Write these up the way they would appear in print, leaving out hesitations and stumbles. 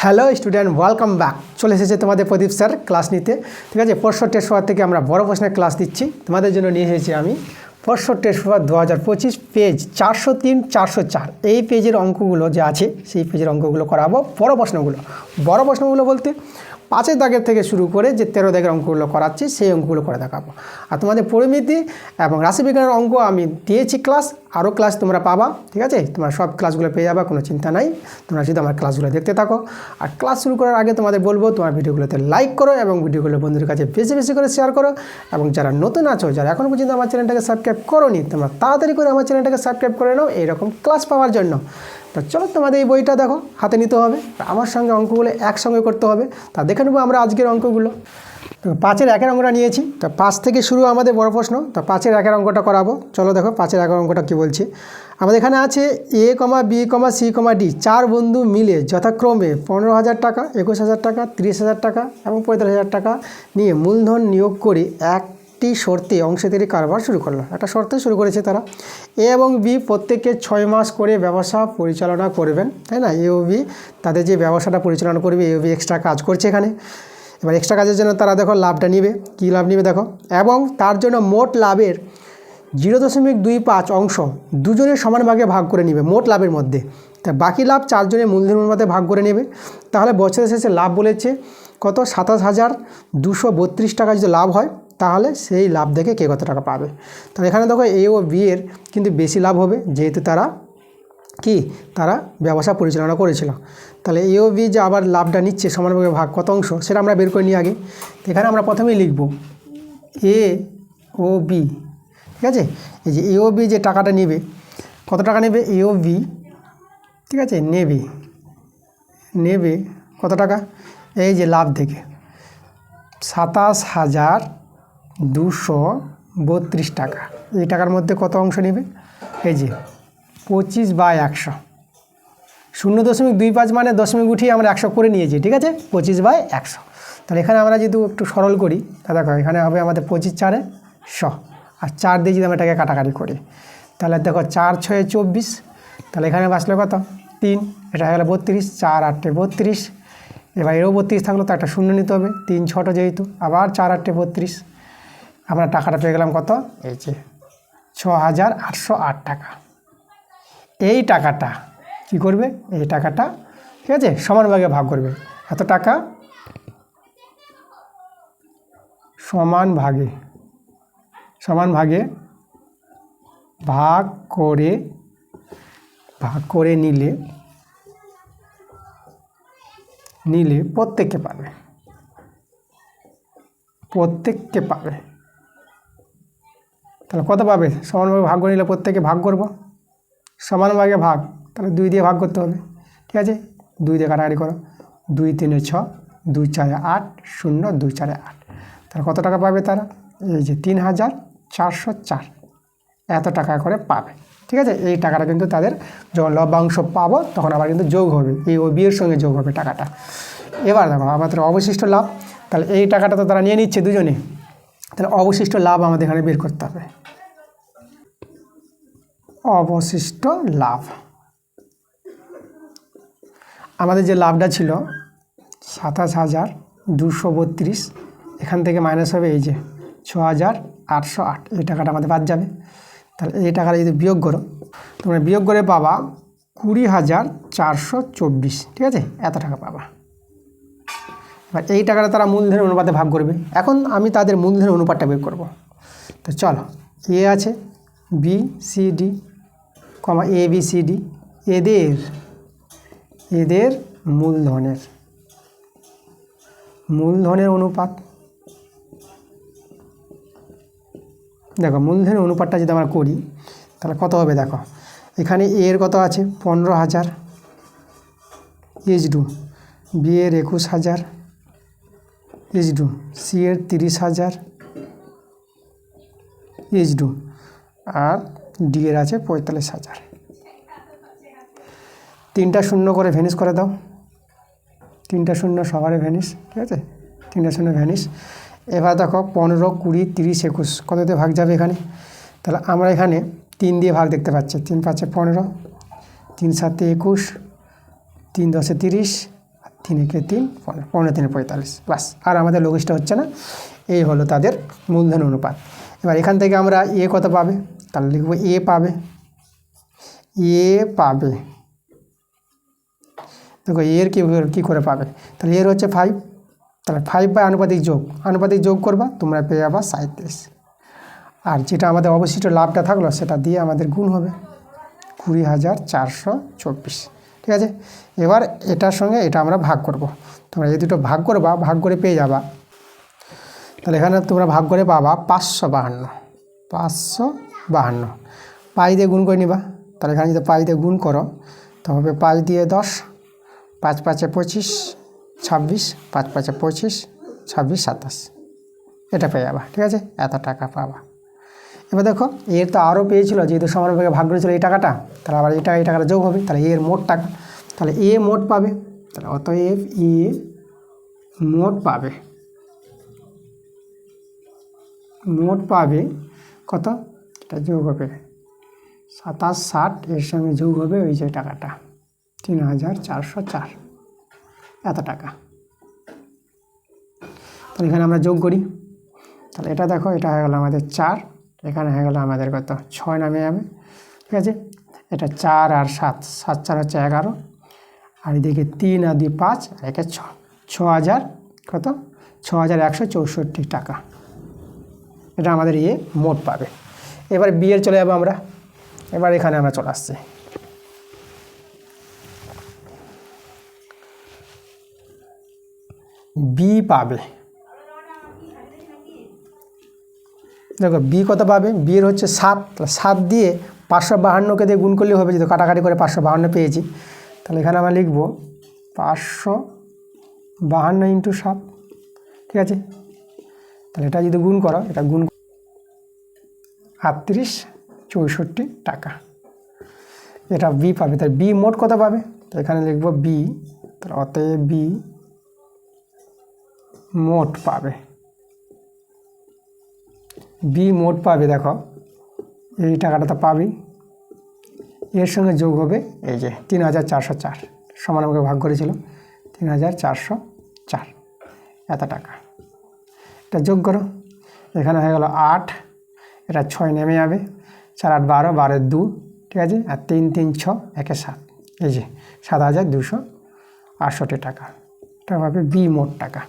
Hello student, welcome back. চলে এসেছে তোমাদের প্রদীপ স্যার ক্লাস নিতে। ঠিক আছে, পরশু টেস্ট পেপার থেকে আমরা বড় প্রশ্নের ক্লাস দিচ্ছি। তোমাদের জন্য নিয়ে এসেছি আমি পরশু টেস্ট পেপার 2025 পেজ 403 404। এই পেজের অঙ্কগুলো যে আছে সেই পেজের অঙ্কগুলো করাবো। বড় প্রশ্নগুলো বলতে 5 দাগের থেকে শুরু করে যে 13 দাগের অঙ্কগুলো করাচ্ছি সেই অঙ্কগুলো করে দেখাবো। আর তোমাদের পরিমিতি এবং রাশিবিজ্ঞানের অঙ্ক আমি দিয়েছি ক্লাস, আরও ক্লাস তোমরা পাবা। ঠিক আছে, তোমরা সব ক্লাসগুলো পেয়ে যাবে, কোনো চিন্তা নাই। তোমরা যদি আমার ক্লাসগুলো দেখতে থাকো। আর ক্লাস শুরু করার আগে তোমাদের বলবো তোমার ভিডিওগুলোতে লাইক করো এবং ভিডিওগুলো বন্ধুদের কাছে বেশি বেশি করে শেয়ার করো। এবং যারা নতুন আছো, যারা এখনও পর্যন্ত আমার চ্যানেলটাকে সাবস্ক্রাইব করোনি, তোমরা তাড়াতাড়ি করে আমার চ্যানেলটাকে সাবস্ক্রাইব করে নাও এইরকম ক্লাস পাওয়ার জন্য। তো চলো তোমাদের এই বইটা দেখো, হাতে নিতে হবে, আমার সঙ্গে অঙ্কগুলো একসঙ্গে করতে হবে। তা দেখে নেবো আমরা আজকের অঙ্কগুলো। তো 5-এর 1-এর অঙ্কটা নিয়েছি। তো 5 থেকে শুরু আমাদের বড় প্রশ্ন। তো 5-এর 1-এর অঙ্কটা করাবো। চলো দেখো 5-এর 1-এর অঙ্কটা কী বলছি। আমাদের এখানে আছে A, B, C, D 4 বন্ধু মিলে যথাক্রমে 15,000 টাকা, 21,000 টাকা, 30,000 টাকা এবং 45,000 টাকা নিয়ে মূলধন নিয়োগ করে একটি শর্তে অংশীদারি কারবার শুরু করলো। একটা শর্তে শুরু করেছে তারা। A এবং B প্রত্যেকে 6 মাস করে ব্যবসা পরিচালনা করবেন, তাই না? A ও B তাদের যে ব্যবসাটা পরিচালনা করবে, A ও B এক্সট্রা কাজ করছে এখানে। এবার এক্সট্রা কাজের জন্য তারা দেখো লাভটা নিবে। কী লাভ নিবে দেখো, এবং তার জন্য মোট লাভের 0.25 অংশ দুজনের সমান ভাগে ভাগ করে নেবে মোট লাভের মধ্যে। তা বাকি লাভ 4 জনের মূলধনের মধ্যে ভাগ করে নেবে। তাহলে বছরের শেষে লাভ বলেছে কত, 27,232 টাকা যদি লাভ হয়, তাহলে সেই লাভ দেখে কে কত টাকা পাবে। তাহলে এখানে দেখো A ও B এর কিন্তু বেশি লাভ হবে, যেহেতু তারা ব্যবসা পরিচালনা করেছিল। তাহলে A ও B যে আবার লাভটা নিচ্ছে সমানভাবে ভাগ কত অংশ, সেটা আমরা বের করে নিই আগে। এখানে আমরা প্রথমেই লিখব A ও B। ঠিক আছে, এই যে A ও B যে টাকাটা নেবে, কত টাকা নেবে A ও B, ঠিক আছে, নেবে কত টাকা, এই যে লাভ থেকে 27,232 টাকা। এই টাকার মধ্যে কত অংশ নেবে, এই যে 25/100। 0.25 মানে দশমিক উঠিয়ে আমরা 100 করে নিয়েছি। ঠিক আছে, 25/100। তাহলে এখানে আমরা যদি একটু সরল করি, তা দেখো এখানে হবে আমাদের 25 4 100, আর 4 দিয়ে যদি আমরা এটাকে কাটাকাটি করি, তাহলে দেখো 4 6 24। তাহলে এখানে বাঁচলো কত, 3। এটা হয়ে গেলো 32, 4 8 32। এবার এরও 32 থাকলো, তো একটা শূন্য নিতে হবে, 3 ছোটো যেহেতু, আবার 4 8 32। আমরা টাকাটা পেয়ে গেলাম কত, এই যে 6,808 টাকা। এই টাকাটা কী করবে, এই টাকাটা, ঠিক আছে, সমান ভাগে ভাগ করবে। এত টাকা সমান ভাগে ভাগ করে নিলে প্রত্যেককে পাবে। তাহলে কত পাবে, সমানভাবে ভাগ করে নিলে প্রত্যেকে ভাগ করব, সমান ভাগে ভাগ, তাহলে 2 দিয়ে ভাগ করতে হবে। ঠিক আছে, 2 দিয়ে কাটাকাটি করো, 2 3 6, 2 4 8, 0 2 4 8। তাহলে কত টাকা পাবে তারা, এই যে 3,404 এত টাকা করে পাবে। ঠিক আছে, এই টাকাটা কিন্তু তাদের যখন লভ্যাংশ পাবো তখন আবার কিন্তু যোগ হবে, এই ও বি এর সঙ্গে যোগ হবে টাকাটা। এবার দেখো আমাদের অবশিষ্ট লাভ, তাহলে এই টাকাটা তো তারা নিয়ে নিচ্ছে দুজনে, তাহলে অবশিষ্ট লাভ আমাদের এখানে বের করতে হবে। অবশিষ্ট লাভ, আমাদের যে লাভটা ছিল 27,232, এখান থেকে মাইনাস হবে এই যে 6,808, এই টাকাটা আমাদের বাদ যাবে। তাহলে এই টাকাটা যদি বিয়োগ করো, তোমরা বিয়োগ করে পাবা 20,424। ঠিক আছে, এত টাকা পাবা। এবার এই টাকাটা তারা মূলধনের অনুপাতে ভাগ করবে। এখন আমি তাদের মূলধনের অনুপাতটা বের করব। তো চলো, এ আছে B C D, A B C D, এদের মূলধনের অনুপাত। দেখো মূলধনের অনুপাতটা যদি আমরা করি, তাহলে কত হবে দেখো, এখানে এর কত আছে 15,000 ইজডু, বি এর 21,000 ইজডু, সি এর 30,000 ইজডু, আর ডি এর আছে 45,000। 3টা শূন্য করে ভ্যানিশ করে দাও, 3টা শূন্য সবারে ভ্যানিশ। ঠিক আছে, 3টা শূন্য ভ্যানিশ। এবার দেখো 15 20 30 21 কততে ভাগ যাবে এখানে, তাহলে আমরা এখানে 3 দিয়ে ভাগ দেখতে পাচ্ছি। 3 5 15, 3 7 21, 3 10 30, 3 একে 3 15, 15 3 45, বাস। আর আমাদের লঘিষ্ঠ হচ্ছে না। এই হলো তাদের মূলধন অনুপাত। এবার এখান থেকে আমরা এ কত পাবে, তাহলে লিখব এ পাবে, দেখো এর কী করে পাবে, তাহলে এর হচ্ছে 5, তাহলে 5 বাই আনুপাতিক যোগ করবা, তোমরা পেয়ে যাবা 37। আর যেটা আমাদের অবশিষ্ট লাভটা থাকলো সেটা দিয়ে আমাদের গুণ হবে 20,424, ঠিক আছে। এবার এটার সঙ্গে এটা আমরা ভাগ করব, তোমরা এই দুটো ভাগ করবা, ভাগ করে পেয়ে যাবা। তাহলে এখানে তোমরা ভাগ করে পাবা 552, পাই দিয়ে গুণ করে নিবা। তাহলে এখানে যদি পাই দিয়ে গুণ করো তো হবে 5 দিয়ে 10, 5 5 25, 26, 5 5 25, 26 27, এটা পেয়ে যাবা, ঠিক আছে। এত টাকা পাবা। এবার দেখো এর তো আরও পেয়েছিল, যেহেতু সমানভাগে ভাগ করেছিল এই টাকাটা, তাহলে আবার এই টাকাটা যোগ হবে, তাহলে এর মোট টাকা, তাহলে এ মোট পাবে, তাহলে অতএব এ মোট পাবে কত, এটা যোগ হবে 27 60, এর সঙ্গে যোগ হবে ওই যে টাকাটা 3,404, এত টাকা। তাহলে এখানে আমরা যোগ করি, তাহলে এটা দেখো এটা হয়ে গেল আমাদের 4, এখানে হয়ে গেল আমাদের কত 6 নামে যাবে, ঠিক আছে। এটা 4 আর 7, 7 4 হচ্ছে 11, আর এদিকে 3 আর 2 5, আর একে 6, 6,000 কত 6,164 টাকা, এটা আমাদের ইয়ে মোট পাবে। এবার বি এর চলে যাবো আমরা, এবার এখানে আমরা চলে আসছি, বি পাবে। দেখো বি কত পাবে, বি এর হচ্ছে 7, 7 দিয়ে 552কে দিয়ে গুণ করলে হবে, যেহেতু কাটাকাটি করে 552 পেয়েছি, তাহলে এখানে আমরা লিখব 552 ইন্টু 7, ঠিক আছে। তাহলে এটা যদি গুণ করো, এটা গুণ 3864 টাকা, এটা বি পাবে। তাই বি মোট কত পাবে, তো এখানে লিখব বি, তাহলে অতএব বি মোট পাবে, দেখো এই টাকাটা তো পাবেই, এর সঙ্গে যোগ হবে এই যে 3,404, সমানভাগে ভাগ করেছিল 3,404, এত টাকা। এটা যোগ করো, এখানে হয়ে গেল 8, এটা 6 নেমে যাবে, 4 8 12, 12 2, ঠিক আছে। আর 3 3 6, 1 7, এই যে 7,268 টাকা, এটা পাবে বি মোট টাকা।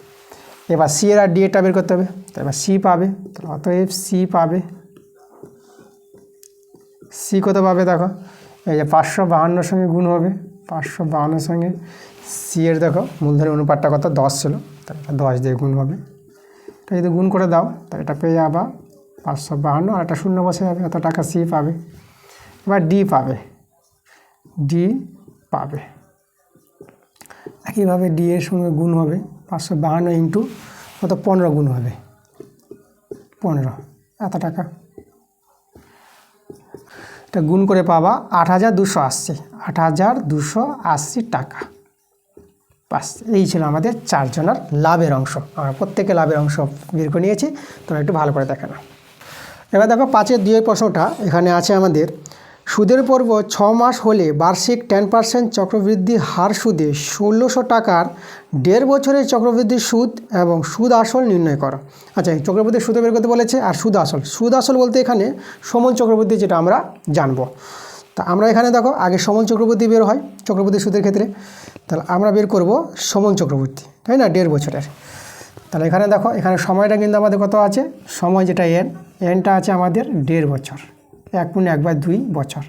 এবার সি এর আর ডি এরটা বের করতে হবে, তো এবার সি পাবে, তাহলে অতএব সি পাবে, সি কত পাবে দেখো, এই যে 552 সঙ্গে গুণ হবে, 552 সঙ্গে সি এর দেখো মূলধনের অনুপাতটা কত 10 ছিল, তাহলে 10 দিয়ে গুণ হবে, এটা যদি গুণ করে দাও তাহলে এটা পেয়ে যাবা 552, আর একটা শূন্য বসে যাবে, এত টাকা সি পাবে। এবার ডি পাবে, একইভাবে ডি এর সঙ্গে গুণ হবে, 552 ইন্টু কত 15 গুণ হবে 15, এত টাকা। এটা গুণ করে পাবা 8,280 টাকা, বাস। এই ছিল আমাদের 4 জনের লাভের অংশ। আমরা প্রত্যেকে লাভের অংশ বের করে নিয়েছি, তোমরা একটু ভালো করে দেখে নাও। এবার দেখো 5-এর 2 প্রশ্নটা এখানে আছে আমাদের, সুদের পর্ব 6 মাস হলে বার্ষিক 10% চক্রবৃদ্ধি হার সুদে 1,600 টাকার 1.5 বছরের চক্রবৃদ্ধি সুদ এবং সুদ আসল নির্ণয় করো। আচ্ছা, এই চক্রবৃদ্ধি সুদে বের করতে বলেছে, আর সুদ আসল বলতে এখানে সমল চক্রবৃদ্ধি, যেটা আমরা জানবো। তা আমরা এখানে দেখো আগে সমল চক্রবৃদ্ধি বের হয় চক্রবৃদ্ধি সুদের ক্ষেত্রে, তাহলে আমরা বের করব সমল চক্রবৃদ্ধি, তাই না, 1.5 বছরের। তাহলে এখানে দেখো এখানে সময়টা কিন্তু আমাদের কত আছে, সময় যেটা এনটা আছে আমাদের 1.5 বছর, 1/2 বছর,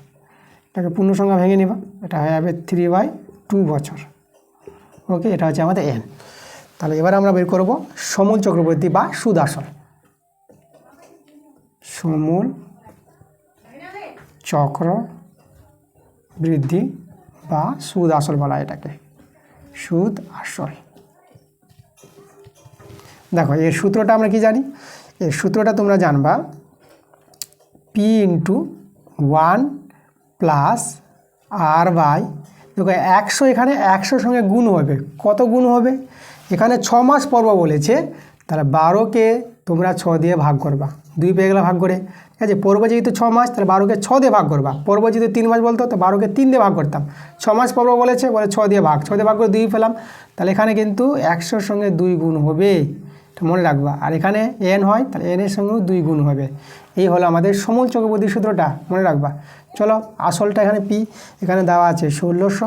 এটাকে পূর্ণ সংখ্যা ভেঙে নেবা, এটা হয়ে যাবে 3/2 বছর, ওকে। এটা হচ্ছে আমাদের এন। তাহলে এবার আমরা বের করব সমল চক্রবৃদ্ধি বা সুদ আসল, সমল চক্রবৃদ্ধি বা সুদ আসল বলা, এটাকে সুদ আসল। দেখো এর সূত্রটা আমরা কি জানি, এর সূত্রটা তোমরা জানবা P × 1 + R/, দেখো 100, এখানে 100 সঙ্গে গুণ হবে, কত গুণ হবে, এখানে 6 মাস পর্ব বলেছে, তাহলে 12কে তোমরা 6 দিয়ে ভাগ করবা, 2 পেয়ে গেলে ভাগ করে, ঠিক আছে। পড়বো যেহেতু 6 মাস, তাহলে 12কে 6 দিয়ে ভাগ করবা। পড়বো যেহেতু 3 মাস বলতো, তো 12কে 3 দিয়ে ভাগ করতাম। 6 মাস পড়বো বলেছে, বলে 6 দিয়ে ভাগ, 6 দিয়ে ভাগ করে 2 পেলাম। তাহলে এখানে কিন্তু 100-র সঙ্গে 2 গুণ হবে, এটা মনে রাখবা। আর এখানে n হয়, তাহলে n এর সঙ্গেও 2 গুণ হবে। এই হলো আমাদের সমূল চক্রবর্তী সূত্রটা, মনে রাখবা। চলো আসলটা এখানে পি, এখানে দেওয়া আছে 1600,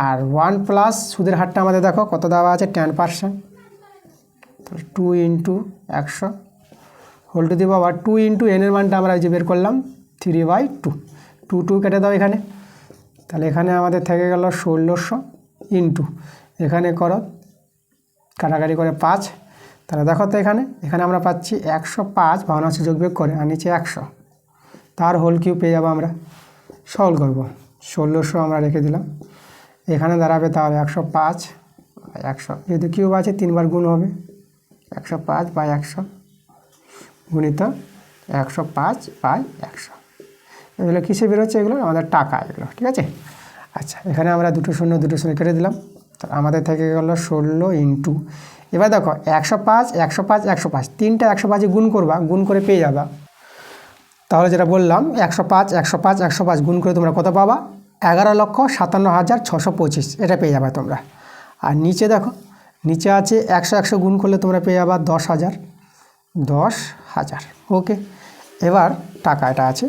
আর 1 প্লাস সুদের হারটা আমাদের দেখো কত দেওয়া আছে 10%, 2 × 100 whole to the power 2 × n এর মানটা আমরা যে বের করলাম 3/2, 2 কেটে দাও এখানে। তাহলে এখানে আমাদের থেকে গেল 1600 ইন্টু এখানে করো কাটাকাটি করে 5। তাহলে দেখো তো এখানে আমরা পাচ্ছি 105 ভগ্নাংশ যোগ বিয়োগ করে, আর নিচে 100, তার হোল কিউব পেয়ে যাবো আমরা। সলভ করব, 1600 আমরা রেখে দিলাম, এখানে দাঁড়াবে তাহলে 105 100, যেহেতু কিউব আছে 3 বার গুণ হবে, 105/100 গুণিত 105/100। এগুলো কিসে বেরোচ্ছে? এগুলো আমাদের টাকা, এগুলো ঠিক আছে। আচ্ছা, এখানে আমরা 2 শূন্য কেটে দিলাম, তো আমাদের থেকে গেল 16 ইন্টু, এবার দেখো 105 105 105, তিনটা 105 গুণ করবা, গুণ করে পেয়ে যাবা। তাহলে যেটা বললাম 105 105 105 গুণ করে তোমরা কত পাবা? 11,57,625, এটা পেয়ে যাবে তোমরা। আর নিচে দেখো, নিচে আছে 100 100 গুণ করলে তোমরা পেয়ে যাবা 10,000 10,000। ওকে, এবার টাকা এটা আছে,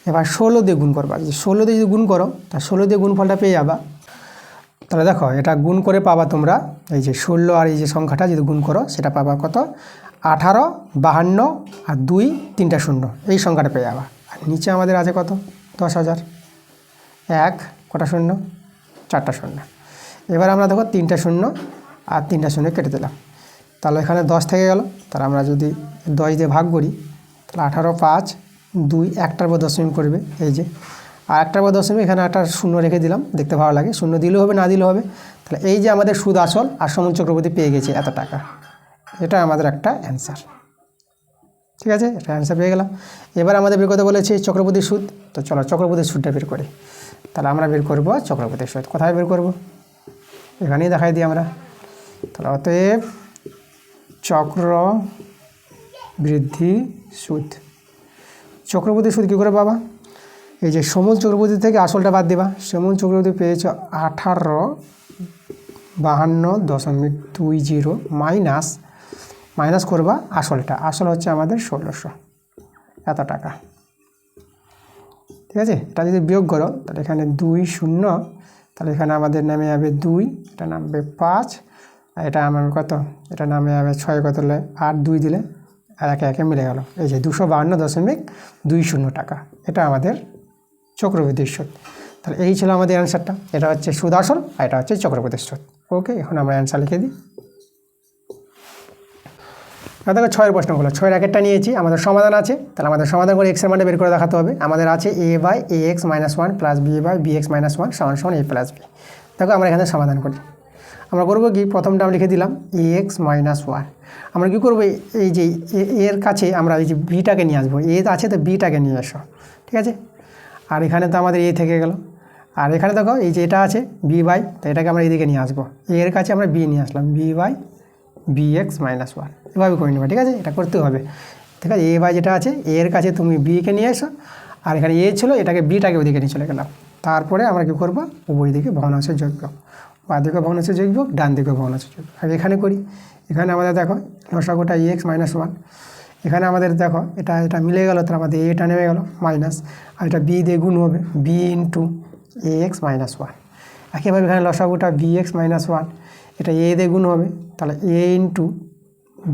এবার 16 দিয়ে গুণ করবা। 16 দিয়ে যদি গুণ করো, তা 16 দিয়ে গুণফলটা পেয়ে যাবা। তাহলে দেখো এটা গুণ করে পাবা তোমরা, এই যে 16 আর এই যে সংখ্যাটা যদি গুণ করো, সেটা পাবা কত? 18 52 আর 2 3টা শূন্য, এই সংখ্যাটা পেয়ে যাবা। আর নিচে আমাদের আছে কত? 10,000, 1 কটা শূন্য? 4টা শূন্য। এবার আমরা দেখো 3টা শূন্য আর 3টা শূন্য কেটে দিলাম, তাহলে এখানে 10 থেকে গেল। তাহলে আমরা যদি 10 দিয়ে ভাগ করি, তাহলে 18 5 2, একটার পর দশমিক করবে, এই যে, আর একটার পর দশমিক, এখানে একটা শূন্য রেখে দিলাম, দেখতে ভালো লাগে, শূন্য দিলেও হবে না দিলেও হবে। তাহলে এই যে আমাদের সুদ আসল আর সমূল চক্রবর্তী পেয়ে গেছে এত টাকা, এটা আমাদের একটা অ্যান্সার। ঠিক আছে, এটা অ্যান্সার পেয়ে গেলাম। এবার আমাদের বের করতে বলেছে চক্রবর্তী সুদ, তো চলো চক্রবর্তী সুদটা বের করি। তাহলে আমরা বের করব চক্রবর্তী সুদ। কোথায় বের করব? এখানেই দেখাই দিই আমরা। তাহলে অতএব চক্রবৃদ্ধি সুদ, চক্রবর্তী সুদ কী করে পাবা? এই যে সমূল চক্রবর্তী থেকে আসলটা বাদ দিবা। সমূল চক্রবর্তী পেয়েছ 1852.20 মাইনাস করবা আসলটা, আসল হচ্ছে আমাদের 1600, এত টাকা। ঠিক আছে, এটা যদি বিয়োগ করো, তাহলে এখানে 2 0, তাহলে এখানে আমাদের নামে যাবে 2, এটা নামবে 5, আর এটা আমার কত? এটা নামে যাবে 6, কত হলে 8, 2 দিলে, আর একে একে মিলে গেল, এই যে 252.20 টাকা, এটা আমাদের চক্রবৃদ্ধি সুদ। তাহলে এই ছিল আমাদের অ্যান্সারটা, এটা হচ্ছে সুদ আসল আর এটা হচ্ছে চক্রবৃদ্ধি সুদ। ওকে, এখন আমরা অ্যান্সার লিখে দিই। দেখো 6 প্রশ্নগুলো, 6 র্যাকেটটা নিয়েছি, আমাদের সমাধান আছে। তাহলে আমাদের সমাধান করে এক্সের মানটা বের করে দেখাতে হবে। আমাদের আছে a/ax - 1 plus b/bx - 1 = a plus b। দেখো আমরা এখানে সমাধান করি। আমরা করবো কি, প্রথমটা আমরা লিখে দিলাম ax - 1। আমরা কী করবো, এই যে এর কাছে আমরা এই যে বিটাকে নিয়ে আসবো, এ আছে তো বিটাকে নিয়ে আসো, ঠিক আছে। আর এখানে তো আমাদের এ থেকে গেল, আর এখানে দেখো এই যে এটা আছে b/, তো এটাকে আমরা এদিকে নিয়ে আসবো, এর কাছে আমরা b নিয়ে আসলাম, b/bx - 1, এভাবে করে নেবা। ঠিক আছে, এটা করতে হবে। ঠিক আছে, a/, যেটা আছে এর কাছে তুমি বিকে নিয়ে এসো, আর এখানে এ ছিল, এটাকে বিটাকে ওইদিকে নিয়ে চলে গেলাম। তারপরে আমরা কী করবো, উভয় দিকে ভগ্নাংশের যোগ, বা দিকে ভগ্নাংশের যোগ, ডান দিকে ভগ্নাংশের যোগ। আগে এখানে করি, এখানে আমাদের দেখো লসাগুটা ax - 1, এখানে আমাদের দেখো এটা মিলে গেল, তার আমাদের এটা নেমে গেল মাইনাস, আর এটা বি দিয়ে গুণ হবে, b × ax - 1। একেবারে এখানে লসাগুটা bx - 1, এটা a দিয়ে গুণ হবে, তাহলে a ×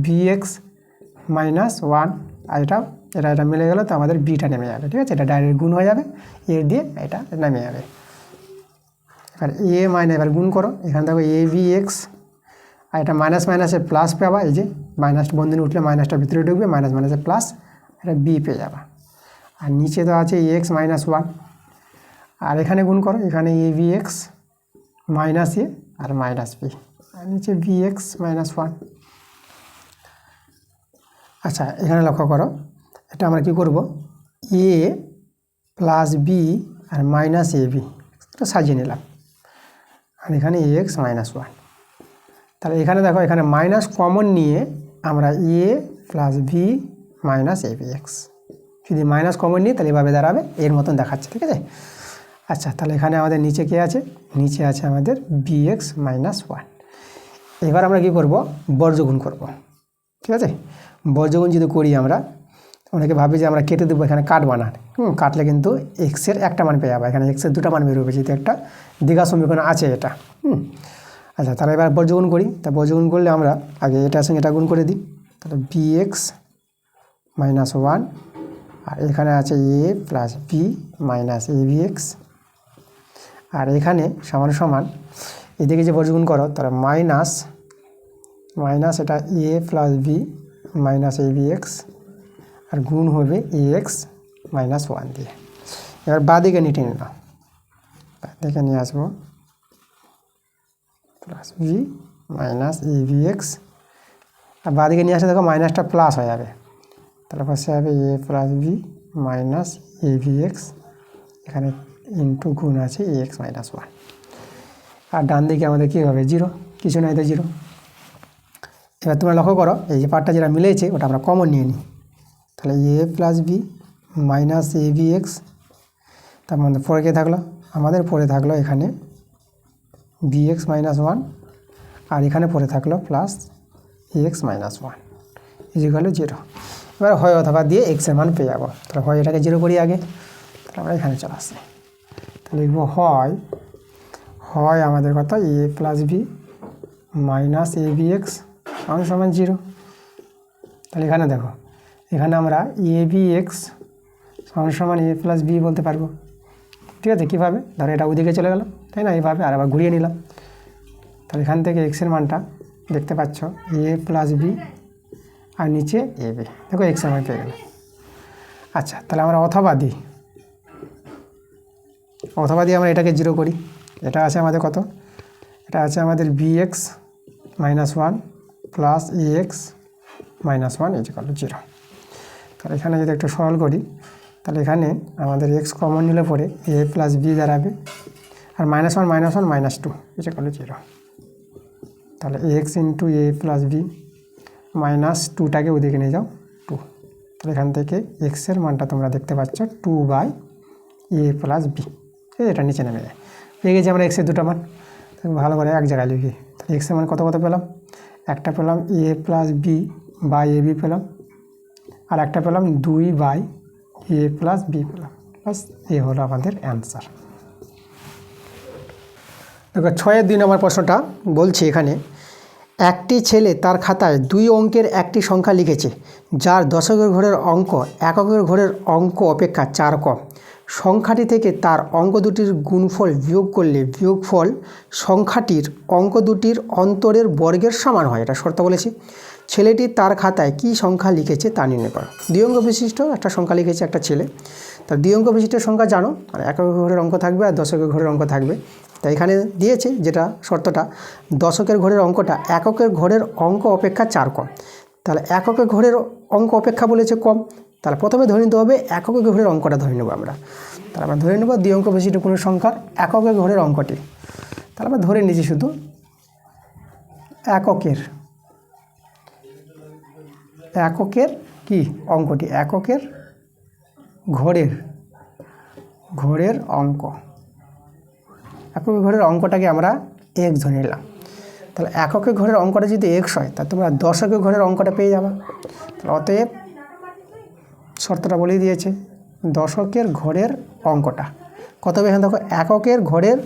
bx - 1, আর এটা মিলে গেল, তো আমাদের বিটা নেমে যাবে। ঠিক আছে, এটা ডাইরেক্ট গুণ হয়ে যাবে, এর দিয়ে এটা নেমে যাবে। এবার এবার গুণ করো, এখানে দেখো abx, আর এটা মাইনাস মাইনাসে প্লাস পাবা, এই যে মাইনাস বন্ধনী উঠলে মাইনাসটা ভিতরে ঢুকবে, মাইনাস মাইনাসে প্লাস, এটা বি পেয়ে যাবা। আর নিচে তো আছে ax - 1, আর এখানে গুণ করো, এখানে abx মাইনাস এ আর মাইনাস বি, আর নিচে bx - 1। আচ্ছা, এখানে লক্ষ্য করো, এটা আমরা কি করব, a প্লাস বি আর মাইনাস ab, এটা সাজিয়ে নিলাম, আর এখানে ax - 1। তাহলে এখানে দেখো, এখানে মাইনাস কমন নিয়ে আমরা a plus B minus A B X. যদি মাইনাস কমন নিই তাহলে এভাবে দাঁড়াবে, এর মতন দেখাচ্ছে, ঠিক আছে। আচ্ছা, তাহলে এখানে আমাদের নিচে কে আছে? নিচে আছে আমাদের বি এক্স মাইনাস ওয়ান। এবার আমরা কী করব? বর্গগুণ করব, ঠিক আছে। বর্গগুণ যদি করি আমরা, অনেকে ভাবে যে আমরা কেটে দেবো, এখানে কাটবা না। কাটলে কিন্তু এক্সের একটা মান পেয়ে যাবো, এখানে এক্সের দুটো মান বেরোবে, যেহেতু একটা দ্বিঘাত সমীকরণ আছে এটা। আচ্ছা, তাহলে এবার বর্গগুণ করি। তা বর্গগুণ করলে আমরা আগে এটার সঙ্গে এটা গুণ করে দিই, তাহলে বি এক্স মাইনাস ওয়ান, আর এখানে আছে A plus B minus A B x, আর এখানে সমান সমান এদিকে যে বর্গগুণ করো তাহলে মাইনাস এটা A plus B minus A B x, আর গুণ হবে এ এক্স মাইনাস ওয়ান দিয়ে। এবার বাঁদিকে নিয়ে নিলাম, বাঁদিকে নিয়ে আসবো plus B minus A B x, আর বাঁদিকে নিয়ে আসলে দেখো মাইনাসটা প্লাস হয়ে যাবে, তাহলে পাশে হবে এ plus B minus A B x, এখানে ইন্টু গুণ আছে এ এক্স মাইনাস ওয়ান। আর ডান দিকে আমাদের কী হবে? জিরো, কিছু নাই তো জিরো। এবার তোমরা লক্ষ্য করো, এই যে পার্টটা যেটা মিলেছে ওটা আমরা কমন নিয়ে নিই, তাহলে A plus B minus A B X, তার মধ্যে পরে কে থাকলো? আমাদের পরে থাকলো এখানে বি এক্স মাইনাস ওয়ান, আর এখানে পরে থাকলো plus A X minus one equal to zero. এবার হয় অথবা দিয়ে এক্সের মান পেয়ে যাবো, তাহলে হয় এটাকে জিরো করি আগে, তাহলে আমরা এখানে চলে আসি, তাহলে লিখবো হয় আমাদের কথা এ plus B minus A B x সমান জিরো। তাহলে এখানে দেখো, এখানে আমরা এ বি এক্স সমান এ প্লাস বি বলতে পারবো, ঠিক আছে। কীভাবে? ধরো এটা ওদিকে চলে গেল, তাই না, এইভাবে, আর আবার ঘুরিয়ে নিলাম। তাহলে এখান থেকে এক্সের মানটা দেখতে পাচ্ছ এ প্লাস বি, আর নিচে এ বি, দেখো এক্সের মান পেয়ে গেল। আচ্ছা, তাহলে আমরা অথবা দিই আমরা এটাকে জিরো করি। এটা আছে আমাদের কত? এটা আছে আমাদের B X minus one plus A X minus one equal to zero. তাহলে এখানে যদি একটু সরল করি, তাহলে এখানে আমাদের এক্স কমন নিলে পরে এ প্লাস বি দাঁড়াবে, আর minus one minus two equal to zero. তাহলে X into A plus B minus টুটাকে ওদিকে নিয়ে যাও, টু। তাহলে এখান থেকে এক্সের মানটা তোমরা দেখতে পাচ্ছ two by A plus B, এটা নিচে নেমে যায়। পেয়ে গেছি আমরা এক্সের দুটো মান, ভালো করে এক জায়গায় লিখি। তাহলে এক্সের মান কত পেলাম? একটা পেলাম A plus B by A B পেলাম, আর একটা পেলাম 2 বাই এ প্লাস বি পেলাম, বাস এ হলো আমাদের অ্যান্সার। দেখো 6-এর 2 নম্বর প্রশ্নটা বলছে এখানে, একটি ছেলে তার খাতায় 2 অঙ্কের একটি সংখ্যা লিখেছে যার দশকের ঘরের অঙ্ক এককের ঘরের অঙ্ক অপেক্ষা 4 কম। সংখ্যাটি থেকে তার অঙ্ক দুটির গুণফল বিয়োগ করলে বিয়োগফল সংখ্যাটির অঙ্ক দুটির অন্তরের বর্গের সমান হয়। এটা শর্ত বলেছি। ছেলেটি তার খাতায় কি সংখ্যা লিখেছে তা নির্ণয় করো। 2 অঙ্ক বিশিষ্ট একটা সংখ্যা লিখেছে একটা ছেলে। তার 2 অঙ্ক বিশিষ্ট সংখ্যা জানো, মানে এককের ঘরের অঙ্ক থাকবে আর দশকের ঘরের অঙ্ক থাকবে। তাই এখানে দিয়েছে যেটা শর্তটা, দশকের ঘরের অঙ্কটা এককের ঘরের অঙ্ক অপেক্ষা 4 কম। তাহলে এককের ঘরের অঙ্ক অপেক্ষা বলেছে কম, তাহলে প্রথমে ধরে নিতে হবে এককের ঘরের অঙ্কটা ধরে নেব আমরা। তাহলে আমরা ধরে নেব 2 অঙ্ক বিশিষ্ট কোনো সংখ্যার এককের ঘরের অঙ্কটি। তাহলে আমরা ধরে নিচ্ছি শুধু এককের কি অঙ্কটি, এককের ঘরের অঙ্ক, এককের ঘরের অঙ্কটাকে আমরা x ধরে নিলাম। তাহলে এককের ঘরের অঙ্কটা যদি x হয় তাহলে তোমরা দশকের ঘরের অঙ্কটা পেয়ে যাবে। তাহলে অতএব শর্তটা বলেই দিয়েছে, দশকের ঘরের অঙ্কটা কত হবে? এখানে দেখো এককের ঘরের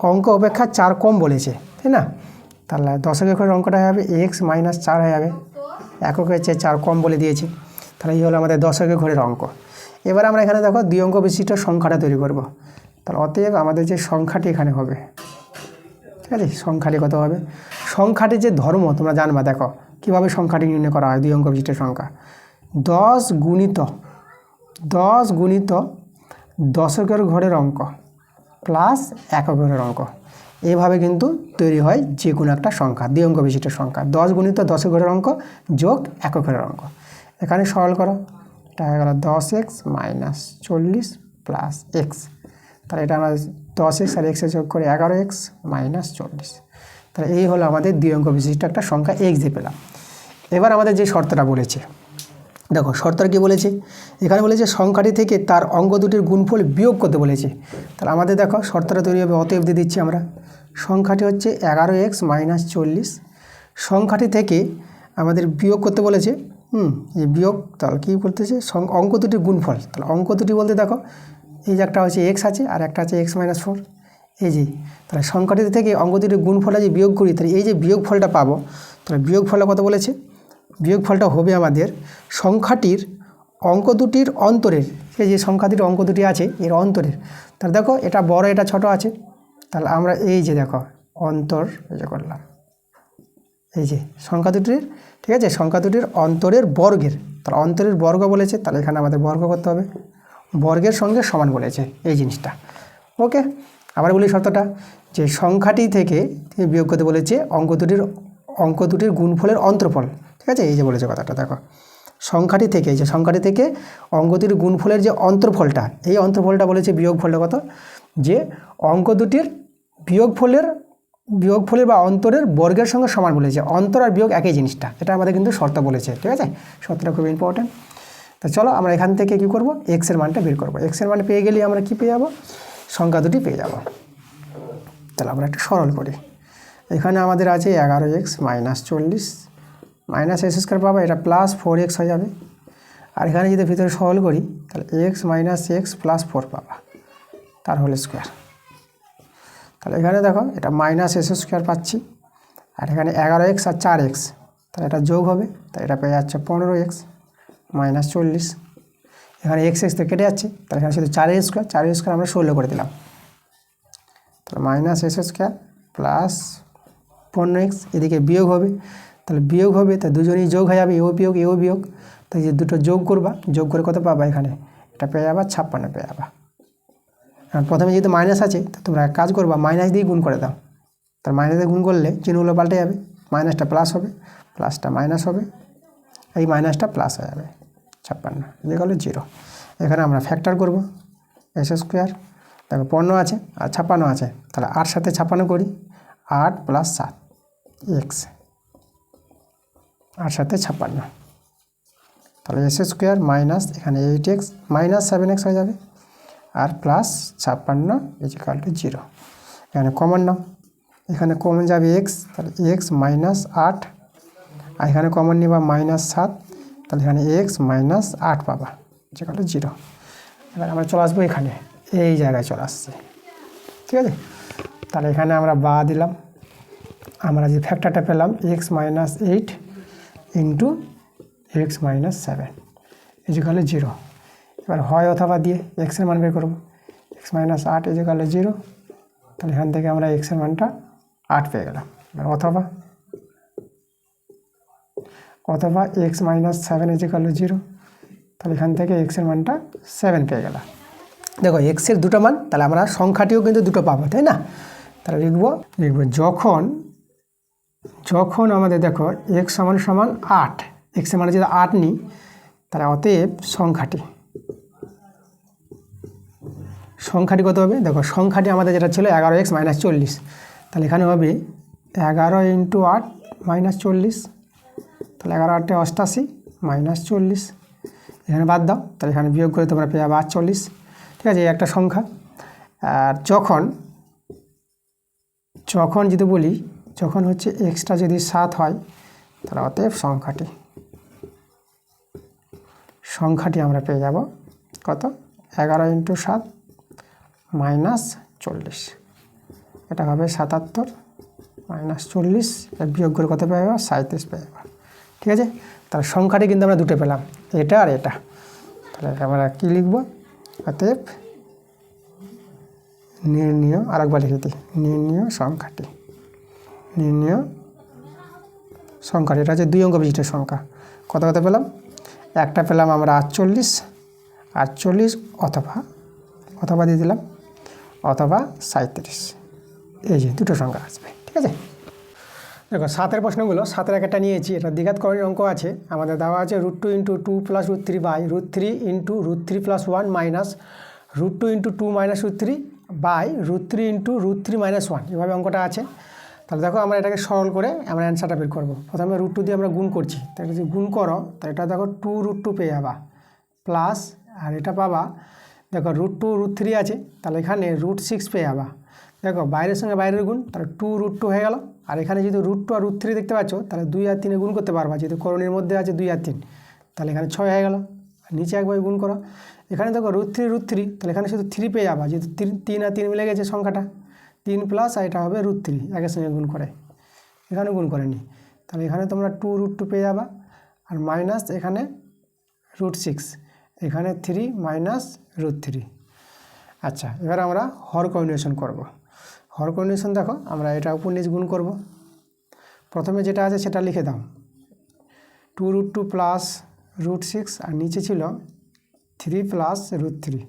অঙ্ক অপেক্ষা 4 কম বলেছে, তাই না? তাহলে দশকের ঘরের অঙ্কটা হবে x মাইনাস 4 হয়ে যাবে, এককের চেয়ে 4 কম বলে দিয়েছে। তাহলে এই হলো আমাদের দশকের ঘরের অঙ্ক। এবার আমরা এখানে দেখো 2 অঙ্ক বিশিষ্ট সংখ্যাটা তৈরি করব। তাহলে অতএব আমাদের যে সংখ্যাটি এখানে হবে, ঠিক আছে, সংখ্যাটি কত হবে? সংখ্যাটির যে ধর্ম তোমরা জানবা, দেখো কীভাবে সংখ্যাটি নির্ণয় করা হয়। 2 অঙ্ক বিশিষ্ট সংখ্যা 10 গুণিত দশকের ঘরের অঙ্ক প্লাস একক ঘরের অঙ্ক, এইভাবে কিন্তু তৈরি হয় যে কোনো একটা সংখ্যা, 2 অঙ্ক বিশিষ্ট সংখ্যা। 10 গুণিত দশকের ঘরের অঙ্ক যোগ একক ঘরের অঙ্ক। এখানে সরল করো, এটা হয়ে গেল 10x মাইনাস 40 প্লাস এক্স। তাহলে এটা আমরা 10x আর এক্সে যোগ করে 11x মাইনাস 40। তাহলে এই হলো আমাদের 2 অঙ্ক বিশিষ্ট একটা সংখ্যা x দিয়ে পেলাম। এবার আমাদের যে শর্তটা বলেছে, দেখো শর্তটা কী বলেছে, এখানে বলেছে সংখ্যাটি থেকে তার অঙ্ক দুটির গুণফল বিয়োগ করতে বলেছে। তাহলে আমাদের দেখো শর্তটা তৈরি হবে, অতএব দিয়ে দিচ্ছি আমরা, সংখ্যাটি হচ্ছে 11x - 40, সংখ্যাটি থেকে আমাদের বিয়োগ করতে বলেছে। এই বিয়োগ, তাহলে কী বলতেছে, অঙ্ক দুটির গুণফল। তাহলে অঙ্ক দুটি বলতে দেখো এই যে একটা হচ্ছে x আছে আর একটা আছে x - 4, এই যে, তাহলে সংখ্যাটি থেকে অঙ্ক দুটির গুণফলটা যে বিয়োগ করি, তাহলে এই যে বিয়োগ ফলটা পাবো। তাহলে বিয়োগ ফলটা কত বলেছে, বিয়োগ ফলটা হবে আমাদের সংখ্যাটির অঙ্ক দুটির অন্তরের, এই যে সংখ্যাটির অঙ্ক দুটি আছে এর অন্তরের। তাহলে দেখো এটা বড় এটা ছোট আছে, তাহলে আমরা এই যে দেখো অন্তর এই যে করলাম, এই যে সংখ্যা দুটির, ঠিক আছে, সংখ্যা দুটির অন্তরের বর্গের। তাহলে অন্তরের বর্গ বলেছে, তাহলে এখানে আমাদের বর্গ করতে হবে, বর্গের সঙ্গে সমান বলেছে এই জিনিসটা। ওকে, আবার বলি শর্তটা, যে সংখ্যাটি থেকে বিয়োগ করতে বলেছে অঙ্ক দুটির গুণফলের অন্তরফল, ঠিক আছে, এই যে বলেছে কথাটা দেখো, সংখ্যাটি থেকে, এই যে সংখ্যাটি থেকে অঙ্ক দুটির গুণফলের যে অন্তরফলটা, এই অন্তরফলটা বলেছে বিয়োগ ফলটা কত, যে অঙ্ক দুটির বিয়োগফলের বা অন্তরের বর্গের সঙ্গে সমান বলেছে। অন্তর আর বিয়োগ একই জিনিসটা, এটা আমাদের কিন্তু শর্ত বলেছে, ঠিক আছে, শর্তটা খুব ইম্পর্ট্যান্ট। তো চলো আমরা এখান থেকে কী করব, এক্সের মানটা বের করব। এক্সের মান পেয়ে গেলে আমরা কী পেয়ে যাব, সংখ্যা দুটি পেয়ে যাব। তাহলে আমরা একটু সরল করি, এখানে আমাদের আছে 11x - 40 মাইনাস এক্স স্কোয়ার পাবো, এটা প্লাস 4x হয়ে যাবে। আর এখানে যদি ভিতরে সরল করি তাহলে x - x + 4 পাবা, তার হোল স্কোয়ার। তাহলে এখানে দেখো এটা -s² পাচ্ছি, আর এখানে 11x আর 4x, তাহলে এটা যোগ হবে, তাই এটা পেয়ে যাচ্ছে 15x - 40। এখানে x তো কেটে যাচ্ছে, তাহলে এখানে শুধু 4x² আমরা 16 করে দিলাম। তাহলে -s² প্লাস 15x, এদিকে বিয়োগ হবে, তাহলে বিয়োগ হবে, তাই দুজনেই যোগ হয়ে যাবে, এও বিয়োগ, তাই যে দুটো যোগ করবা, যোগ করে কত পাবা, এখানে এটা পেয়ে যাবা 56 পেয়ে যাবা। আর প্রথমে যেহেতু মাইনাস আছে, তো তোমরা এক কাজ করবা, মাইনাস দিয়ে গুণ করে দাও। তার মাইনাস দিয়ে গুণ করলে চিহ্নগুলো পাল্টে যাবে, মাইনাসটা প্লাস হবে, প্লাসটা মাইনাস হবে, এই মাইনাসটা প্লাস হয়ে যাবে, 56 এদিকে হলো 0। এখানে আমরা ফ্যাক্টর করব, s², দেখো 15 আছে আর 56 আছে, তাহলে 8 সাথে 56 করি, 8 + 7 x, 8 সাথে 56, তাহলে s² মাইনাস এখানে 8x -7x হয়ে যাবে, আর প্লাস 56 = 0। এখানে কমন নাও, এখানে কমন যাবে x, তাহলে x - 8, আর এখানে কমন নিবা -7, তাহলে এখানে x - 8 পাবা, = 0। এবার আমরা চলে আসবো এখানে, এই জায়গায় চলে আসছে, ঠিক আছে। তাহলে এখানে আমরা বা দিলাম, আমরা যে ফ্যাক্টরটা পেলাম x - 8 × x - 7 = 0। এবার হয় অথবা দিয়ে এক্সের মান বের করব, x - 8 = 0, তাহলে এখান থেকে আমরা এক্সের মানটা 8 পেয়ে গেলাম। এবার অথবা x - 7 = 0, তাহলে এখান থেকে এক্সের মানটা 7 পেয়ে গেলাম। দেখো এক্সের দুটো মান, তাহলে আমরা সংখ্যাটিও কিন্তু দুটো পাবো, তাই না। তাহলে লিখব যখন আমাদের দেখো x = 8, এক্সের মানে যদি 8 নিই, তাহলে অতএব সংখ্যাটি কত হবে, দেখো সংখ্যাটি আমাদের যেটা ছিল 11x - 40, তাহলে এখানে হবে 11 × 8 - 40, তাহলে 11 × 8 = 88 - 40, এখানে বাদ দাও, তাহলে এখানে বিয়োগ করে তোমরা পেয়ে যাবে 48, ঠিক আছে, এই একটা সংখ্যা। আর যখন যদি বলি, যখন হচ্ছে এক্সটা যদি 7 হয়, তাহলে অতএব সংখ্যাটি আমরা পেয়ে যাব কত, 11 × 7 - 40, এটা হবে 77 - 40, বিয়োগ করে কত পেয়ে যাবো, 37 পেয়ে যাবো, ঠিক আছে। তাহলে সংখ্যাটি কিন্তু আমরা দুটো পেলাম, এটা আর এটা। তাহলে আমরা কী লিখব, অতএব নির্ণীয়, আরেকবার লিখে দিই, নির্ণীয় সংখ্যাটি, এটা হচ্ছে 2 অঙ্ক বিশিষ্ট সংখ্যা। কত পেলাম, একটা পেলাম আমরা 48 অথবা দিয়ে দিলাম, অথবা 37, এই যে দুটো সংখ্যা আসবে, ঠিক আছে। দেখো 7-এর প্রশ্নগুলো, 7-এর একটা নিয়েছি, এটা দ্বিঘাতকরণের অঙ্ক আছে, আমাদের দেওয়া আছে √2 × 2 + √3 / √3 × √3 + 1 মাইনাস √2 × 2 - √3 / √3 × √3 - 1, এভাবে অঙ্কটা আছে। তাহলে দেখো আমরা এটাকে সরল করে আমরা অ্যান্সারটা বের করবো। প্রথমে √2 দিয়ে আমরা গুণ করছি, তাহলে যদি গুণ করো তাহলে এটা দেখো 2√2 পেয়ে যাবা প্লাস, আর এটা পাবা দেখো √2 √3 আছে, তাহলে এখানে √6 পেয়ে যাবা। দেখো বাইরের সঙ্গে বাইরের গুণ, তাহলে 2√2 হয়ে গেল। আর এখানে যদি √2 আর √3 দেখতে পাচ্ছ, তাহলে 2 আর 3 গুণ করতে পারবা, যেহেতু করণীর মধ্যে আছে 2 আর 3, তাহলে এখানে 6 হয়ে গেল। আর নিচে একবার গুণ করো, এখানে দেখো √3 তাহলে এখানে শুধু 3 পেয়ে যাবা, যেহেতু 3 আর 3 মিলে গেছে সংখ্যাটা, 3 প্লাস আর এটা হবে √3 একের সঙ্গে গুণ করে, এখানে গুণ করে নি, তাহলে এখানে তোমরা 2√2 পেয়ে যাবা। আর মাইনাস এখানে √6, এখানে 3 মাইনাস √3। আচ্ছা, এবার আমরা হর কম্বিনেশন করব। হর কম্বিনেশন দেখো আমরা এটা উপর নিচ গুণ করব। প্রথমে যেটা আছে সেটা লিখে দাও, 2√2 প্লাস √6, আর নিচে ছিল 3 প্লাস √3।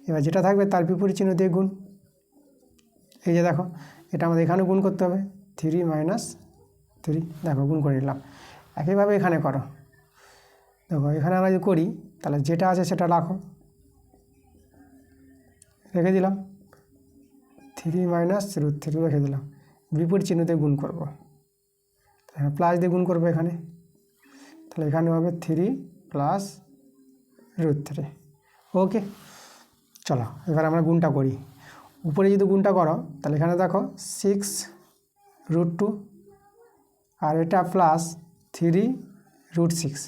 এবার যেটা থাকবে তার বিপরীত চিহ্ন দিয়ে গুণ। এই যে দেখো এটা আমাদের এখানে গুণ করতে হবে, 3 মাইনাস 3, দেখো গুণ করে নিলাম। একইভাবে এখানে করো, দেখো এখানে আমরা যদি করি তাহলে যেটা আছে সেটা রাখো, রেখে দিলাম, 3 মাইনাস √3 রেখে দিলাম, বিপরীত চিহ্নতে গুণ করব, প্লাস দিয়ে গুণ করবো এখানে, তাহলে এখানে হবে 3 প্লাস √3। ওকে, চলো এবার আমরা গুণটা করি। উপরে যদি গুণটা করো তাহলে এখানে দেখো 6√2, আর এটা প্লাস 3√6।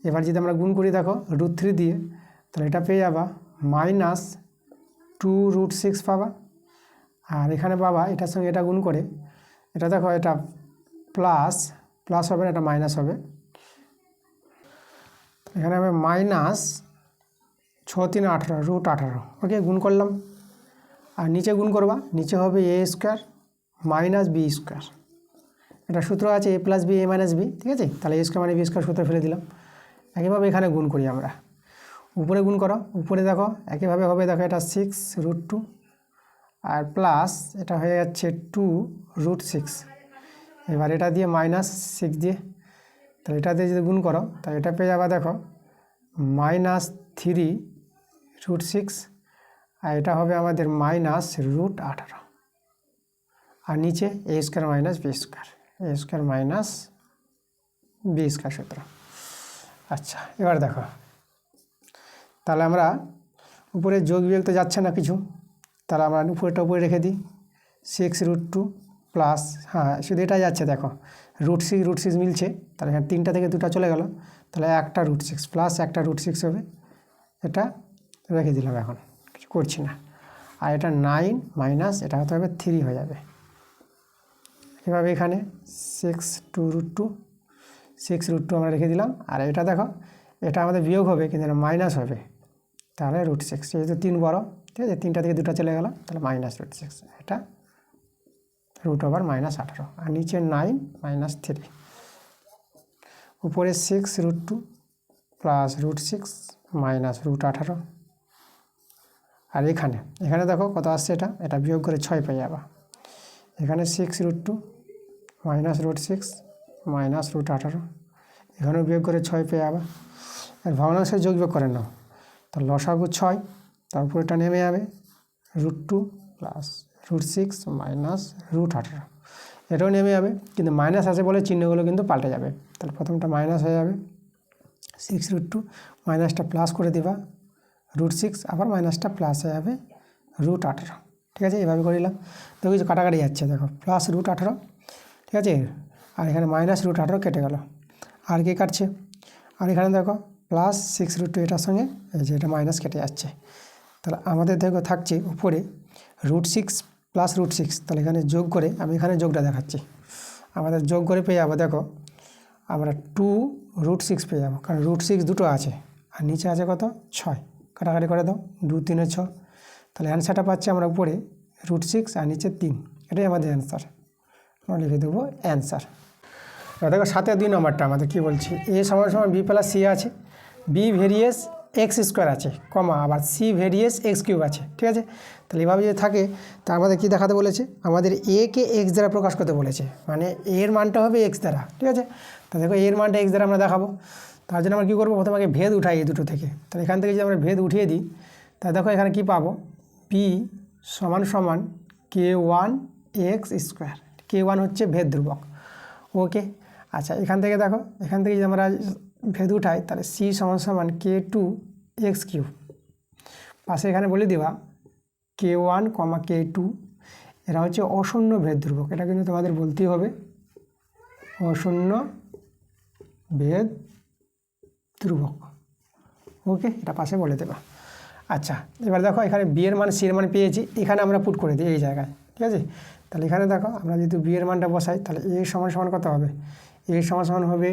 এবার যদি আমরা গুণ করি দেখো √3 দিয়ে, তাহলে এটা পেয়ে যাবা মাইনাস 2√6 পাবা। আর এখানে পাবা এটার সঙ্গে এটা গুণ করে, এটা দেখো এটা প্লাস হবে না, এটা মাইনাস হবে, এখানে হবে মাইনাস 6 3 18 √18। ওকে, গুণ করলাম। আর নিচে গুণ করবা, নিচে হবে a² মাইনাস b²। এটা সূত্র আছে a + b a - b, ঠিক আছে? তাহলে a² মানে b² সূত্র ফেলে দিলাম। একইভাবে এখানে গুণ করি আমরা, উপরে গুণ করো, উপরে দেখো একইভাবে হবে, দেখো এটা 6√2 আর প্লাস এটা হয়ে যাচ্ছে 2√6। এবার এটা দিয়ে -6 দিয়ে, তাহলে এটা দিয়ে যদি গুণ করো তাহলে এটা পেয়ে যাবা দেখো -3√6, আর এটা হবে আমাদের -√18। আর নিচে a² minus b², a² minus b² সূত্র। আচ্ছা, এবার দেখো তাহলে আমরা উপরে যোগ বিয়োগ তো যাচ্ছে না কিছু, তাহলে আমরা উপরেটা উপরে রেখে দিই, 6√2 প্লাস, হ্যাঁ শুধু এটা যাচ্ছে, দেখো √6 মিলছে, তাহলে এখানে 3টা থেকে 2টা চলে গেল, তাহলে একটা √6 প্লাস একটা √6 হবে, এটা রেখে দিলাম, এখন কিছু করছি না। আর এটা 9 মাইনাস এটা হতে হবে 3 হয়ে যাবে। এভাবে এখানে 6√2 আমরা রেখে দিলাম। আর এটা দেখো এটা আমাদের বিয়োগ হবে, কিন্তু এটা মাইনাস হবে, তাহলে √6, যেহেতু 3 বড়, ঠিক আছে, 3টা থেকে 2টা চলে গেল, তাহলে -√6, এটা √18। আর নিচে 9 মাইনাস 3, উপরে 6√2 প্লাস √6 মাইনাস √18। আর এখানে দেখো কত আসছে, এটা বিয়োগ করে 6 পেয়ে যাবা। এখানে 6√2 মাইনাস √6 মাইনাস √18, এখানেও বিয়োগ করে 6 পেয়ে যাবা। আর ভগ্নাংশের যোগ বিয়োগ করে নাও, তো লসাগু 6, তারপর এটা নেমে যাবে √2 প্লাস √6 মাইনাস √18, এটাও নেমে যাবে, কিন্তু মাইনাস আছে বলে চিহ্নগুলো কিন্তু পাল্টে যাবে। তাহলে প্রথমটা মাইনাস হয়ে যাবে, 6√2 মাইনাসটা প্লাস করে দিবা √6, আবার মাইনাসটা প্লাস হয়ে যাবে √18, ঠিক আছে? এভাবে করিলাম, তো কিছু কাটাকাটি যাচ্ছে, দেখো প্লাস √18, ঠিক আছে, আর এখানে মাইনাস √18 কেটে গেল, আর কি কাটছে, আর এখানে দেখো প্লাস 6√2 এটার সঙ্গে এই যে এটা মাইনাস কেটে যাচ্ছে, তাহলে আমাদের দেখো থাকছে উপরে √6 প্লাস √6, তাহলে এখানে যোগ করে, আমি এখানে যোগটা দেখাচ্ছি, আমাদের যোগ করে পেয়ে যাবো, দেখো আমরা 2√6 পেয়ে যাবো, কারণ √6 দুটো আছে, আর নিচে আছে কত 6, কাটাকাটি করে দাও, 2 3 6, তাহলে অ্যান্সারটা পাচ্ছি আমরা উপরে √6 আর নিচে 3, এটাই আমাদের অ্যান্সার, আমরা লিখে দেবো অ্যান্সার। দেখো 7 2 নম্বরটা আমাদের কী বলছে, a = b + c আছে, b ভেরিয়েস x² আছে, কমা আবার c ভেরিয়েস x³ আছে, ঠিক আছে? তাহলে এভাবে যদি থাকে, তা আমাদের কী দেখাতে বলেছে, আমাদের a কে x দ্বারা প্রকাশ করতে বলেছে, মানে এর মানটা হবে x দ্বারা, ঠিক আছে? তা দেখো এর মানটা x দ্বারা আমরা দেখাবো, তার জন্য আমরা কী করবো, প্রথমে আগে ভেদ উঠাই এই দুটো থেকে, তাহলে এখান থেকে যদি আমরা ভেদ উঠিয়ে দিই, তা দেখো এখানে কী পাবো, p = k1 x², K1 হচ্ছে ভেদ ধ্রুবক। ওকে, আচ্ছা এখান থেকে দেখো, এখান থেকে যদি আমরা ভেদ উঠাই তাহলে C সমান K2 x কিউব, পাশে এখানে বলে দেওয়া K1, K2 এরা হচ্ছে অশূন্য ভেদ ধ্রুবক। এটা কিন্তু তোমাদের বলতেই হবে, অশূন্য ভেদ ধ্রুবক। ওকে, এটা পাশে বলে দেবা। আচ্ছা এবার দেখো এখানে বি এর মান সি এর মান পেয়েছি, এখানে আমরা পুট করে দিই এই জায়গায়, ঠিক আছে। তাহলে এখানে দেখো আমরা যদি বি এর মানটা বসাই তাহলে এ সমান কত হবে, এ সমান হবে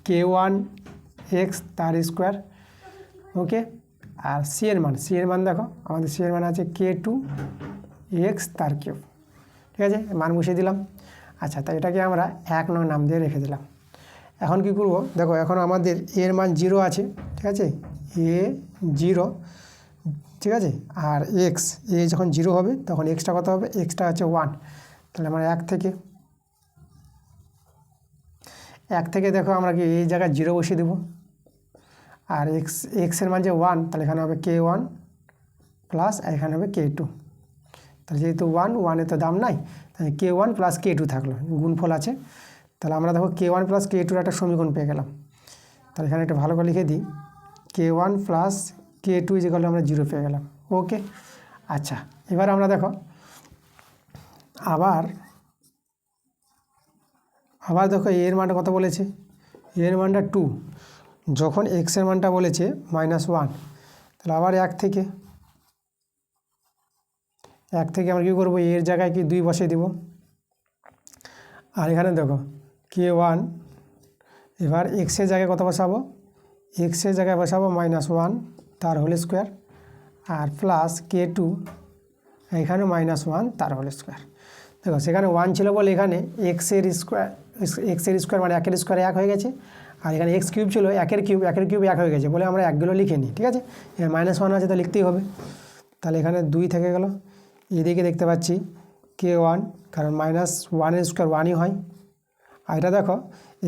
K1 x তার স্কোয়ার। ওকে, আর সি এর মান দেখো আমাদের সি এর মান আছে K2 x তার কিউব, ঠিক আছে, মান বসিয়ে দিলাম। আচ্ছা তাই এটাকে আমরা 1 নং নাম দিয়ে রেখে দিলাম। এখন কি করব, দেখো এখন আমাদের এর মান 0 আছে, ঠিক আছে, এ 0, ঠিক আছে, আর এক্স এ যখন 0 হবে তখন এক্সটা কত হবে, এক্সটা হচ্ছে 1। তাহলে আমরা 1 থেকে দেখো আমরা কি এই জায়গায় 0 বসিয়ে দেবো, আর এক্সের মান যে 1 তাহলে এখানে হবে K1 প্লাস এখানে হবে K2। তাহলে যেহেতু 1 এর তো দাম নাই, তাহলে K1 প্লাস K2 থাকলো, গুণফল আছে। তাহলে আমরা দেখো K1 প্লাস K2 একটা সমীকরণ পেয়ে গেলাম। তাহলে এখানে একটা ভালো করে লিখে দিই, K1 প্লাস K2 ইকুয়াল আমরা 0 পেয়ে গেলাম। ওকে, আচ্ছা এবার আমরা দেখো আবার দেখো এর মানটা কত বলেছে, এর মানটা 2, যখন এক্সের মানটা বলেছে -1, তাহলে আবার 1 থেকে আমরা কী করবো, এর জায়গায় কি 2 বসিয়ে দিব। আর এখানে দেখো K1, এবার এক্সের জায়গায় কত বসাবো, এক্সের জায়গায় বসাবো -1 তার হোল স্কোয়ার, আর প্লাস K2 এখানে -1 তার হোল স্কোয়ার। দেখো সেখানে 1 ছিল বলে এখানে এক্সের স্কোয়ার মানে 1 এর স্কোয়ার 1 হয়ে গেছে, আর এখানে এক্স কিউব ছিল 1 এর কিউব 1 হয়ে গেছে বলে আমরা 1গুলো লিখে নিই, ঠিক আছে। এবার -1 আছে তো লিখতেই হবে, তাহলে এখানে 2 থেকে গেল। এদিকে দেখতে পাচ্ছি K1, কারণ -1 এর স্কোয়ার 1ই হয়। আর এটা দেখো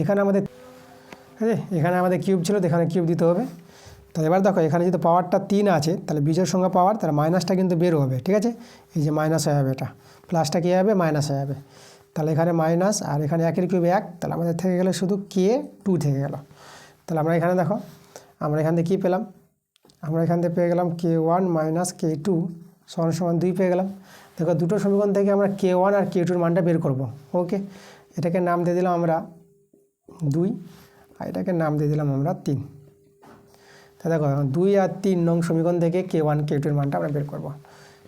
এখানে আমাদের, ঠিক আছে, এখানে আমাদের কিউব ছিল তো এখানে কিউব দিতে হবে। তাহলে এবার দেখো এখানে যদি পাওয়ারটা 3 আছে তাহলে বিজোড় সংখ্যা পাওয়ার, তাহলে মাইনাসটা কিন্তু বের হবে, ঠিক আছে, এই যে মাইনাস হয়ে যাবে, এটা প্লাসটা কী হবে, মাইনাস হয়ে যাবে। তাহলে এখানে মাইনাস, আর এখানে 1 এর কিউব 1, তাহলে আমাদের থেকে গেল শুধু K2 থেকে গেল। তাহলে আমরা এখানে দেখো আমরা এখান থেকে কী পেলাম, আমরা এখান থেকে পেয়ে গেলাম K1 মাইনাস K2 সমান 2 পেয়ে গেলাম। দেখো দুটো সমীকরণ থেকে আমরা K1 আর K2-র মানটা বের করব। ওকে, এটাকে নাম দিয়ে দিলাম আমরা 2, আর এটাকে নাম দিয়ে দিলাম আমরা 3। তা দেখো 2 আর 3 নং সমীকরণ থেকে K1 K2-র মানটা আমরা বের করব।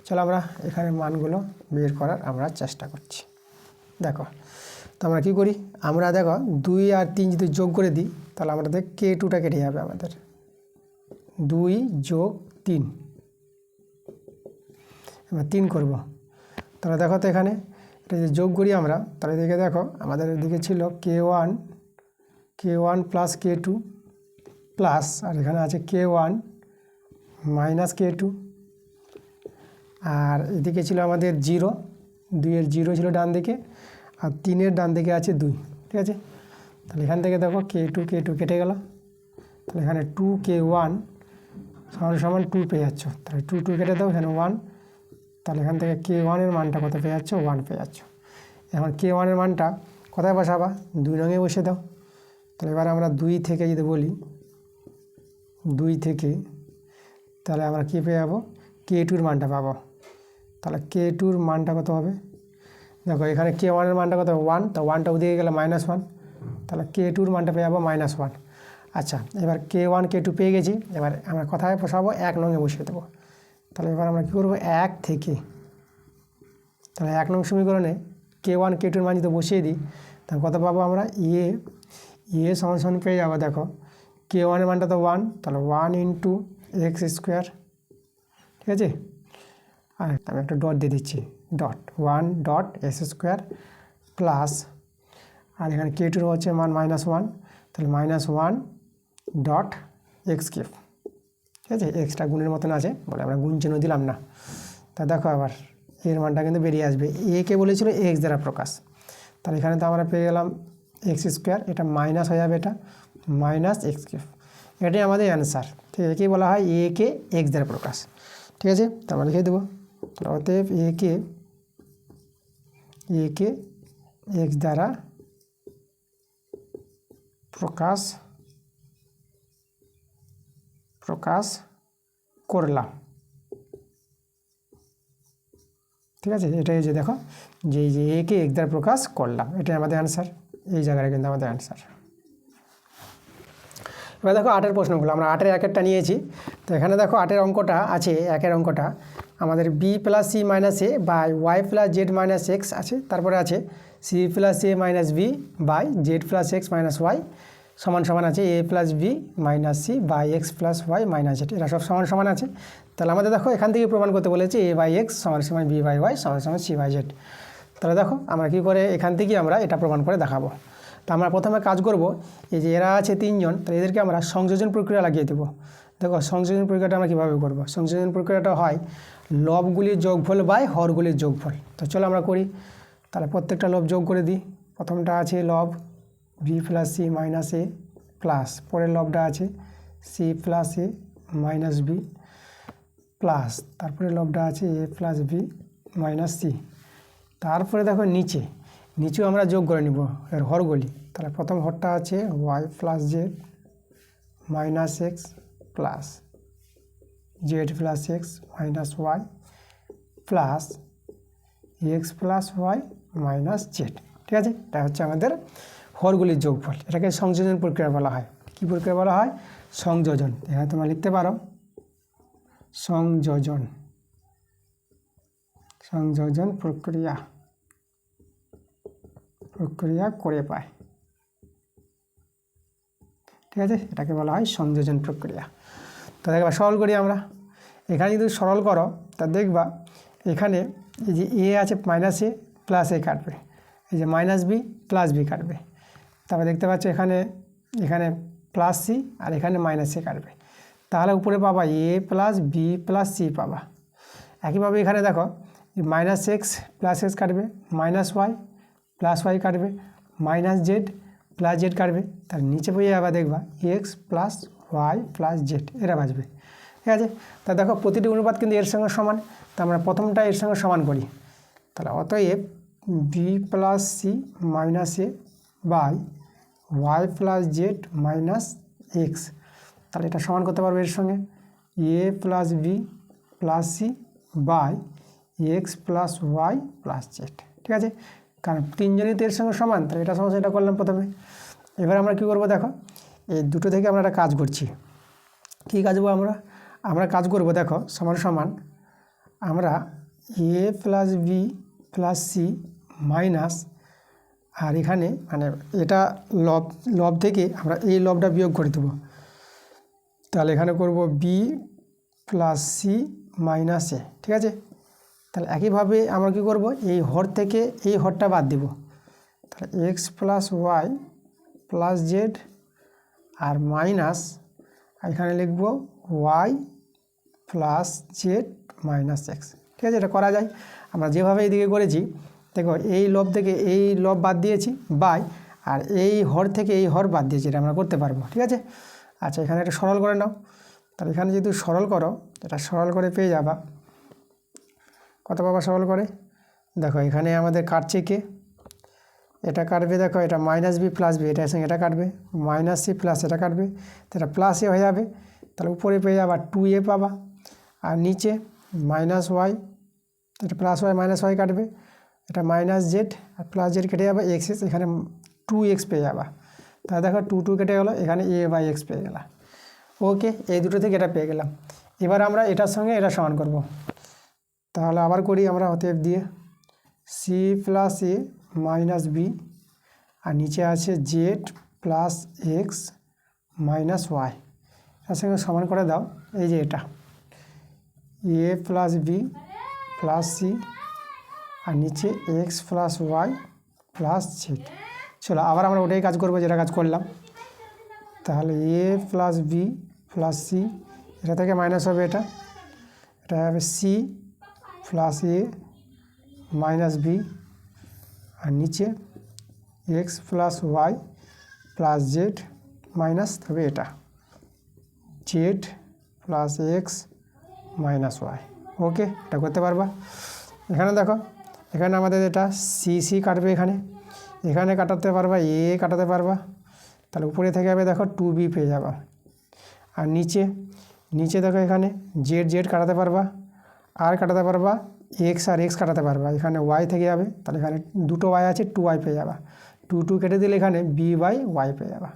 চলো আমরা এখানে মানগুলো বের করার আমরা চেষ্টা করছি। দেখো তো আমরা কী করি, আমরা দেখো 2 আর 3 যদি যোগ করে দিই তাহলে আমাদের K2টা কেটে যাবে, আমাদের 2 যোগ 3, এবার 3 করব। তাহলে দেখো তো এখানে এটা যদি যোগ করি আমরা, তাহলে এদিকে দেখো আমাদের এদিকে ছিল K1 প্লাস K2 প্লাস, আর এখানে আছে K1 মাইনাস K2, আর এদিকে ছিল আমাদের 0, 2 এর 0 ছিল ডান দিকে, আর 3 এর ডান দিকে আছে 2, ঠিক আছে। তাহলে এখান থেকে দেখো K2 কেটে গেল, তাহলে এখানে 2K1 সমান 2 পেয়ে যাচ্ছ, তাহলে 2 কেটে দাও, এখানে 1, তাহলে এখান থেকে K1 এর মানটা কত পেয়ে যাচ্ছ, 1 পেয়ে যাচ্ছ। এখন K1 এর মানটা কোথায় বসাবা, 2 নঙে বসে দাও। তাহলে এবার আমরা 2 থেকে যদি বলি, 2 থেকে তাহলে আমরা কী পেয়ে যাবো, K2-র মানটা পাবো। তাহলে K2-র মানটা কত হবে, দেখো এখানে K1 এর মানটা কত হবে 1, তো 1টা ওদিকে গেলে -1, তাহলে K2-র মানটা পেয়ে যাবো -1। আচ্ছা এবার K1 K2 পেয়ে গেছি, এবার আমরা কোথায় বসাবো, 1 নঙে বসিয়ে দেবো। তাহলে এবার আমরা কী করবো, 1 থেকে, তাহলে 1 নং সমীকরণে K1 K2-র মান যদি বসিয়ে দিই তাহলে কত পাবো আমরা, এ সমান পেয়ে যাবো। দেখো K1 এর মানটা তো 1, তাহলে 1 ইন্টু এক্স স্কোয়ার, ঠিক আছে, আর আমি একটা ডট দিয়ে দিচ্ছি, 1 ডট এস স্কোয়ার প্লাস, আর এখানে K2-র হচ্ছে মান -1, তাহলে -1 ডট এক্স কিউব, ঠিক আছে, এক্সটা গুণের মতন আছে বলে আমরা গুণ চিহ্ন দিলাম না। তা দেখো আবার এর মানটা কিন্তু বেরিয়ে আসবে, কে বলেছিল এক্স দ্বারা প্রকাশ, তাহলে এখানে তো আমরা পেয়ে গেলাম এক্স স্কোয়ার, এটা মাইনাস হয়ে যাবে, এটা মাইনাস এক্স কিউব, এটাই আমাদের অ্যান্সার। ঠিক আছে, একেই বলা হয় একে এক্স দ্বারা প্রকাশ, ঠিক আছে, তো আমরা লিখে দেবো। অতএব একে এক্স দ্বারা প্রকাশ করলাম। ঠিক আছে, এটাই যে দেখো যে একে এক্স দ্বারা প্রকাশ করলাম, এটাই আমাদের অ্যান্সার। এই জায়গাটা কিন্তু আমাদের অ্যান্সার। এবার দেখো 8-এর প্রশ্নগুলো, আমরা 8-এর 1-এরটা নিয়েছি। তো এখানে দেখো 8-এর অঙ্কটা আছে, 1-এর অঙ্কটা আমাদের B plus C minus A by Y plus Z minus X আছে, তারপরে আছে C plus A minus B by Z plus X minus Y সমান সমান আছে A plus B minus C by X plus Y minus Z, এরা সব সমান সমান আছে। তাহলে আমাদের দেখো এখান থেকে প্রমাণ করতে বলেছে এ বাই এক্স সমান সমান বি বাই ওয়াই সমান সমান সি বাই জেড। তাহলে দেখো আমরা কী করে এখান থেকে আমরা এটা প্রমাণ করে দেখাবো। তো আমরা প্রথমে কাজ করব, এই যে এরা আছে 3 জন, তাহলে এদেরকে আমরা সংযোজন প্রক্রিয়া লাগিয়ে দেবো। দেখো সংযোজন প্রক্রিয়াটা আমরা কীভাবে করব। সংযোজন প্রক্রিয়াটা হয় লবগুলির যোগফল বাই হরগুলির যোগফল। তো চলো আমরা করি। তাহলে প্রত্যেকটা লব যোগ করে দিই। প্রথমটা আছে লব বি প্লাস সি মাইনাস এ প্লাস, পরের লবটা আছে C plus A minus B plus, তারপরে লবটা আছে A plus B minus C. তারপরে দেখো নিচেও আমরা যোগ করে নিব এর হরগুলি। তাহলে প্রথম হরটা আছে Y plus Z minus X plus Z plus X minus Y plus X plus Y minus Z. ঠিক আছে, এটা হচ্ছে আমাদের হরগুলির যোগফল। এটাকে সংযোজন প্রক্রিয়া বলা হয়। কী প্রক্রিয়া বলা হয়? সংযোজন। এখানে তোমরা লিখতে পারো সংযোজন প্রক্রিয়া করে পায়। ঠিক আছে, এটাকে বলা হয় সংযোজন প্রক্রিয়া। তো দেখবা সরল করি আমরা। এখানে যদি সরল করো তা দেখবা এখানে এই যে এ আছে মাইনাস এ প্লাস এ কাটবে, এই যে মাইনাস বি প্লাস বি কাটবে। তারপরে দেখতে পাচ্ছ এখানে প্লাস সি আর এখানে মাইনাস সি কাটবে। তাহলে উপরে পাবা A plus B plus C পাবা। একইভাবে এখানে দেখো মাইনাস এক্স প্লাস এক্স কাটবে, মাইনাস ওয়াই প্লাস ওয়াই কাটবে, মাইনাস জেড প্লাস জেড কাটবে। তার নিচে বইয়ে আবার দেখবা X plus Y plus Z এরা বাঁচবে। ঠিক আছে, তা দেখো প্রতিটি অনুপাত কিন্তু এর সঙ্গে সমান। তা আমরা প্রথমটা এর সঙ্গে সমান করি। তাহলে অতএব B plus C minus A by Y plus Z minus X, তাহলে এটা সমান করতে পারবো এর সঙ্গে A plus B plus C by X plus Y plus Z. ঠিক আছে, কারণ 3 জনই তো এর সঙ্গে সমান, তাহলে এটা সমস্যা এটা করলাম প্রথমে। এবার আমরা কী করবো দেখো, এই দুটো থেকে আমরা একটা কাজ করছি। কী কাজ আমরা কাজ করব দেখো সমান সমান আমরা A plus B plus C minus, আর এখানে মানে এটা লব থেকে আমরা এই লবটা বিয়োগ করে দেবো। তাহলে এখানে করব বি প্লাস সি মাইনাস এ। ঠিক আছে, তাহলে একইভাবে আমরা কী করব, এই হর থেকে এই হরটা বাদ দেব। তাহলে X plus Y plus Z আর মাইনাস এখানে লিখব Y plus Z minus X. ঠিক আছে, এটা করা যায়। আমরা যেভাবে এইদিকে করেছি দেখো এই লব থেকে এই লব বাদ দিয়েছি বাই, আর এই হর থেকে এই হর বাদ দিয়েছি, এটা আমরা করতে পারবো। ঠিক আছে, আচ্ছা এখানে একটা সরল করে নাও। তাহলে এখানে যদি সরল করো এটা সরল করে পেয়ে যাবা কত পাবা সরল করে। দেখো এখানে আমাদের কাটছে কে, এটা কাটবে দেখো এটা মাইনাস বি প্লাস বি, এটার সঙ্গে এটা কাটবে, মাইনাস সি প্লাস এটা কাটবে, তো এটা প্লাস এ হয়ে যাবে। তাহলে উপরে পেয়ে যাবা 2a পাবা, আর নিচে মাইনাস ওয়াই, এটা প্লাস ওয়াই মাইনাস ওয়াই কাটবে, এটা মাইনাস জেড আর প্লাস জেড কেটে যাবে এক্স, এখানে 2x পেয়ে যাবা। তাহলে দেখো 2 কেটে গেলো, এখানে a বাই এক্স পেয়ে গেলাম। ওকে, এই দুটো থেকে এটা পেয়ে গেলাম। এবার আমরা এটার সঙ্গে এটা সমান করব। তাহলে আবার করি আমরা অতএব দিয়ে C plus A minus B, আর নিচে আছে Z plus X minus Y, তার সঙ্গে সমান করে দাও। এই যে এটা A plus B plus C আর নিচে X plus Y plus Z. চলো আবার আমরা ওটাই কাজ করবো যেটা কাজ করলাম। তাহলে A plus B plus C, এটা থেকে মাইনাস হবে এটা হবে C plus A minus B, আর নিচে X plus Y plus Z minus হবে এটা Z plus X minus Y. Okay, এটা করতে পারবা। এখানে দেখো এখানে আমাদের এটা সি কাটবে, এখানে এখানে কাটাতে পারবা, এ কাটাতে পারবা, তাহলে উপরে থেকে যাবে দেখো 2b পেয়ে যাবা। আর নিচে দেখো এখানে জেড জেড কাটাতে পারবা, আর কাটাতে পারবা এক্স আর এক্স কাটাতে পারবা, এখানে ওয়াই থেকে যাবে, তাহলে এখানে দুটো ওয়াই আছে 2y পেয়ে যাবা, 2 কেটে দিলে এখানে b/y পেয়ে যাবা।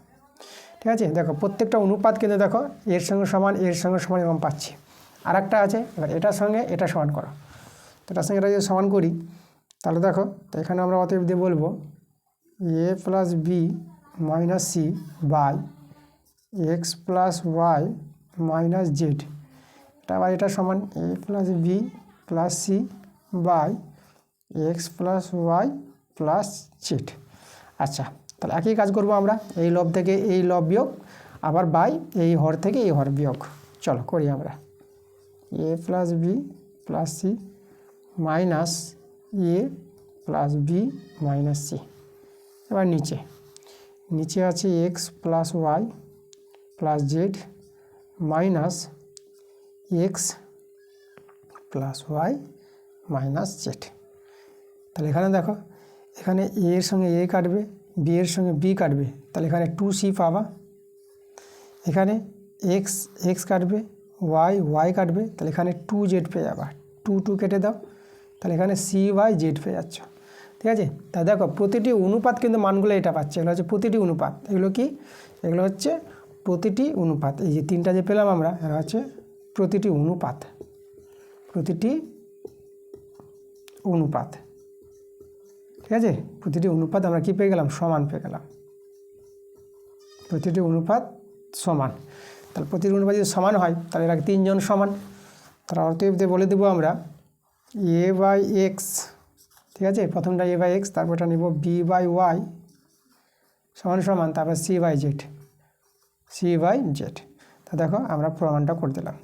ঠিক আছে, দেখো প্রত্যেকটা অনুপাত কিন্তু দেখো এর সঙ্গে সমান এরকম পাচ্ছি। আর একটা আছে, এবার এটার সঙ্গে এটা সমান করো, তো এটার সঙ্গে এটা যদি সমান করি তাহলে দেখো, তো এখানে আমরা অতএব দিয়ে বলবো a + b - c by X plus Y minus Z, এটা আবার এটা সমান a + b + c by X plus Y plus Z. আচ্ছা, তাহলে একই কাজ করব আমরা, এই লব থেকে এই লব বিয়োগ, আবার বাই এই হর থেকে এই হর বিয়োগ। চলো করি আমরা, a + b + c minus a + b - c। এবার নিচে আছে X plus Y plus Z minus X plus Y minus Z. তাহলে এখানে দেখো, এখানে এ এর সঙ্গে এ কাটবে, বি এর সঙ্গে বি কাটবে, তাহলে এখানে 2c পাবা। এখানে এক্স এক্স কাটবে, ওয়াই কাটবে, তাহলে এখানে 2z পেয়ে যাবা, 2 কেটে দাও, তাহলে এখানে c/z পেয়ে যাচ্ছ। ঠিক আছে, তা দেখো প্রতিটি অনুপাত কিন্তু মানগুলো এটা পাচ্ছে, এগুলো হচ্ছে প্রতিটি অনুপাত। এগুলো কি? এগুলো হচ্ছে প্রতিটি অনুপাত। এই যে তিনটা যে পেলাম আমরা, এরা হচ্ছে প্রতিটি অনুপাত, ঠিক আছে, প্রতিটি অনুপাত আমরা কি পেয়ে গেলাম? সমান পেয়ে গেলাম, প্রতিটি অনুপাত সমান। তাহলে প্রতিটি অনুপাত যদি সমান হয় তাহলে এরা তিনজন সমান। তাহলে অতএব বলে দেবো আমরা a/x, ঠিক আছে, প্রথমটা a/x, তারপরটা নেব b/y সমান, তারপর c/z। তা দেখো আমরা প্রমাণটা করে দিলাম,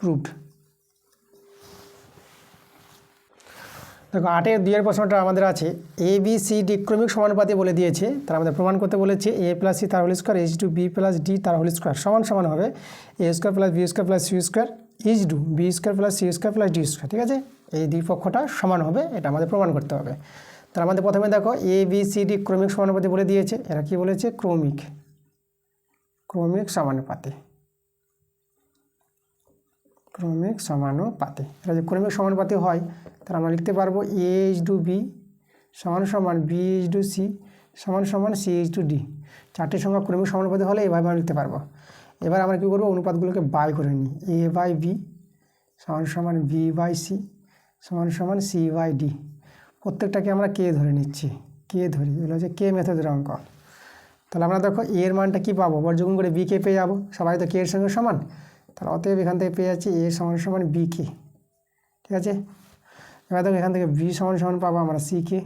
প্রুভড। দেখো 8-এর 2-এর প্রশ্নটা আমাদের আছে ABCD ক্রমিক সমানুপাতি বলে দিয়েছে, তার আমাদের প্রমাণ করতে বলেছে a + c তার হোল স্কোয়ার = b + d তার হোল স্কোয়ার সমান হবে a² + b² + c² = b² + c² + d²। ঠিক আছে, এই দুই পক্ষটা সমান হবে, এটা আমাদের প্রমাণ করতে হবে। তার আমাদের প্রথমে দেখো ABCD ক্রমিক সমানুপাতি বলে দিয়েছে, এরা কি বলেছে? ক্রমিক সমানুপাতি। এটা যে ক্রমিক সমানুপাতি হয় তাহলে আমরা লিখতে পারবো a/b = b/c c/d। চারটি সংখ্যা ক্রমিক সমানুপাতি হলে এভাবে আমরা লিখতে পারবো। এবার আমরা কী করবো? অনুপাতগুলোকে বাই করে নিই, a/b = b/c = c/d। প্রত্যেকটাকে আমরা কে ধরে নিচ্ছি, এগুলো হচ্ছে কে মেথডের অঙ্ক। তাহলে আমরা দেখো a এর মানটা কী পাবো? বর্গমূল করে b কে পেয়ে যাবো, সবাই তো কে এর সঙ্গে সমান, তাহলে অতএব এখান থেকে পেয়ে যাচ্ছি a = b কে। ঠিক আছে, এবার দেখো এখান থেকে b = পাবো আমরা c কে,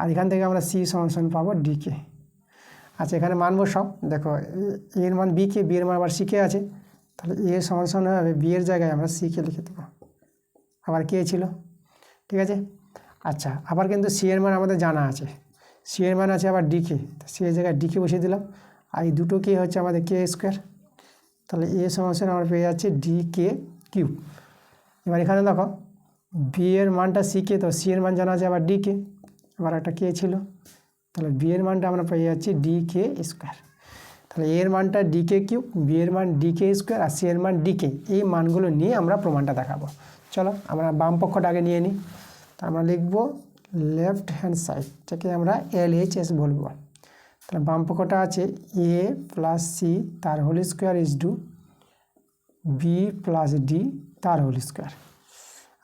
আর এখান থেকে আমরা c = পাবো d কে। আচ্ছা, এখানে মান বসাও, দেখো a এর মান b কে, b এর মান আবার c কে আছে, তাহলে a = হবে b এর জায়গায় আমরা c কে লিখে দেবো, আবার কে ছিল। ঠিক আছে, আচ্ছা, আবার কিন্তু c এর মান আমাদের জানা আছে, c এর মান আছে আবার d কে, c এর জায়গায় d কে বসিয়ে দিলাম, আর এই দুটো কে হচ্ছে আমাদের k²। তাহলে a = আমরা পেয়ে যাচ্ছি d/k³। এবার এখানে দেখো b এর মানটা c কে, তো c এর মান জানা আছে আবার d কে, আবার একটা কে ছিল, তাহলে b এর মানটা আমরা পেয়ে যাচ্ছি d/k²। তাহলে a এর মানটা d/k³, b এর মান d/k², আর c এর মান d/k। এই মানগুলো নিয়ে আমরা প্রমাণটা দেখাবো। চলো আমরা বাম পক্ষটা আগে নিয়ে নিই, তা আমরা লিখব লেফট হ্যান্ড সাইড, এটাকে আমরা LHS বলবো। তাহলে বাম পক্ষটা আছে a + c তার হোল স্কোয়ার = b + d তার হোল স্কোয়ার।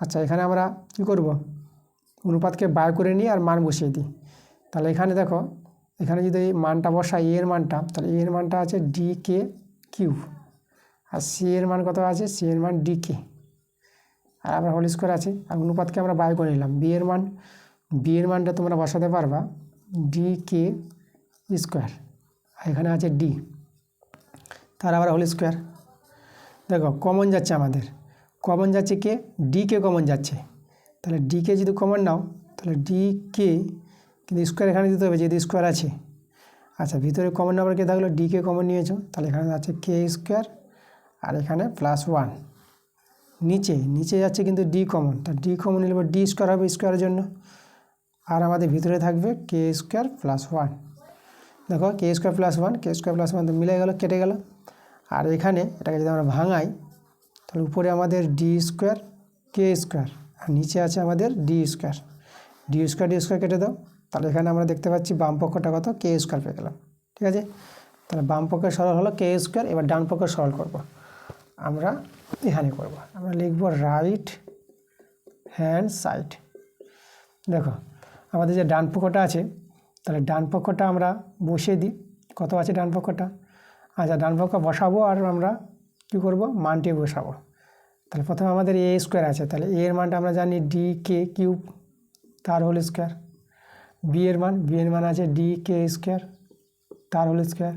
আচ্ছা, এখানে আমরা কি করব? অনুপাতকে বাই করে নিই আর মান বসিয়ে দিই। তাহলে এখানে দেখো, এখানে যদি এই মানটা বসাই, এর মানটা, তাহলে এর মানটা আছে d/k³, আর c এর মান কত আছে? c এর মান d/k, আর আবার হোল স্কোয়ার আছে, আর অনুপাতকে আমরা বাই করে নিলাম। b এর মানটা তোমরা বসাতে পারবা d/k², আর এখানে আছে d, তার আবার হোল স্কোয়ার। দেখো কমন যাচ্ছে, আমাদের কমন যাচ্ছে কে? d কে কমন যাচ্ছে, তাহলে d কে যদি কমন নাও তাহলে d/k, কিন্তু স্কোয়ার এখানে দিতে হবে যেহেতু স্কোয়ার আছে। আচ্ছা, ভিতরে কমন নাম্বার কে থাকলো? d কে কমন নিয়েছো, তাহলে এখানে আছে k², আর এখানে +1। নিচে যাচ্ছে কিন্তু d কমন, তা d কমন নিলে d² হবে স্কোয়ারের জন্য, আর আমাদের ভিতরে থাকবে কে স্কোয়ার প্লাস 1। দেখো কে স্কোয়ার প্লাস 1, কে স্কোয়ার প্লাস 1 তো মিলে গেল, কেটে গেল। আর এখানে এটাকে যদি আমরা ভাঙাই তাহলে উপরে আমাদের ডি স্কোয়ার কে স্কোয়ার, আর নিচে আছে আমাদের ডি স্কোয়ার। ডি স্কোয়ার কেটে দাও, তাহলে এখানে আমরা দেখতে পাচ্ছি বাম পক্ষটা কত, কে স্কোয়ার পেয়ে গেলাম। ঠিক আছে, তাহলে বাম পক্ষের সরল হলো কে স্কোয়ার। এবার ডান পক্ষের সরল করব, আমরা এখানে করব, আমরা লিখব রাইট হ্যান্ড সাইড। দেখো আমাদের যে ডান পক্ষটা আছে, তাহলে ডান পক্ষটা আমরা বসিয়ে দিই, কত আছে ডান পক্ষটা। আচ্ছা, ডান পক্ষ বসাবো আর আমরা কী করব, মানটি বসাবো। তাহলে প্রথমে আমাদের এ স্কোয়ার আছে, তাহলে এর মানটা আমরা জানি ডি কে কিউব তার হোল স্কোয়ার। বি এর মান আছে ডি কে স্কোয়ার তার হোল স্কোয়ার।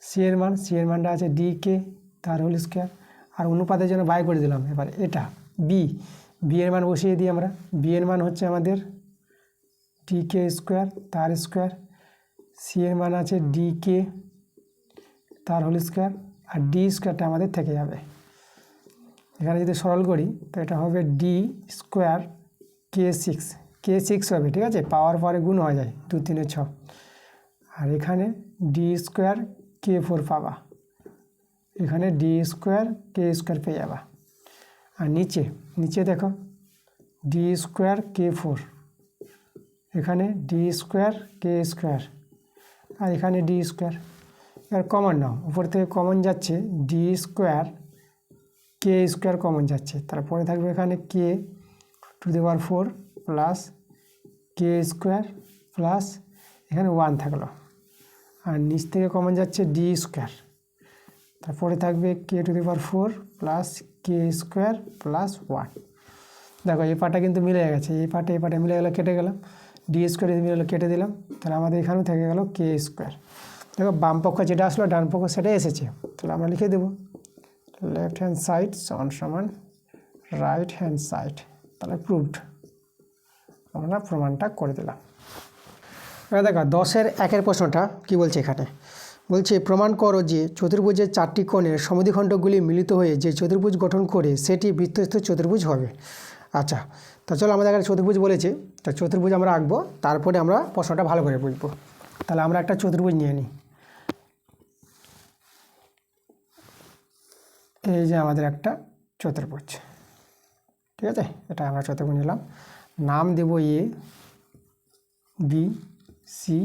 সি এর মানটা আছে ডি কে তার হোল স্কোয়ার। আর অনুপাতের জন্য বাই করে দিলাম। এবার এটা বি এর মান বসিয়ে দিই আমরা। বি এর মান হচ্ছে আমাদের ডি কে স্কোয়ার তার স্কোয়ার। সি এর মান আছে ডি কে তার হোল স্কোয়ার, আর ডি স্কোয়ারটা আমাদের থেকে যাবে। এখানে যদি সরল করি তো এটা হবে ডি স্কোয়ার কে সিক্স হবে। ঠিক আছে, পাওয়ার পরে গুণ হয়ে যায়, 2 3 6। আর এখানে ডি স্কোয়ার কে 4 পাবা, এখানে ডি স্কোয়ার কে স্কোয়ার পেয়ে যাবা। আর নিচে দেখো ডি স্কোয়ার কে 4, এখানে ডি স্কোয়ার কে স্কোয়ার, আর এখানে ডি স্কোয়ার। এবার কমন নাও, উপর থেকে কমন যাচ্ছে D square K square common যাচ্ছে, তারপরে থাকবে এখানে K to the power 4 plus K square plus এখানে 1 থাকলো। আর নিচ থেকে কমন যাচ্ছে ডি স্কোয়ার, তারপরে থাকবে K to the power 4 plus K square plus 1। দেখো এই পার্টটা কিন্তু মিলে গেছে, এই পার্টে মিলে গেলো, কেটে গেলাম। ডি স্কোয়ার মিলে গেলো, কেটে দিলাম। তাহলে আমাদের এখানেও থেকে গেল কে স্কোয়ার। দেখো বাম পক্ষ যেটা আসলো ডান পক্ষ সেটাই এসেছে, তাহলে আমরা লিখে দেবো লেফট হ্যান্ড সাইড সমান রাইট হ্যান্ড সাইড। তাহলে প্রুভড, আমরা প্রমাণটা করে দিলাম। এবার দেখো 10-এর 1-এর প্রশ্নটা কি বলছে এখানে, বলছে প্রমাণ করো যে চতুর্ভুজের 4টি কোণের সমদ্বিখণ্ডকগুলি মিলিত হয়ে যে চতুর্ভুজ গঠন করে সেটি বৃত্তস্থ চতুর্ভুজ হবে। আচ্ছা, তা চলো আমাদের এখানে চতুর্ভুজ বলেছে, তা চতুর্ভুজ আমরা আঁকবো, তারপরে আমরা প্রশ্নটা ভালো করে বুঝবো। তাহলে আমরা একটা চতুর্ভুজ নিয়ে নিই। এই যে আমাদের একটা চতুর্ভুজ, ঠিক আছে, এটা আমরা চতুর্ভুজ নিলাম, নাম দেব A B C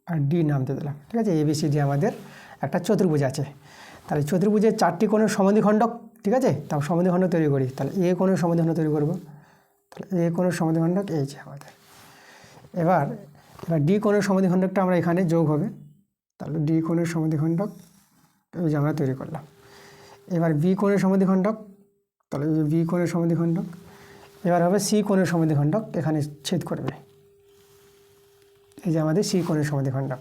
R D নাম দিয়ে দিলাম। ঠিক আছে, এ বি সি ডি আমাদের একটা চতুর্ভুজ আছে। তাহলে চতুর্ভুজের 4টি কোণের সমদ্বিখণ্ডক, ঠিক আছে, তাও সমদ্বিখণ্ডক তৈরি করি। তাহলে এ কোণের সমদ্বিখণ্ডক তৈরি করব, তাহলে এ কোণের সমদ্বিখণ্ডক এই যে আমাদের। এবার ডি কোণের সমদ্বিখণ্ডকটা আমরা এখানে যোগ হবে, তাহলে ডি কোণের সমদ্বিখণ্ডক এই যে আমরা তৈরি করলাম। এবার বি কোণের সমদ্বিখণ্ডক, তাহলে এই যে বি কোণের সমদ্বিখণ্ডক। এবার হবে সি কোণের সমদ্বিখণ্ডক, এখানে ছেদ করবে, এই যে আমাদের সি কোণের সমদ্বিখণ্ডক।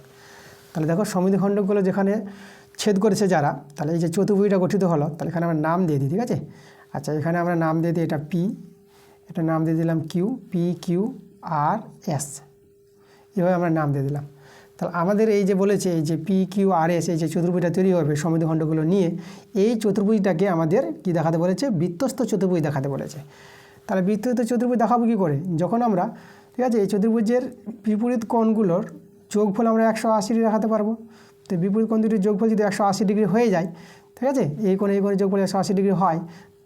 তাহলে দেখো সমদ্বিখণ্ডকগুলো যেখানে ছেদ করেছে যারা, তাহলে এই যে চতুর্ভুজটা গঠিত হলো, তাহলে এখানে আমরা নাম দিয়ে দিই। ঠিক আছে, আচ্ছা এখানে আমরা নাম দিয়ে দিই এটা পি, এটা নাম দিয়ে দিলাম Q, P Q R S, এভাবে আমরা নাম দিয়ে দিলাম। তাহলে আমাদের এই যে বলেছে এই যে পি কিউ আর এস, এই যে চতুর্ভুজটা তৈরি হবে সমদ্বিখণ্ডকগুলো নিয়ে, এই চতুর্ভুজটাকে আমাদের কি দেখাতে বলেছে, বৃত্তস্থ চতুর্ভুজ দেখাতে বলেছে। তাহলে বৃত্তস্থ চতুর্ভুজ দেখাবো কী করে, যখন আমরা, ঠিক আছে, এই চতুর্ভুজের বিপরীত কোণগুলোর যোগফল আমরা 180 ডিগ্রি দেখাতে পারবো। তো বিপরীত কোণ দুটির যোগফল যদি 180 ডিগ্রি হয়ে যায়, ঠিক আছে, এই কোণে যোগফল 180 ডিগ্রি হয়,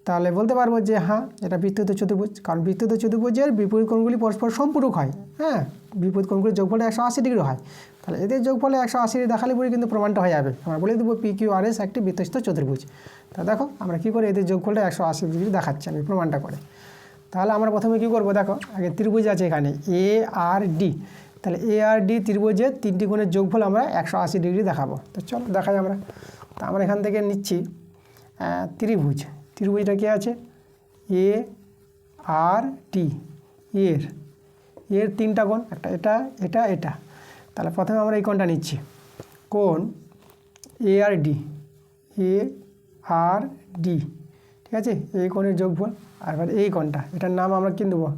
তাহলে বলতে পারবো যে হ্যাঁ এটা বৃত্তস্থ চতুর্ভুজ। কারণ বৃত্তস্থ চতুর্ভুজের বিপরীত কোণগুলি পরস্পর সম্পূরক হয়, হ্যাঁ, বিপরীত কোণগুলির যোগফল 180 ডিগ্রি হয়। তাহলে এদের যোগফলে 180 ডিগ্রি দেখালে পরে কিন্তু প্রমাণটা হয়ে যাবে। আমরা বলে দেবো পি কিউ আর এস একটি বৃত্তস্থ চতুর্ভুজ। তা দেখো আমরা কী করে এদের যোগফলটা 180 ডিগ্রি দেখাচ্ছি আমি প্রমাণটা করে। তাহলে আমরা প্রথমে কী করবো, দেখো আগে ত্রিভুজ আছে এখানে এ আর ডি, তাহলে এ আর ডি ত্রিভুজের 3টি কোণের যোগফল আমরা 180 ডিগ্রি দেখাবো। তো চলো দেখাই আমরা। তা আমরা এখান থেকে নিচ্ছি ত্রিভুজটা কী আছে, এ আর ডি, এর 3টা কোণ, একটা এটা এটা এটা। তাহলে প্রথমে আমরা এই কোণটা নিচ্ছি, কোণ এ আর ডি, ঠিক আছে, এই কোণের যোগফল। আর এবার এই কোণটা, এটার নাম আমরা কি দেবো,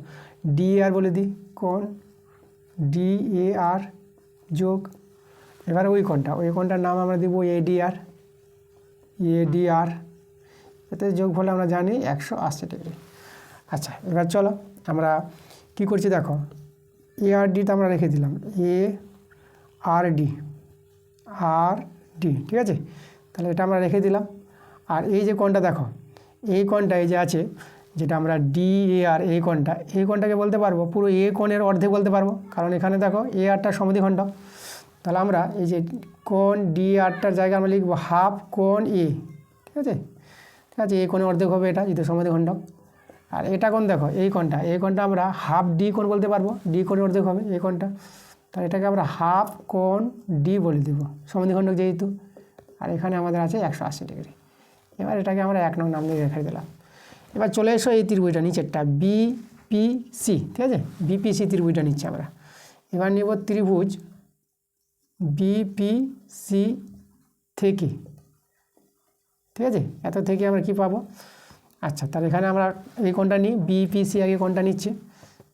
ডি আর বলে দিই, কোণ ডি এ আর যোগ। এবার ওই কোণটার নাম আমরা দেবো এডিআর, এতে যোগফল আমরা জানি 180 ডিগ্রি। আচ্ছা এবার চলো আমরা কি করছি, দেখো এ আর ডিটা আমরা রেখে দিলাম, এ আর ডি, আর ডি, ঠিক আছে। তাহলে এটা আমরা রেখে দিলাম। আর এই যে কোণটা দেখো, এই কোণটা এই যে আছে, যেটা আমরা ডি এ আর, এই কোণটাকে বলতে পারবো পুরো এ কোণের অর্ধেক বলতে পারবো, কারণ এখানে দেখো এ আরটা সমদ্বিখণ্ড। তাহলে আমরা এই যে কোণ ডি আরটার জায়গায় আমরা লিখবো হাফ কোণ এ, ঠিক আছে। ঠিক আছে, এই কোণের অর্ধেক হবে এটা, যেহেতু সমদ্বিখণ্ড। আর এটা কোণ দেখো, এই কোণটা আমরা হাফ ডি কোণ বলতে পারবো, ডি কোণের অর্ধেক হবে এই কোণটা। তাহলে এটাকে আমরা হাফ কোণ ডি বলে দেবো, সমদ্বিখণ্ড যেহেতু। আর এখানে আমাদের আছে 180 ডিগ্রি। এবার এটাকে আমরা 1 নং নাম দিয়ে রেখে দিলাম। এবার চলে এসো এই ত্রিভুজটা নিচেরটা, বিপিসি, ঠিক আছে, বিপিসি ত্রিভুজটা নিচ্ছি আমরা। এবার নিব ত্রিভুজ বিপিসি থেকে, ঠিক আছে। এত থেকে আমরা কি পাবো? আচ্ছা, তাহলে এখানে আমরা এই কোণটা নিই, বিপিসি আগে কোণটা নিচ্ছি।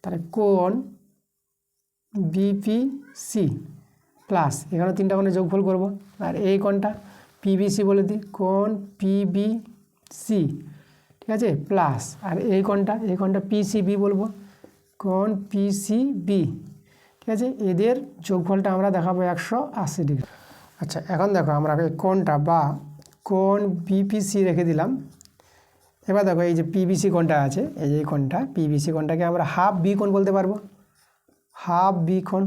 তাহলে কোণ বিপিসি প্লাস, এখানে 3টা কোণের যোগফল করব। আর এই কোণটা পিবিসি বলে দিই, কোণ পিবিসি, ঠিক আছে, প্লাস। আর এই কোণটা পিসিবি বলবো, কোণ পিসিবি, ঠিক আছে। এদের যোগফলটা আমরা দেখাবো 180 ডিগ্রি। আচ্ছা, এখন দেখো আমরা এই কোণটা বা কোণ বিপিসি রেখে দিলাম। এবার দেখো এই যে পিবিসি কোণটা আছে, এই যে কোণটা পিবিসি কোণটাকে আমরা হাফ বি কোণ বলতে পারবো, হাফ বি কোণ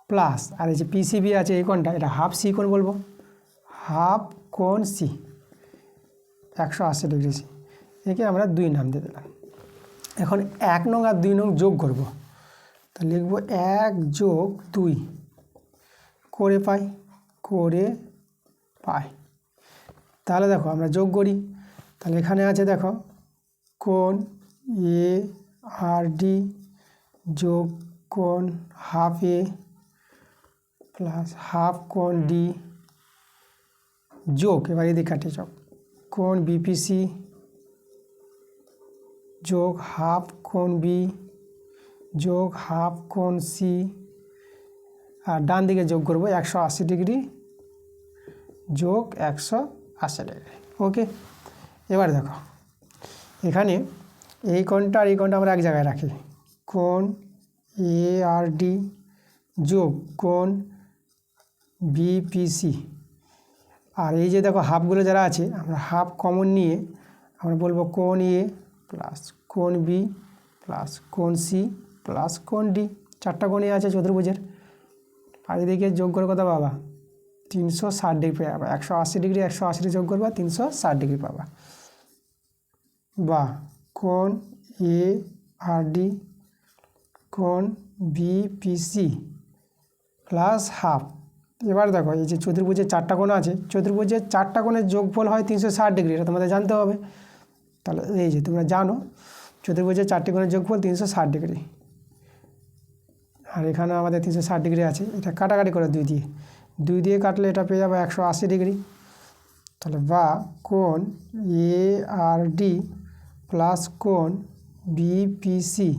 প্লাস। আর এই যে পিসিবি আছে এই কোণটা, এটা হাফ সি কোণ বলবো, হাফ কোণ সি, 180 ডিগ্রি সি। একে আমরা 2 নাম দিয়ে দিলাম। এখন 1 নং আর 2 নং যোগ করব। তা লিখব 1 যোগ 2 করে পাই। তাহলে দেখো আমরা যোগ করি। তাহলে এখানে আছে দেখো কোণ এ আর ডি যোগ কোণ হাফ এ প্লাস হাফ কোণ ডি যোগ, এবার এদিকে কাটে যোগ কোণ বিপিসি যোগ হাফ কোণ বি যোগ হাফ কোণ সি, আর ডান দিকে যোগ করব 180 ডিগ্রি যোগ 180 ডিগ্রি। ওকে, এবার দেখো এখানে এই কোণটা আর এই কোণটা আমরা এক জায়গায় রাখি, কোণ এ আর ডি যোগ কোণ বিপিসি। আর এই যে দেখো হাফগুলো যারা আছে, আমরা হাফ কমন নিয়ে আমরা বলবো কোণ এ প্লাস কোণ বি প্লাস কোণ সি প্লাস কোণ ডি। 4টা কোণই আছে চতুর্ভুজের। আর এদিকে যোগ করে কথা পাবা 360 ডিগ্রি পাবা, 180 ডিগ্রি 180 যোগ করবা 360 ডিগ্রি পাবা। বা কোণ এ আর ডি কোণ বিপিসি প্লাস হাফ। এবার দেখো এই যে চতুর্ভুজের 4টা কোণ আছে, চতুর্ভুজের 4টা কোণের যোগফল হয় 360 ডিগ্রি, এটা তোমাদের জানতে হবে। তাহলে এই যে তোমরা জানো চতুর্ভুজের 4টি কোণের যোগফল 360 ডিগ্রি। আর এখানে আমাদের 360 ডিগ্রি আছে, এটা কাটাকাটি করে 2 দিয়ে কাটলে এটা পেয়ে যাবে 180 ডিগ্রি। তাহলে বা কোণ এ আর ডি প্লাস কোণ বিপিসি,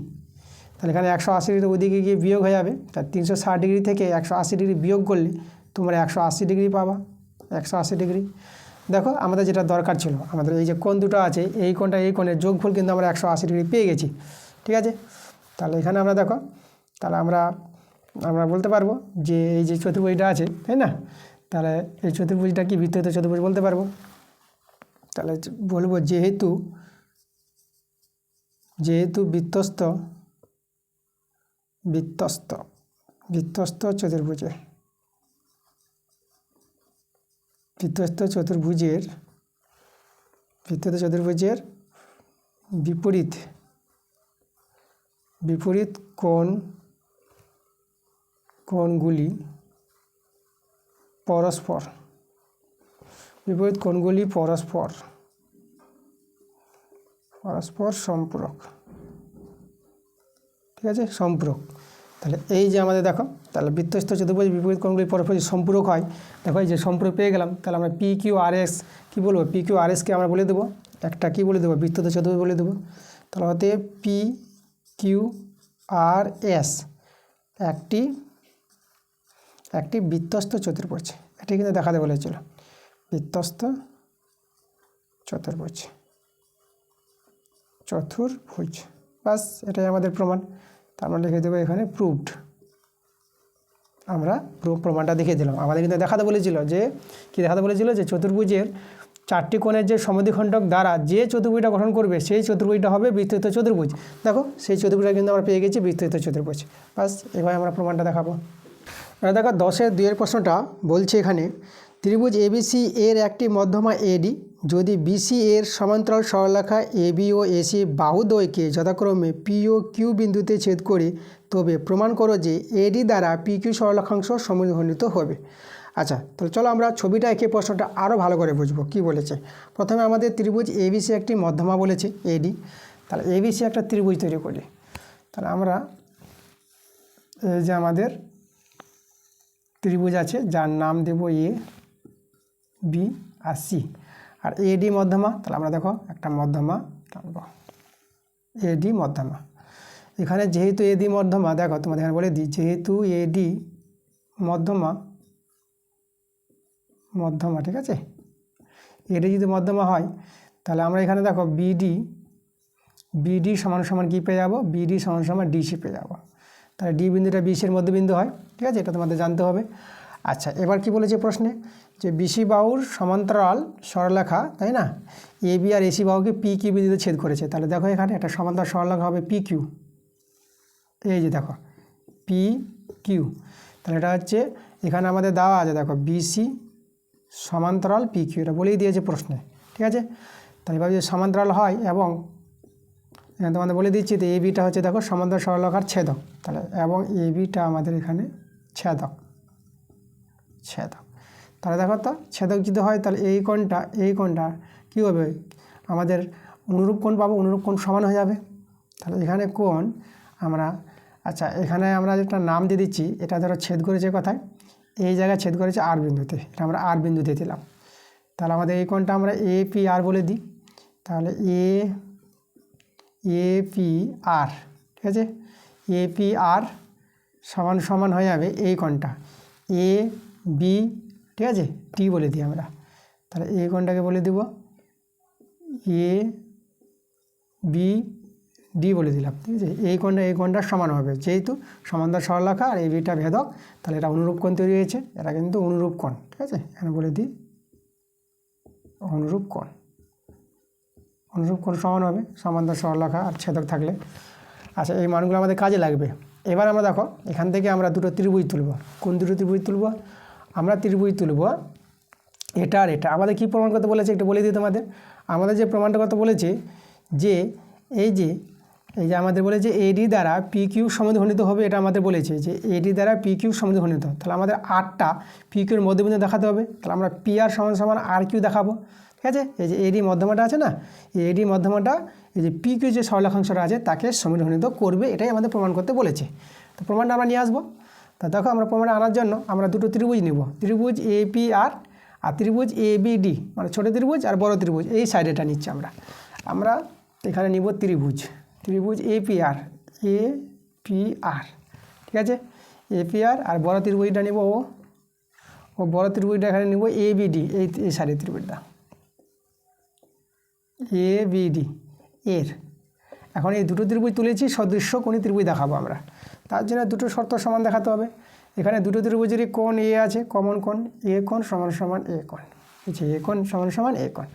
তাহলে এখানে 180 ডিগ্রি ওদিকে গিয়ে বিয়োগ হয়ে যাবে। তার 360 ডিগ্রি থেকে 180 ডিগ্রি বিয়োগ করলে তোমরা 180 ডিগ্রি পাবা, 180 ডিগ্রি। দেখো আমাদের যেটা দরকার ছিল, আমাদের এই যে কোণ দুটো আছে, এই কোণটা এই কোণের যোগফল কিন্তু আমরা 180 ডিগ্রি পেয়ে গেছি, ঠিক আছে। তাহলে এখানে আমরা দেখো, তাহলে আমরা বলতে পারবো যে এই যে চতুর্ভুজটা আছে, তাই না, তাহলে এই চতুর্ভুজটা কি বৃত্তস্থ চতুর্ভুজ বলতে পারবো। তাহলে বলবো যেহেতু বৃত্তস্থ চতুর্ভুজের বিপরীত কোণগুলি পরস্পর সম্পূরক, ঠিক আছে, সম্পূরক। তাহলে এই যে আমাদের দেখো, তাহলে বৃত্তস্থ চতুর্ভুজ বিপরীত কোণগুলি পরস্পর সম্পূরক হয়। দেখো এই যে সম্পূরক পেয়ে গেলাম। তাহলে আমরা পি কিউ আর এস কী বলবো, পি কিউ আর এসকে আমরা বলে দেবো একটা কী বলে দেবো, বৃত্তস্থ চতুর্ভুজ বলে দেবো। তাহলে হতে পি কিউ আর এস একটি বৃত্তস্থ চতুর্ভুজ, এটি কিন্তু দেখাতে বলেছিল, বৃত্তস্থ চতুর্ভুজ, বাস এটাই আমাদের প্রমাণ। তারপর লিখে দেবো এখানে প্রুভড। আমরা প্রমাণটা দেখিয়ে দিলাম। আমাদের কিন্তু দেখাতে বলেছিল যে কি দেখাতে বলেছিল যে চতুর্ভুজের 4টি কোণের যে সমদ্বিখণ্ডক দ্বারা যে চতুর্ভুজটা গঠন করবে সেই চতুর্ভুজটা হবে বিস্তৃত চতুর্ভুজ। দেখো সেই চতুর্ভুজটা কিন্তু আমরা পেয়ে গেছি বিস্তৃত চতুর্ভুজ। বাস এবার আমরা প্রমাণটা দেখাবো। দেখো 10-এর 2-এর প্রশ্নটা বলছে এখানে ত্রিভুজ এবিসি এর একটি মধ্যমা এডি যদি বিসি এর সমান্তরাল সরলরেখা এবি ও এসি বাহুদ্বয়কে যথাক্রমে পি ও কিউ বিন্দুতে ছেদ করে তবে প্রমাণ করো যে এডি দ্বারা পি কিউ সরলরেখাংশ সমদ্বিখণ্ডিত হবে। আচ্ছা, তাহলে চলো আমরা ছবিটা এঁকে প্রশ্নটা আরও ভালো করে বুঝবো কী বলেছে। প্রথমে আমাদের ত্রিভুজ এবিসি একটি মধ্যমা বলেছে এডি, তাহলে এবিসি একটা ত্রিভুজ তৈরি করি। তাহলে আমরা এই যে আমাদের ত্রিভুজ আছে যার নাম দেব এ বি আর সি, আর এডি মধ্যমা। তাহলে আমরা দেখো একটা মধ্যমা টানব, এডি মধ্যমা। এখানে যেহেতু এডি মধ্যমা, দেখো তোমাদের এখানে বলে দিই, যেহেতু এডি মধ্যমা, ঠিক আছে, এডি যদি মধ্যমা হয় তাহলে আমরা এখানে দেখো বিডি সমান সমান কী পেয়ে যাবো, বিডি সমান সমান ডিসি পেয়ে যাবো। তাহলে ডি বিন্দুটা বিসির মধ্যবিন্দু হয়, ঠিক আছে, এটা তোমাদের জানতে হবে। আচ্ছা, এবার কি বলেছে প্রশ্নে যে বিসি বাহুর সমান্তরাল সরলরেখা, তাই না, A B R AC বাহুকে P Q বিন্দুতে ছেদ করেছে। তাহলে দেখো এখানে একটা সমান্তরাল সরলরেখা হবে পি কিউ, এই যে দেখো পি কিউ। তাহলে এটা হচ্ছে এখানে আমাদের দেওয়া আছে, দেখো বিসি সমান্তরাল পি কিউ, এটা বলেই দিয়েছে প্রশ্নে, ঠিক আছে। তাহলে এবার যদি সমান্তরাল হয় এবং এখানে তোমাদের বলে দিচ্ছি তো এ বিটা হচ্ছে দেখো সমান্তরাল সরলরেখার ছেদক, তাহলে এবং এ বিটা আমাদের এখানে ছেদক। তাহলে দেখো তো ছেদক যদি হয় তাহলে এই কোণটা কী হবে, আমাদের অনুরূপ কোণ পাবো, অনুরূপ কোণ সমান হয়ে যাবে। তাহলে এখানে কোণ আমরা, আচ্ছা এখানে আমরা যেটা নাম দিয়ে দিচ্ছি, এটা ধরো ছেদ করেছে কোথায়, এই জায়গায় ছেদ করেছে আর বিন্দুতে, এটা আমরা আর বিন্দু দিয়ে দিলাম। তাহলে আমাদের এই কোণটা আমরা এ পি আর বলে দিই। তাহলে এ পি আর, ঠিক আছে, এ পি আর সমান সমান হয়ে যাবে এই কোণটা এ বি, ঠিক আছে, টি বলে দিই আমরা। তাহলে এই কোণটাকে বলে দেব এ বি ডি বলে দিলাম, ঠিক আছে। এই কোণটা সমান হবে, যেহেতু সমান্তরাল সরলরেখা আর এই বিটা ভেদক, তাহলে এটা অনুরূপ কোণ তৈরি হয়েছে, এটা কিন্তু অনুরূপ কোণ, ঠিক আছে। এখানে বলে দিই অনুরূপ কোণ সমান হবে সমান্তরাল সরলরেখা আর ছেদক থাকলে। আচ্ছা, এই মানগুলো আমাদের কাজে লাগবে। এবার আমরা দেখো এখান থেকে আমরা দুটো ত্রিভুজ তুলব। কোন দুটো ত্রিভুজ তুলব? আমরা ত্রিভুজ তুলব এটা আর এটা। আমাদের কী প্রমাণ করতে বলেছে একটু বলে দিই তোমাদের। আমাদের যে প্রমাণটা করতে বলেছে যে এই যে আমাদের বলেছে এডি দ্বারা পি কিউ সমদ্বিখণ্ডিত হবে, এটা আমাদের বলেছে যে এডি দ্বারা পি কিউ সমদ্বিখণ্ডিত। তাহলে আমাদের আরটা পি কিউর মধ্যবিন্দু দেখাতে হবে। তাহলে আমরা পি আর সমান সমান আর কিউ দেখাবো, ঠিক আছে। এই যে এডি মধ্যমাটা আছে না, এই এডি মধ্যমাটা এই যে পি কিউ যে সরলরেখাংশটা আছে তাকে সমদ্বিখণ্ডিত করবে, এটাই আমাদের প্রমাণ করতে বলেছে। তো প্রমাণটা আমরা নিয়ে আসবো। তা দেখো আমরা প্রমাণটা আনার জন্য আমরা দুটো ত্রিভুজ নিব, ত্রিভুজ এ পি আর ত্রিভুজ এ বি ডি, মানে ছোটো ত্রিভুজ আর বড় ত্রিভুজ, এই সাইডেটা নিচ্ছি আমরা এখানে নিব ত্রিভুজ এ পি আর, ঠিক আছে, এ পি আর বড় ত্রিভুজটা নিব ও বড় ত্রিভুজটা এখানে নিব এ বি ডি, এই সাইডের ত্রিভুজটা এ বি ডি এর। এখন এই দুটো ত্রিভুজ তুলেছি, সদৃশ্য কোণী ত্রিভুজ দেখাবো আমরা। তার জন্য দুটো শর্ত সমান দেখাতে হবে। এখানে দুটো ত্রিভুজেরই কোণ এ আছে, কমন কোণ, এ কোণ সমান সমান এ কোণ, বুঝছি, এ কোণ সমান সমান এ কোণ।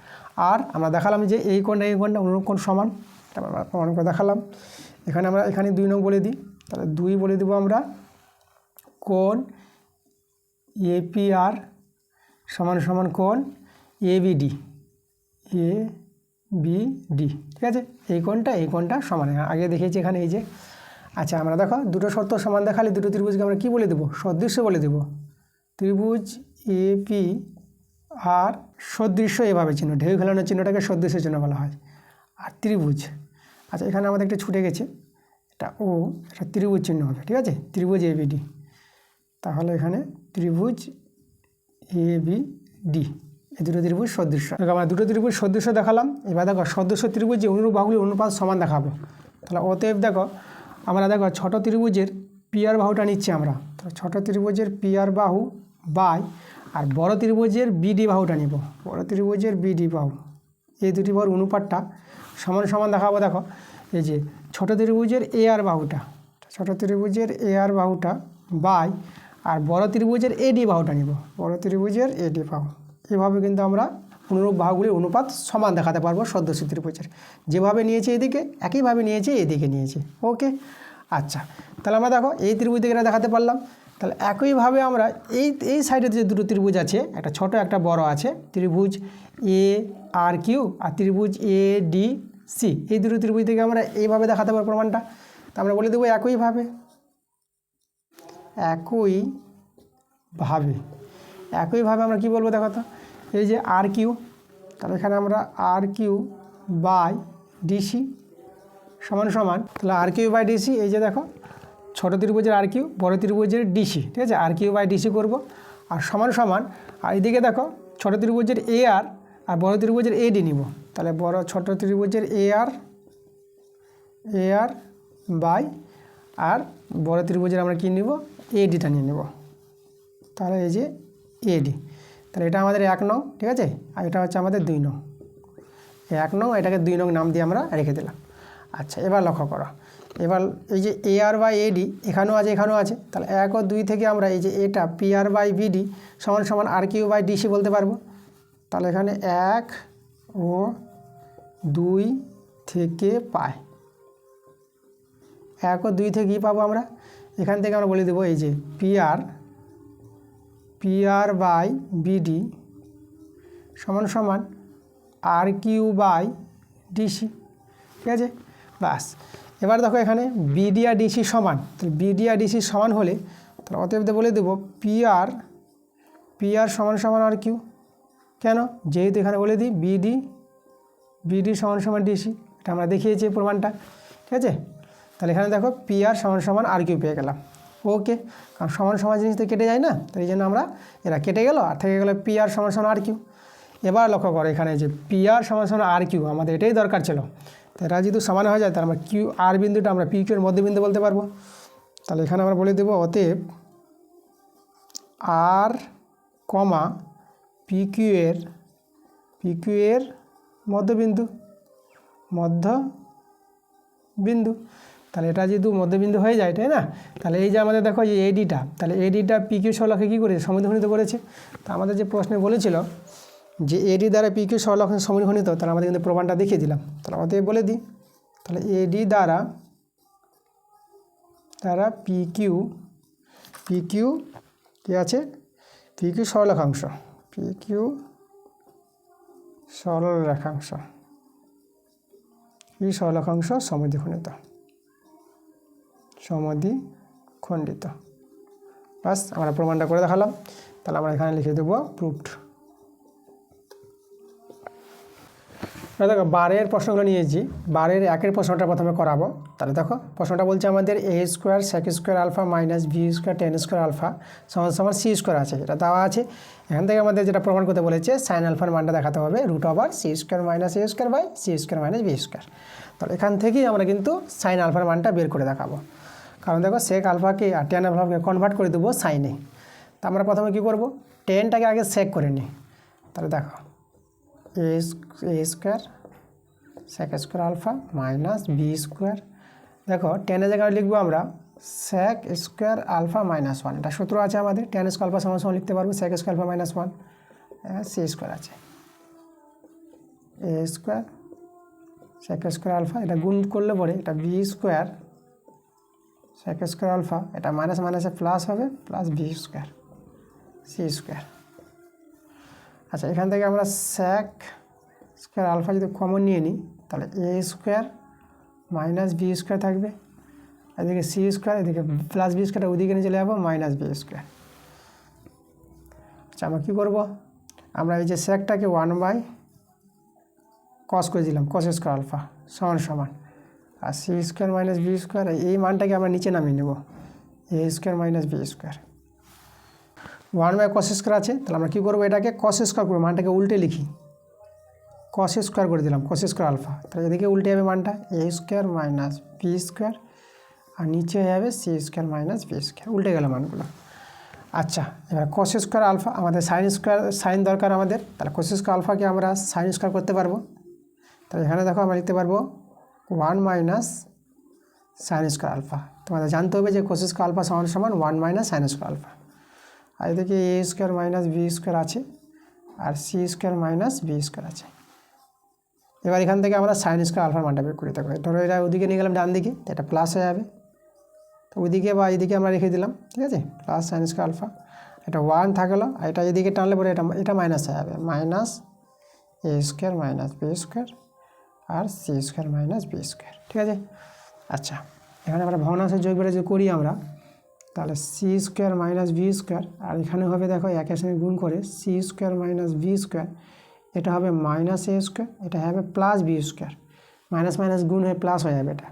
আর আমরা দেখালাম যে এই কোণটা অনুরূপ কোণ সমান, তারপর আমরা প্রমাণ করে দেখালাম। এখানে 2 নং বলে দিই, তাহলে 2 বলে দেবো আমরা কোণ এ পি আর সমান সমান কোণ এ বি ডি, ঠিক আছে। এই কোণটা সমান, আগে দেখিয়েছি এখানে এই যে। আচ্ছা, আমরা দেখো দুটো শর্ত সমান দেখালে দুটো ত্রিভুজকে আমরা কী বলে দেবো, সদৃশ্য বলে দেবো। ত্রিভুজ এ পি আর সদৃশ্য এভাবে চিহ্ন, ঢেউ খেলানোর চিহ্নটাকে সদৃশ্য চিহ্ন বলা হয়। আর ত্রিভুজ, আচ্ছা এখানে আমাদের একটা ছুটে গেছে, এটা ও, এটা ত্রিভুজ চিহ্ন হবে, ঠিক আছে, ত্রিভুজ এ বি ডি। তাহলে এখানে ত্রিভুজ এ বি ডি, এই দুটো ত্রিভুজ সদৃশ্য। আমরা দুটো ত্রিভুজ সদৃশ্য দেখালাম। এবার দেখো সদৃশ্য ত্রিভুজ যে অনুরূপ বাহুগুলির অনুপাত সমান দেখাবো। তাহলে অতএব দেখো আমরা ছোট ত্রিভুজের পি আর বাহুটা নিচ্ছি আমরা, তো ছোট ত্রিভুজের পি আর বাহু বাই আর বড় ত্রিভুজের বিডি বাহুটা নিব, বড় ত্রিভুজের বিডি বাহু, এই দুটি বাহুর অনুপাতটা সমান সমান দেখাবো। দেখো এই যে ছোট ত্রিভুজের এ আর বাহুটা, ছোট ত্রিভুজের এ আর বাহুটা বাই আর বড় ত্রিভুজের এডি বাহুটা নিব, বড় ত্রিভুজের এডি বাহু। এভাবে কিন্তু আমরা অনুরূপ বাহুগুলির অনুপাত সমান দেখাতে পারবো সদস্য ত্রিভুজের। যেভাবে নিয়েছে এদিকে একইভাবে নিয়েছে এদিকে নিয়েছে। ওকে, আচ্ছা, তাহলে আমরা দেখো এই ত্রিভুজ দিকে দেখাতে পারলাম। তাহলে একইভাবে আমরা এই সাইডে যে দুটো ত্রিভুজ আছে, একটা ছোট একটা বড় আছে, ত্রিভুজ এ আর কিউ আর ত্রিভুজ এ ডি সি, এই দুটো ত্রিভুজ থেকে আমরা এইভাবে দেখাতে পারবো প্রমাণটা। তা আমরা বলে দেবো একইভাবে আমরা কি বলবো দেখো তো, এই যে আর কিউ, তাহলে এখানে আমরা আর কিউ বাই ডিসি সমান সমান, তাহলে আর কিউ বাই ডিসি, এই যে দেখো ছোটো ত্রিভুজের আর কিউ বড় ত্রিভুজের ডিসি, ঠিক আছে, আর কিউ বাই ডিসি করবো আর সমান সমান, আর এদিকে দেখো ছোটো ত্রিভুজের এ আর বড় ত্রিভুজের এডি নিব, তাহলে ছোটো ত্রিভুজের এ আর বাই আর বড় ত্রিভুজের আমরা কী নিব, এডিটা নিয়ে নেব, তাহলে এই যে এডি, তাহলে এটা আমাদের 1 নং, ঠিক আছে, আর এটা হচ্ছে আমাদের 2 নং, 1 নং, এটাকে 2 নং নাম দিয়ে আমরা রেখে দিলাম। আচ্ছা, এবার লক্ষ্য করো, এবার এই যে এ আর বাই এডি এখানেও আছে, তাহলে 1 ও 2 থেকে আমরা এই যে এটা পি আর বাই বিডি সমান সমান আর কিউ বাই ডিসি বলতে পারবো। তাহলে এখানে 1 ও 2 থেকে পাই, 1 ও 2 থেকে কী পাবো আমরা, এখান থেকে আমরা বলে দেবো এই যে পি আর বাই বিডি সমান সমান আর কিউ বাই ডিসি, ঠিক আছে, বাস। এবার দেখো এখানে বিডি আর ডিসি সমান, তাহলে বিডি আর ডিসি সমান হলে তাহলে অতএব বলে দেবো পি আর সমান সমান আর কিউ, কেন, যেহেতু এখানে বলে দিই বিডি সমান সমান ডিসি, এটা আমরা দেখিয়েছি প্রমাণটা, ঠিক আছে। তাহলে এখানে দেখো পি আর সমান সমান আর কিউ পেয়ে গেলাম। ওকে, কারণ সমান সমান জিনিস তো কেটে যায় না, তো এই জন্য আমরা এরা কেটে গেল আর থেকে গেলো পি আর সমান সমান আর কিউ। এবার লক্ষ্য করো এখানে যে পি আর সমান সমান আর কিউ, আমাদের এটাই দরকার ছিল, তো এরা যদি সমান হয়ে যায় তাহলে আমরা কিউ আর বিন্দুটা আমরা পি কিউ এর মধ্যবিন্দু বলতে পারবো। তাহলে এখানে আমরা বলে দেবো অতএব আর কমা পি কিউ এর মধ্যবিন্দু, তাহলে এটা যেহেতু মধ্যবিন্দু হয়ে যায়, তাই না, তাহলে এই যে আমাদের দেখো এই এডিটা, তাহলে এডিটা পি কিউ সরলরেখা কী করেছে, সমদ্বিখণ্ডিত করেছে। তো আমাদের যে প্রশ্নে বলেছিল যে এডি দ্বারা পি কিউ সরলরেখা সমদ্বিখণ্ডিত, তাহলে আমাদের কিন্তু প্রমাণটা দেখিয়ে দিলাম। তাহলে আমাদের বলে দিই, তাহলে এডি দ্বারা পি কিউ কী আছে, পি কিউ সরলরেখাংশ, এই সরলরেখাংশ সমদ্বিখণ্ডিত। বাস, আমরা প্রমাণটা করে দেখালাম। তাহলে আমরা এখানে লিখে দেবো প্রুভড। দেখো বারের প্রশ্নগুলো নিয়েছি, বারের 1 প্রশ্নটা প্রথমে করাবো। তাহলে দেখো প্রশ্নটা বলছে আমাদের A square sec square alpha minus B square tan square alpha সমান সমান সি স্কোয়ার আছে, এটা দেওয়া আছে। এখান থেকে আমাদের যেটা প্রমাণ করতে বলেছে সাইন আলফার মানটা দেখাতে হবে √ওভার C square minus A square by C square minus B square. তাহলে এখান থেকেই আমরা কিন্তু সাইন আলফার মানটা বের করে দেখাবো, কারণ দেখো সেক আলফাকে আর টেন আলফাকে কনভার্ট করে দেবো সাইনে। তা আমরা প্রথমে কী করবো, টেনটাকে আগে সেক করে নিই। তাহলে দেখো A square sec square alpha minus B square, দেখো টেনের জায়গায় লিখবো আমরা সেক স্কোয়ার আলফা মাইনাস 1, এটা সূত্র আছে আমাদের, টেন স্কোয়ার আলফা সমান সমান লিখতে পারবো sec square alpha minus 1, C square আছে A square sec square alpha, এটা গুণ করলে পরে এটা B square sec square alpha, এটা মাইনাস মাইনাসে প্লাস হবে plus B square C square. আচ্ছা, এখান থেকে আমরা সেক স্কোয়ার আলফা যদি কমন নিয়ে নিই তাহলে A square minus B square থাকবে, এদিকে সি স্কোয়ার, এদিকে প্লাস বি স্কোয়ার, ওদিকে নিয়ে চলে যাবো মাইনাস বি স্কোয়ার। আচ্ছা, আমরা কী করবো, আমরা এই যে সেকটাকে 1/cos করে দিলাম, cos স্কোয়ার আলফা সমান সমান, আর C square minus B square, এই মানটাকে আমরা নিচে নামিয়ে নেব A square minus B square. 1/cos square আছে, তাহলে আমরা কী করবো, এটাকে cos স্কোয়ার করবো, মানটাকে উল্টে লিখি, cos স্কোয়ার করে দিলাম cos স্কোয়ার আলফা, তাহলে এদিকে উল্টে যাবে মানটা A square minus B square, আর নিচে হয়ে যাবে C square minus B square, উল্টে গেল মানগুলো। আচ্ছা, এবার cos স্কোয়ার আলফা, আমাদের সাইন দরকার আমাদের, তাহলে cos স্কোয়ার আলফাকে আমরা সাইন স্কোয়ার করতে পারবো। তাহলে এখানে দেখো আমরা লিখতে পারবো 1 - সাইন স্কোয়ার আলফা, তোমাদের জানতে হবে যে কোস স্কোয়ার আলফা সমান সমান 1 মাইনাস সাইন স্কোয়ার আলফা। আর এদিকে A square minus B square আছে, আর C square minus B square আছে। এবার এখান থেকে আমরা সাইন স্কোয়ার আলফার মানটা বের করে দিতে পারি। ধরো এটা ওদিকে নিয়ে গেলাম ডান দিকে, এটা প্লাস হয়ে যাবে, তো ওইদিকে বা এইদিকে আমরা রেখে দিলাম, ঠিক আছে, প্লাস সাইন স্কোয়ার আলফা। এটা 1 থাকলো, আর এটা এদিকে টানলে পরে এটা মাইনাস হয়ে যাবে, minus A square minus B square আর C square minus B square, ঠিক আছে। আচ্ছা, এখানে আমরা ভগ্নাংশের যোগ বেড়ে যদি করি আমরা, তাহলে C square minus B square, আর এখানে হবে দেখো একের সঙ্গে গুণ করে C square minus B square, এটা হবে মাইনাস এ স্কোয়ার, এটা হবে plus B square, minus minus গুণ হয়ে প্লাস হয়ে যাবে, এটা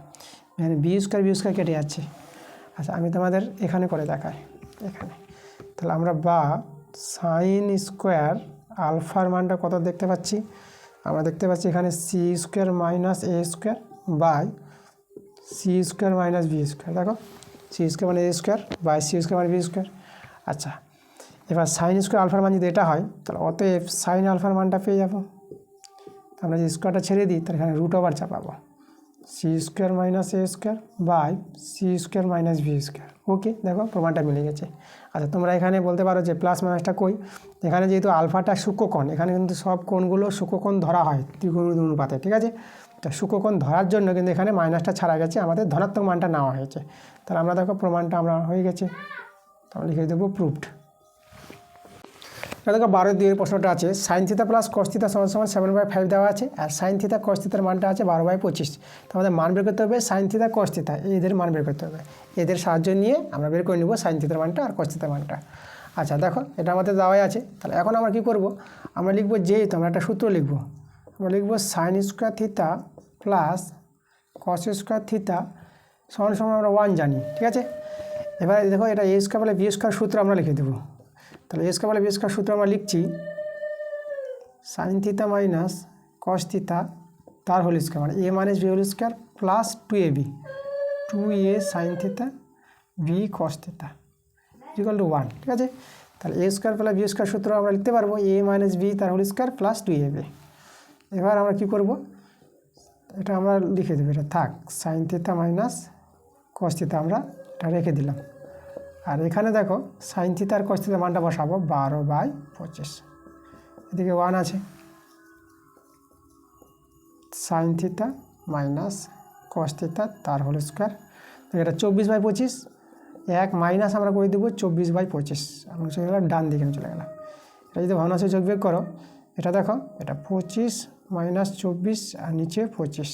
এখানে বি স্কোয়ার কেটে যাচ্ছে। আচ্ছা, আমি তোমাদের এখানে করে দেখাই, এখানে তাহলে আমরা বা সাইন স্কোয়ার আলফার মানটা কত দেখতে পাচ্ছি, আমরা দেখতে পাচ্ছি এখানে C square minus A square by C square minus B square. দেখো সি স্কোয়ার মানে A square by C square মানে বি স্কোয়ার। আচ্ছা, এবার সাইন স্কোয়ার আলফার মান যদি এটা হয়, তাহলে অতএব সাইন আলফার মানটা পেয়ে যাবো। আমরা যে স্কোয়ারটা ছেড়ে দিই, তাহলে এখানে রুট ওভার চাপাবো, C square minus A square by C square minus B square. Okay, দেখো প্রমাণটা মিলে গেছে। আচ্ছা, তোমরা এখানে বলতে পারো যে প্লাস মাইনাসটা কই, এখানে যেহেতু আলফাটা সূক্ষ্মকোণ, এখানে কিন্তু সব কোণগুলো সূক্ষ্মকোণ ধরা হয় ত্রিকোণ অনুপাতে, ঠিক আছে। তো সূক্ষ্মকোণ ধরার জন্য কিন্তু এখানে মাইনাসটা ছাড়া গেছে, আমাদের ধনাত্মক মানটা নেওয়া হয়েছে। তাহলে আমরা দেখো প্রমাণটা আমরা হয়ে গেছে, তাহলে লিখে দেবো প্রুফড। দেখো 12-2 প্রশ্নটা আছে, sine theta plus cos theta সমান সমান 7/5 দেওয়া আছে, আর সাইন থিটা কস থিটার মানটা আছে 12/25। তো আমাদের মান বের করতে হবে সাইন থিটা কস থিটা, এদের মান বের করতে হবে, এদের সাহায্য নিয়ে আমরা বের করে নেব সাইন থিটার মানটা আর কস থিটার মানটা। আচ্ছা, দেখো এটা আমাদের দেওয়াই আছে, তাহলে এখন আমরা কী করব, আমরা লিখবো যেহেতু আমরা একটা সূত্র লিখবো, আমরা লিখবো sine square theta plus cos square theta সমান সমান আমরা 1 জানি, ঠিক আছে। এবার দেখো এটা এ স্কোয়ার বলে বি স্কোয়ার সূত্র আমরা লিখে দেবো। তাহলে এ স্কোয়ার বলে বি স্কোয়ার সূত্র আমরা লিখছি sine theta minus cos theta তার হোল স্কোয়ার, মানে A minus B whole square plus 2ab, 2a sine theta B cos theta equal to 1, ঠিক আছে। তাহলে A square plus B square সূত্র আমরা লিখতে পারবো এ মাইনাস বি তার হোল স্কোয়ার প্লাস 2ab। এবার আমরা কী করব, এটা আমরা লিখে দেবো, এটা থাক, sign theta minus cos theta আমরা এটা রেখে দিলাম। আর এখানে দেখো সাইন থিটা আর কস থিটার মানটা বসাবো 12/25, এদিকে 1 আছে, sign theta minus cos theta তার হোল স্কোয়ার, এটা 24/25, 1 মাইনাস আমরা করে দেবো 24/25, আমরা চলে গেলাম ডান দিকে চলে গেলাম। এটা যদি ভগ্নাংশে যোগ বিয়োগ করো, এটা দেখো এটা 25 মাইনাস 24 আর নিচে 25,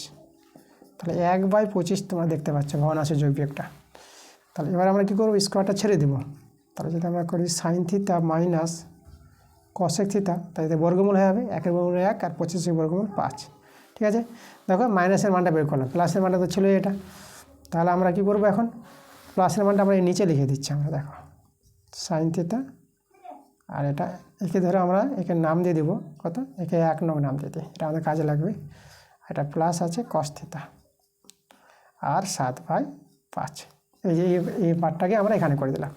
তাহলে 1/25 তোমরা দেখতে পাচ্ছ ভগ্নাংশে যোগ বিয়োগটা। তাহলে এবার আমরা কী করবো, স্কোয়ারটা ছেড়ে দেবো, তাহলে যদি আমরা করি sign theta minus cosec theta, তাহলে এতে বর্গমূল হয়ে যাবে, 1 বর্গমূল 1 আর 25 বর্গমূল 5, ঠিক আছে। দেখো মাইনাসের মানটা বের করলাম, প্লাসের মানটা তো ছিল এটা, তাহলে আমরা কী করবো, এখন প্লাসের মানটা আমরা এই নিচে লিখে দিচ্ছি, আমরা দেখো সাইন থিটা, আর এটা একে ধরে আমরা একে নাম দিয়ে দেবো কত, একে 1 নং নাম দিয়ে দিই, এটা আমাদের কাজে লাগবে। এটা প্লাস আছে কস থিটা আর 7/5, এই যে এই পার্টটাকে আমরা এখানে করে দিলাম।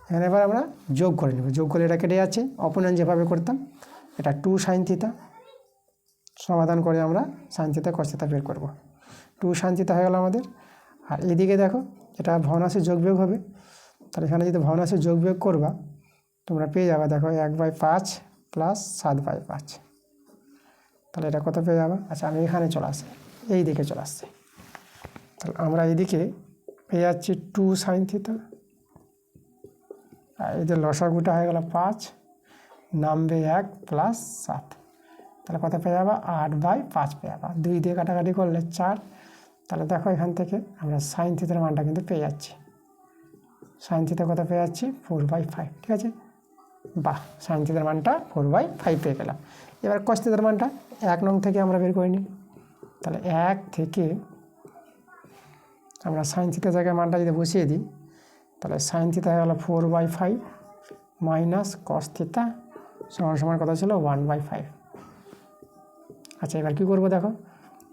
এখানে এবার আমরা যোগ করে নেব, যোগ করে এটা কেটে যাচ্ছে, অপোনেন্ট যেভাবে করতাম, এটা 2 সাইন থিটা, সমাধান করে আমরা সাইন থিটা কস থিটা বের করব, 2 সাইন থিটা হয়ে গেল আমাদের। আর এদিকে দেখো এটা ভগ্নাংশে যোগ বিয়োগ হবে, তাহলে এখানে যদি ভগ্নাংশে যোগ বিয়োগ করবা তোমরা পেয়ে যাবে, দেখো 1/5 প্লাস 7/5, তাহলে এটা কত পেয়ে যাবে। আচ্ছা, আমি এখানে চলে আসি, এই দিকে চলে আসছি, তাহলে আমরা এইদিকে পেয়ে যাচ্ছি 2 সাইন থিটা, আর এদের লসাগুটা হয়ে গেল 5, নামবে 1 প্লাস 7, তাহলে কত পেয়ে যাবে 8/5 পেয়ে যাবে, 2 দিয়ে কাটাকাটি করলে 4, তাহলে দেখো এখান থেকে আমরা সাইন থিটার মানটা কিন্তু পেয়ে যাচ্ছি, সাইন থিটা কত পেয়ে যাচ্ছি 4/5, ঠিক আছে। বাহ, সাইন থিটার মানটা 4/5 পেয়ে গেলাম। এবার কস থিটার মানটা 1 নং থেকে আমরা বের করে নিই, তাহলে 1 থেকে আমরা সাইন থিটার জায়গায় মানটা যদি বসিয়ে দিই, তাহলে সাইন থিটা হয়ে গেল 4/5 মাইনাস কস থিটা সমান সমান কত ছিল 1/5। আচ্ছা, এবার কী করবো, দেখো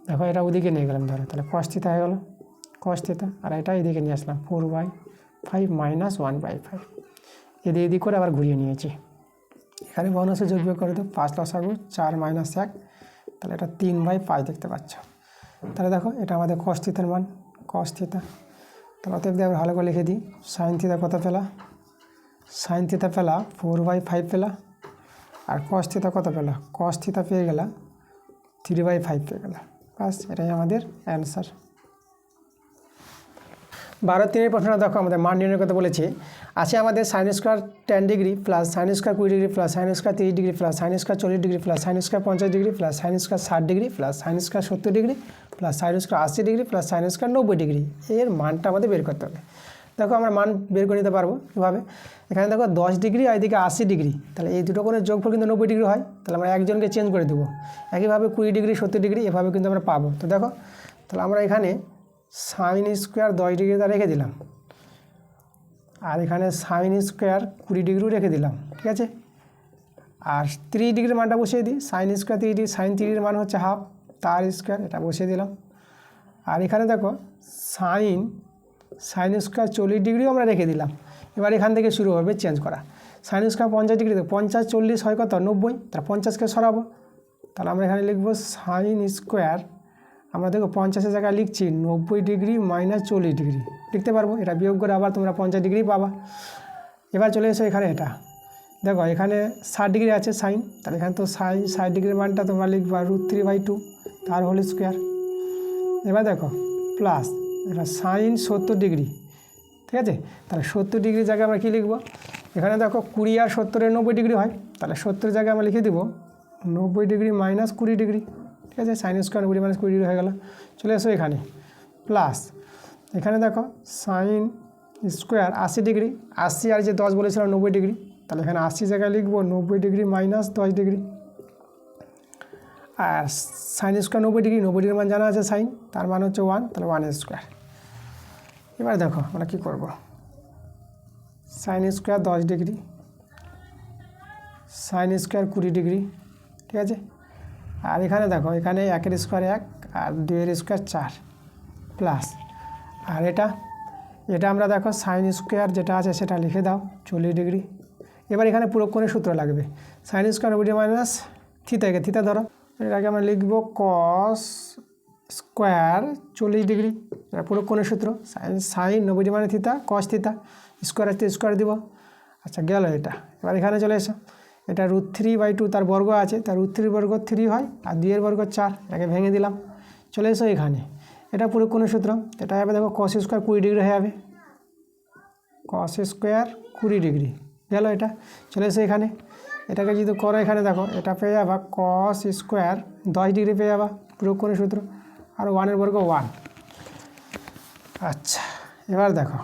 দেখো এটা ওদিকে নিয়ে গেলাম ধরো, তাহলে কস থিটা হয়ে গেলো কস থিটা, আর এটা এদিকে নিয়ে আসলাম 4/5 মাইনাস 1/5, এদিক করে আবার ঘুরিয়ে নিয়েছি। এখানে ভগ্নাংশে যোগ বিয়োগ করে দেবো, 5 লসাগু 4 মাইনাস 1, তাহলে এটা 3/5 দেখতে পাচ্ছ। তাহলে দেখো এটা আমাদের কস থিটার মান, কস থিটা, তাহলে অতএব দিয়ে ভালো করে লিখে দিই, সাইন থিটা কত পেলা, সাইন থিটা পেলা 4/5 পেলা, আর কস থিটা কত পেলা, কস থিটা পেয়ে গেলা 3/5 পেয়ে গেলা। বাস, এটাই আমাদের অ্যান্সার। 12-3 প্রশ্নটা দেখো, আমাদের মান নির্ণয়ের কথা বলেছে। আছে আমাদের sine square 10 degree plus sine square 20 degree plus sine square 30 degree plus sine square 40 degree plus sine square 50 degree plus sine square 60 degree plus sine square 70 degree plus sine square 80 degree plus sine square 90 degree. এর মানটা আমাদের বের করতে হবে। দেখো আমরা মান বের করে নিতে পারবো কীভাবে, এখানে দেখো 10 ডিগ্রি আর এদিকে 80 ডিগ্রি, তাহলে এই দুটো কোণের যোগফল কিন্তু 90 ডিগ্রি হয়। তাহলে আমরা একজনকে চেঞ্জ করে দেবো। একইভাবে 20 ডিগ্রি 70 ডিগ্রি এভাবে কিন্তু আমরা পাবো। তো দেখো, তাহলে আমরা এখানে সাইন স্কোয়ার 10 ডিগ্রিটা রেখে দিলাম, আর এখানে সাইন স্কোয়ার 20 ডিগ্রিও রেখে দিলাম, ঠিক আছে। আর 30 ডিগ্রির মানটা বসিয়ে দিই, সাইন স্কোয়ার 30 ডিগ্রি, সাইন 30 মান হচ্ছে হাফ, তার স্কোয়ার, এটা বসিয়ে দিলাম। আর এখানে দেখো সাইন স্কোয়ার 40 ডিগ্রিও আমরা রেখে দিলাম। এবার এখান থেকে শুরু হবে চেঞ্জ করা। সাইন স্কোয়ার 50 ডিগ্রি, 50 40 হয় কত 90, তাহলে 50কে সরাবো। তাহলে আমরা এখানে লিখবো সাইন স্কোয়ার, আমরা দেখো 50-এর জায়গায় লিখছি 90 ডিগ্রি মাইনাস 40 ডিগ্রি লিখতে পারবো। এটা বিয়োগ করে আবার তোমরা 50 ডিগ্রি পাবা। এবার চলে এসো এখানে, এটা দেখো এখানে 60 ডিগ্রি আছে সাইন, তাহলে এখানে তো সাইন 60 ডিগ্রির মানটা তোমরা লিখবা √3/2 তার হোল স্কোয়ার। এবার দেখো প্লাস, এবার সাইন 70 ডিগ্রি, ঠিক আছে। তাহলে 70 ডিগ্রির জায়গায় আমরা কী লিখবো, এখানে দেখো 20 আর 70-এর 90 ডিগ্রি হয়, তাহলে 70-এর জায়গায় আমরা লিখে দেবো 90 ডিগ্রি মাইনাস 20 ডিগ্রি, ঠিক আছে। সাইন স্কোয়ার 90 মাইনাস 20 ডিগ্রি হয়ে গেল। চলে এসো এখানে প্লাস, এখানে দেখো সাইন স্কোয়ার 80 ডিগ্রি, 80 আর যে 10 বলেছিলাম 90 ডিগ্রি, তাহলে এখানে 80 জায়গায় লিখবো 90 ডিগ্রি মাইনাস 10 ডিগ্রি। আর সাইন স্কোয়ার 90 ডিগ্রি, 90 ডিগ্রির মান জানা আছে সাইন, তার মান হচ্ছে 1, তাহলে 1 স্কোয়ার। এবার দেখো আমরা কী করব, sine square 10 degree, sine square 20 degree, ঠিক আছে। আর এখানে দেখো এখানে 1-এর স্কোয়ার 1 আর 2-এর স্কোয়ার 4 প্লাস, আর এটা আমরা দেখো সাইন স্কোয়ার যেটা আছে সেটা লিখে দাও 40 ডিগ্রি। এবার এখানে পুরো কোণের সূত্র লাগবে, সাইন স্কোয়ার 90 ডিগ্রি মাইনাস থিতাকে থিতা ধরো, এটাকে আমরা লিখবো কস স্কোয়ার 40 ডিগ্রি, এটা পুরো কোণের সূত্র। সাইন 90 ডিগ্রি মানে থিতা, কস থিতা, স্কোয়ার আসতে স্কোয়ার দিব। আচ্ছা গেল এটা। এবার এখানে চলে এসো, এটা √3/2 তার বর্গ আছে, তার √3 বর্গ 3 হয় আর 2-এর বর্গ 4, এটাকে ভেঙে দিলাম। চলে এসো এখানে, এটা পুরো কোণের সূত্র, এটা হবে দেখো কস স্কোয়ার 20 ডিগ্রি হয়ে যাবে, কস স্কোয়ার 20 ডিগ্রি গেল এটা। চলে এসো এখানে, এটাকে যদি করো এখানে দেখো এটা পেয়ে যাবা কস স্কোয়ার 10 ডিগ্রি পেয়ে যাবা, পুরো কোণের সূত্র, আর 1-এর বর্গ 1। আচ্ছা এবার দেখো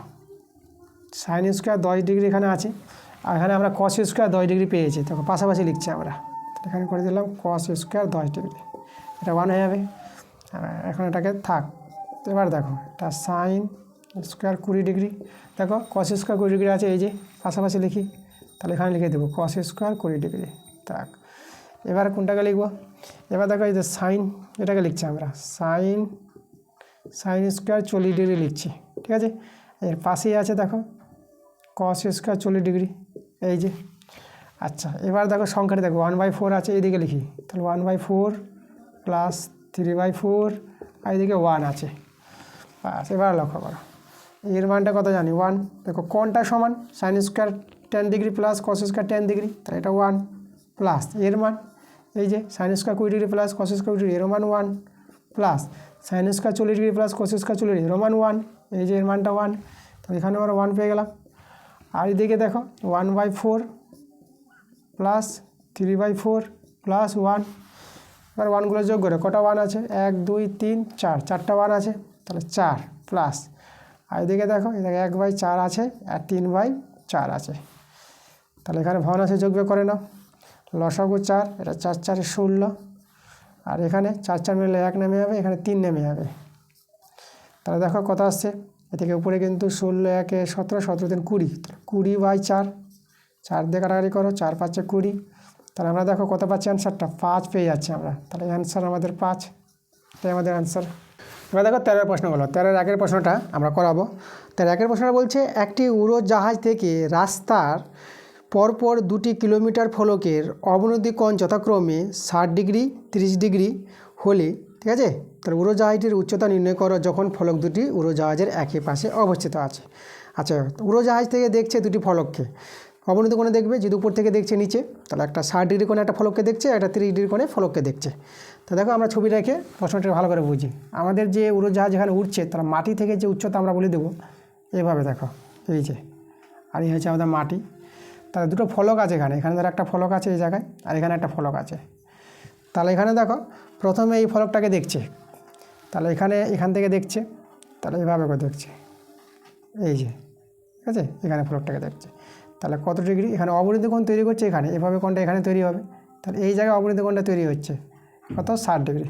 সাইন স্কোয়ার 10 ডিগ্রি এখানে আছে, আর এখানে আমরা কস স্কোয়ার 10 ডিগ্রি পেয়েছি, তখন পাশাপাশি লিখছি আমরা, এখানে করে দিলাম কস স্কোয়ার 10 ডিগ্রি, এটা 1 হয়ে যাবে। এখন এটাকে থাক। এবার দেখো এটা সাইন স্কোয়ার 20 ডিগ্রি, দেখো কস স্কোয়ার 20 ডিগ্রি আছে, এই যে পাশাপাশি লিখি, তাহলে এখানে লিখে দেবো কস স্কোয়ার 20 ডিগ্রি। থাক, এবার কোনটাকে লিখবো, এবার দেখো এই যে সাইন, এটাকে লিখছি আমরা সাইন স্কোয়ার 40 ডিগ্রি লিখছি, ঠিক আছে। এর পাশেই আছে দেখো কস স্কোয়ার 40 ডিগ্রি, এই যে। আচ্ছা এবার দেখো সংখ্যাটা দেখো 1/4 আছে, এইদিকে লিখি, তাহলে 1/4 প্লাস 3/4 আর এইদিকে 1 আছে। বাস, এবার লক্ষ্য করো এর মানটা কত জানি 1। দেখো কোনটা সমান, sine square 10 degree plus cos square 10 degree, তাহলে এটা 1 প্লাস এর মান, এই যে sine square 20 degree plus cos square 20 degree, এর মান 1 plus sine square 40 degree plus cos square 40 degree, এর মান 1, এই যে এর মানটা 1, তাহলে এখানে আমরা 1 পেয়ে গেলাম। আর এদিকে দেখো 1/4 প্লাস 3/4 প্লাস 1, এবার 1গুলো যোগ করে কটা 1 আছে, 1 2 3 4, 4টা 1 আছে, তাহলে 4 প্লাস, আর এদিকে দেখো এদিকে 1/4 আছে আর 3/4 আছে, তাহলে এখানে ভগ্নাংশে যোগ বিয়োগ করে নাও, লসাগু 4, এটা 4 4 16, আর এখানে 4 4 মিলে 1 নেমে যাবে, এখানে 3 নেমে যাবে, তাহলে দেখো কত আসছে, এ থেকে উপরে কিন্তু 16 1 17, 17 3 20, 20/4, 4 দিয়ে কাটাকাটি করো, 4 5 20, তাহলে আমরা দেখো কত পাচ্ছি অ্যান্সারটা 5 পেয়ে যাচ্ছি আমরা, তাহলে অ্যান্সার আমাদের 5, এটাই আমাদের অ্যান্সার। এবার দেখো 13 প্রশ্নগুলো, 13-এর আগের প্রশ্নটা আমরা করাবো। 13 আগের প্রশ্নটা বলছে একটি উড়োজাহাজ থেকে রাস্তার পরপর 2টি কিলোমিটার ফলকের অবনতি কোণ যথাক্রমে 60 ডিগ্রি 30 ডিগ্রি হলে ঠিক আছে। তাহলে উড়োজাহাজটির উচ্চতা নির্ণয় করো যখন ফলক দুটি উড়োজাহাজের একই পাশে অবস্থিত আছে। আচ্ছা, উড়োজাহাজ থেকে দেখছে দুটি ফলককে, অবনতি কোণে দেখবে, যদি উপর থেকে দেখছে নিচে, তাহলে একটা 60 ডিগ্রি কোণে একটা ফলককে দেখছে, একটা 30 ডিগ্রি কোণে ফলককে দেখছে। তো দেখো আমরা ছবি রেখে প্রশ্নটা ভালো করে বুঝি। আমাদের যে উড়োজাহাজ এখানে উঠছে, তাহলে মাটি থেকে যে উচ্চতা আমরা বলে দেবো এভাবে, দেখো এই যে, আর এই হচ্ছে আমাদের মাটি। তাহলে দুটো ফলক আছে এখানে, এখানে ধরো একটা ফলক আছে এই জায়গায়, আর এখানে একটা ফলক আছে। তাহলে এখানে দেখো প্রথমে এই ফলকটাকে দেখছে, তাহলে এখান থেকে দেখছে, তাহলে এভাবে করে দেখছে, এই যে, ঠিক আছে, এখানে ফলকটাকে দেখছে। তাহলে কত ডিগ্রি এখানে অবনতি কোণ তৈরি করছে, এখানে এভাবে কোণটা এখানে তৈরি হবে, তাহলে এই জায়গায় অবনতি কোণটা তৈরি হচ্ছে কত, 60 ডিগ্রি।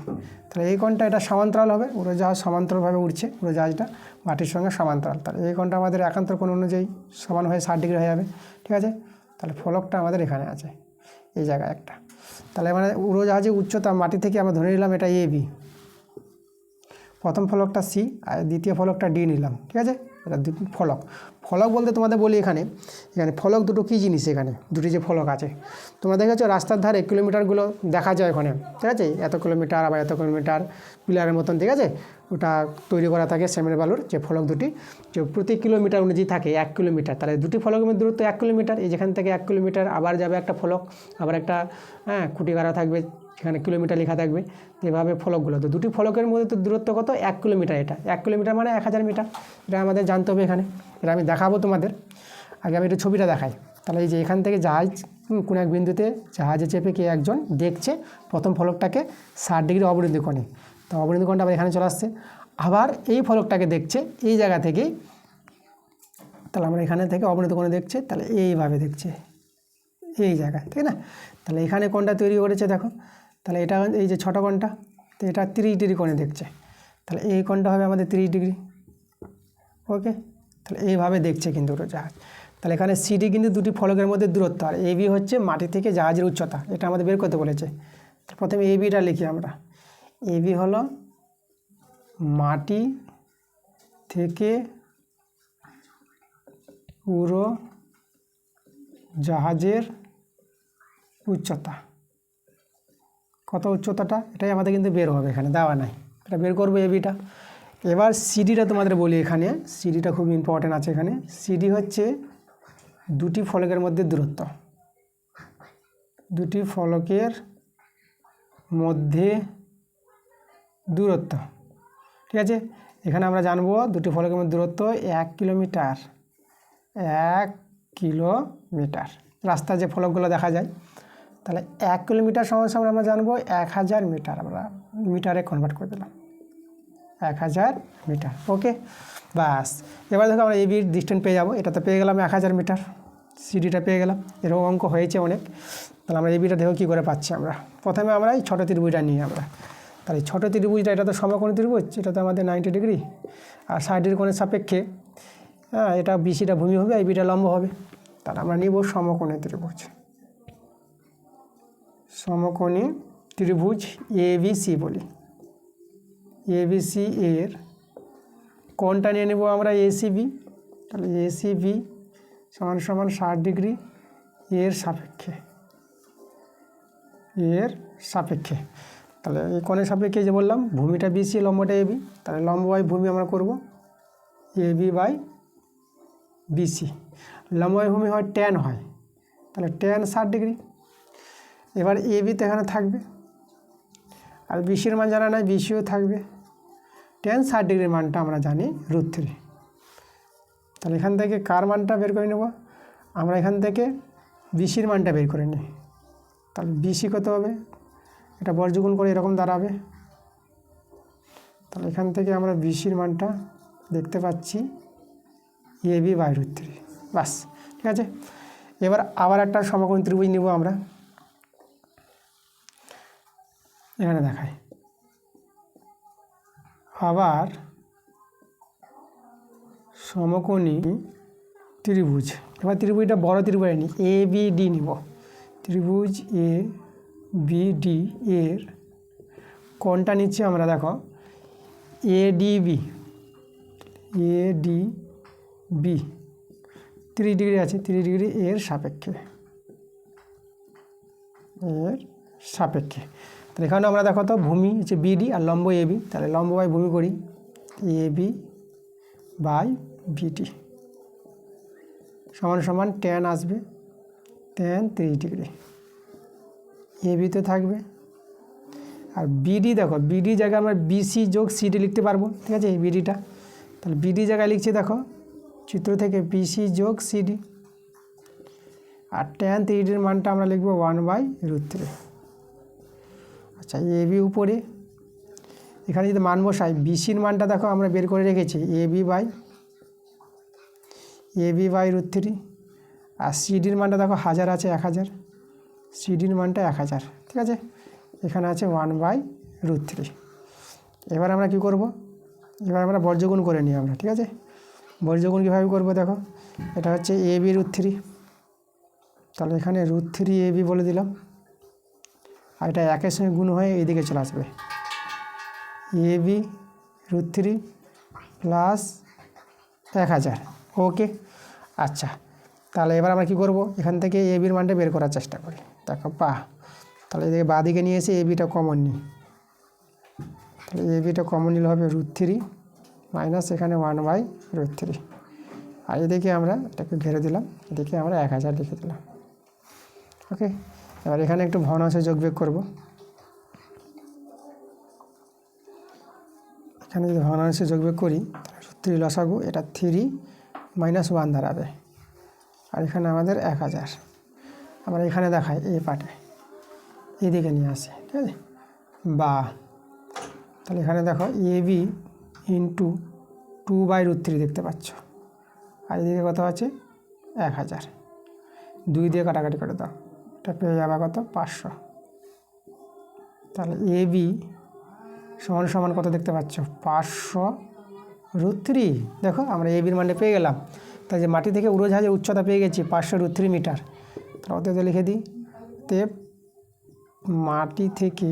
তাহলে এই কোণটা এটা সমান্তরাল হবে, উড়োজাহাজ সমান্তরালভাবে উঠছে, উড়োজাহাজটা মাটির সঙ্গে সমান্তরাল, তাহলে এই কোণটা আমাদের একান্তর কোণ অনুযায়ী সমান হয়ে 60 ডিগ্রি হয়ে যাবে, ঠিক আছে। তাহলে ফলকটা আমাদের এখানে আছে, এই জায়গায় একটা। তাহলে মানে উড়োজাহাজের উচ্চতা মাটি থেকে আমরা ধরে নিলাম এটা এবি, প্রথম ফলকটা সি আর দ্বিতীয় ফলকটা ডি নিলাম, ঠিক আছে। এটা ফলক। ফলক বলতে তোমাদের বলি এখানে ফলক দুটো কী জিনিস, এখানে দুটি যে ফলক আছে তোমরা দেখেছো রাস্তার ধারে কিলোমিটারগুলো দেখা যায় ওখানে, ঠিক আছে, এত কিলোমিটার আবার এত কিলোমিটার পিলারের মতন, ঠিক আছে, ওটা তৈরি করা থাকে সিমেন্ট বালুর, যে ফলক দুটি যে প্রতি কিলোমিটার অনুযায়ী থাকে 1 কিলোমিটার, তাহলে দুটি ফলকের মধ্যে দূরত্ব 1 কিলোমিটার। এই যেখান থেকে 1 কিলোমিটার আবার যাবে একটা ফলক, আবার একটা খুঁটি গাড়া থাকবে, সেখানে কিলোমিটার লেখা থাকবে, এভাবে ফলকগুলো। তো দুটি ফলকের মধ্যে তো দূরত্ব কত, 1 কিলোমিটার। এটা 1 কিলোমিটার মানে 1000 মিটার, এটা আমাদের জানতে হবে এখানে। এটা আমি দেখাবো তোমাদের, আগে আমি একটু ছবিটা দেখাই। তাহলে এই যে এখান থেকে জাহাজ কোনো এক বিন্দুতে জাহাজে চেপে কে একজন দেখছে প্রথম ফলকটাকে 60 ডিগ্রি অবনতি কোণে, তো অবনতি কোণটা আবার এখানে চলে আসছে। আবার এই ফলকটাকে দেখছে এই জায়গা থেকেই, তাহলে আমরা এখানে থেকে অবনতি কোণে দেখছে, তাহলে এইভাবে দেখছে এই জায়গায়, ঠিক না। তাহলে এখানে কোণটা তৈরি করেছে দেখো, তাহলে এটা এই যে ছোটো কোণটা, তো এটা 30 ডিগ্রি কোণে দেখছে, তাহলে এই কোণটা হবে আমাদের 30 ডিগ্রি, ওকে। তাহলে এইভাবে দেখছে কিন্তু জাহাজ। তাহলে এখানে সিডি কিন্তু দুটি ফলকের মধ্যে দূরত্ব, আর এবি হচ্ছে মাটি থেকে জাহাজের উচ্চতা, এটা আমাদের বের করতে বলেছে। প্রথমে এবিটা লিখি আমরা, এবি হলো মাটি থেকে উড়ো জাহাজের উচ্চতা, কত উচ্চতাটা এটাই আমাদের কিন্তু বের হবে, এখানে দেওয়া নাই, এটা বের করবো এবিটা। এবার সিডিটা তোমাদের বলি, এখানে সিডিটা খুব ইম্পর্টেন্ট আছে। এখানে সিডি হচ্ছে দুটি ফলকের মধ্যে দূরত্ব, দুটি ফলকের মধ্যে দূরত্ব, ঠিক আছে। এখানে আমরা জানবো দুটি ফলকের মধ্যে দূরত্ব 1 কিলোমিটার, 1 কিলোমিটার। রাস্তায় যে ফলকগুলো দেখা যায়, তাহলে 1 কিলোমিটার সমান আমরা জানবো 1000 মিটার, আমরা মিটারে কনভার্ট করে দিলাম 1000 মিটার, ওকে। বাস, এবার দেখো আমরা এবির ডিস্টেন্স পেয়ে যাবো, এটা তো পেয়ে গেলাম 1000 মিটার, সিডিটা পেয়ে গেলাম, এরকম অঙ্ক হয়েছে অনেক। তাহলে আমরা এবিটা দেখো কী করে পাচ্ছি আমরা। প্রথমে আমরা এই ছোটো ত্রিভুজটা নিই আমরা, তাহলে ছোটো ত্রিভুজটা এটা তো সমকোণী ত্রিভুজ, এটা তো আমাদের 90 ডিগ্রি, আর 60 ডিগ্রি কোণের সাপেক্ষে এটা বিসিটা ভূমি হবে, এই বিটা লম্ব হবে। তাহলে আমরা নিব সমকোণী ত্রিভুজ, সমকোণী ত্রিভুজ এবিসি বলি। এবিসি এর কোণটা নিয়ে নেব আমরা এসিবি, তাহলে এসিবি সমান সমান 60 ডিগ্রি এর সাপেক্ষে, এর সাপেক্ষে। তাহলে এই কোণের সাপেক্ষে যে বললাম ভূমিটা বিসি, লম্বটা এবি, তাহলে লম্ব বাই ভূমি আমরা করব এবি বাই বিসি। লম্ব বাই ভূমি হয় ট্যান হয়, তাহলে ট্যান 60 ডিগ্রি। এবার এবি তো এখানে থাকবে, আর বিসির মান জানা নাই, বিসিও থাকবে। ট্যান 60 ডিগ্রির মানটা আমরা জানি √3। তাহলে এখান থেকে কার মানটা বের করে নেব আমরা, এখান থেকে বিসির মানটা বের করে নিই। তাহলে বিসি কত হবে, এটা বর্গগুণ করে এরকম দাঁড়াবে। তাহলে এখান থেকে আমরা বিসির মানটা দেখতে পাচ্ছি এবি বাই √3, বাস, ঠিক আছে। এবার আবার একটা সমকোণী ত্রিভুজ নিব আমরা, এখানে দেখাই আবার সমকোণী ত্রিভুজ। এবার ত্রিভুজটা বড় ত্রিভুজ নিই, এ বি ডি নিব। ত্রিভুজ এ বি ডি এর কোণটা নিচ্ছি আমরা, দেখো এডিবি, এডিবি 30 ডিগ্রি আছে, 30 ডিগ্রি এর সাপেক্ষে, এর সাপেক্ষে। তো এখানে আমরা দেখো তো ভূমি হচ্ছে বিডি আর লম্ব এবি, তাহলে লম্ব বাই ভূমি করি এবি বাই বিডি সমান সমান ট্যান আসবে ট্যান 30 ডিগ্রি, এবি তো থাকবে। আর বিডি দেখো, বিডি জায়গায় আমরা বিসি যোগ সিডি লিখতে পারবো, ঠিক আছে, এই বিডিটা। তাহলে বিডি জায়গায় লিখছি দেখো চিত্র থেকে বিসি যোগ সিডি, আর ট্যান 30 ডিগ্রির মানটা আমরা লিখবো 1/√3। আচ্ছা, এবি উপরে, এখানে যদি মান বসাই বিসির মানটা দেখো আমরা বের করে রেখেছি এবি বাই √3, আর সিডির মানটা দেখো 1000 আছে 1000, সিডির মানটা 1000, ঠিক আছে, এখানে আছে 1/√3। এবার আমরা কি করব, এবার আমরা বর্গগুণ করে নিই আমরা, ঠিক আছে। বর্গগুণ কীভাবে করবো দেখো, এটা হচ্ছে AB√3, তাহলে এখানে √3 এবি বলে দিলাম, আর এটা একের সঙ্গে গুণ হয়ে এইদিকে চলে আসবে AB√3 প্লাস 1000, ওকে। আচ্ছা, তাহলে এবার আমরা কি করব, এখান থেকে এবির মানটা বের করার চেষ্টা করি, দেখো তাহলে এদিকে বাঁদিকে নিয়ে এসে এবিটা কমন নিই, তাহলে এবিটা কমন নিলে হবে √3 মাইনাস এখানে 1/√3, আর এদিকে আমরা এটাকে ঘেরে দিলাম, এদিকে আমরা 1000 লিখে দিলাম, ওকে। এবার এখানে একটু ভগ্নাংশে যোগবিয়োগ করব, এখানে যদি ভগ্নাংশে যোগবিয়োগ করি তাহলে √3 লসাগু, এটা 3 - 1 দাঁড়াবে, আর এখানে আমাদের 1000, আমরা এখানে দেখাই এই পার্টে এইদিকে নিয়ে আসি, ঠিক আছে, বা তাহলে এখানে দেখো এবি ইন্টু 2/√3 দেখতে পাচ্ছ, আর এদিকে কত আছে 1000, 2 দিয়ে কাটাকাটি করে দাও, এটা পেয়ে যাবে কত 500। তাহলে এবি সমান সমান কত দেখতে পাচ্ছ 500√3, দেখো আমরা এবির মানটা পেয়ে গেলাম। তাই যে মাটি থেকে উড়োজাহাজের উচ্চতা পেয়ে গেছি 500√3 মিটার, তাহলে অত লিখে দিই, তে মাটি থেকে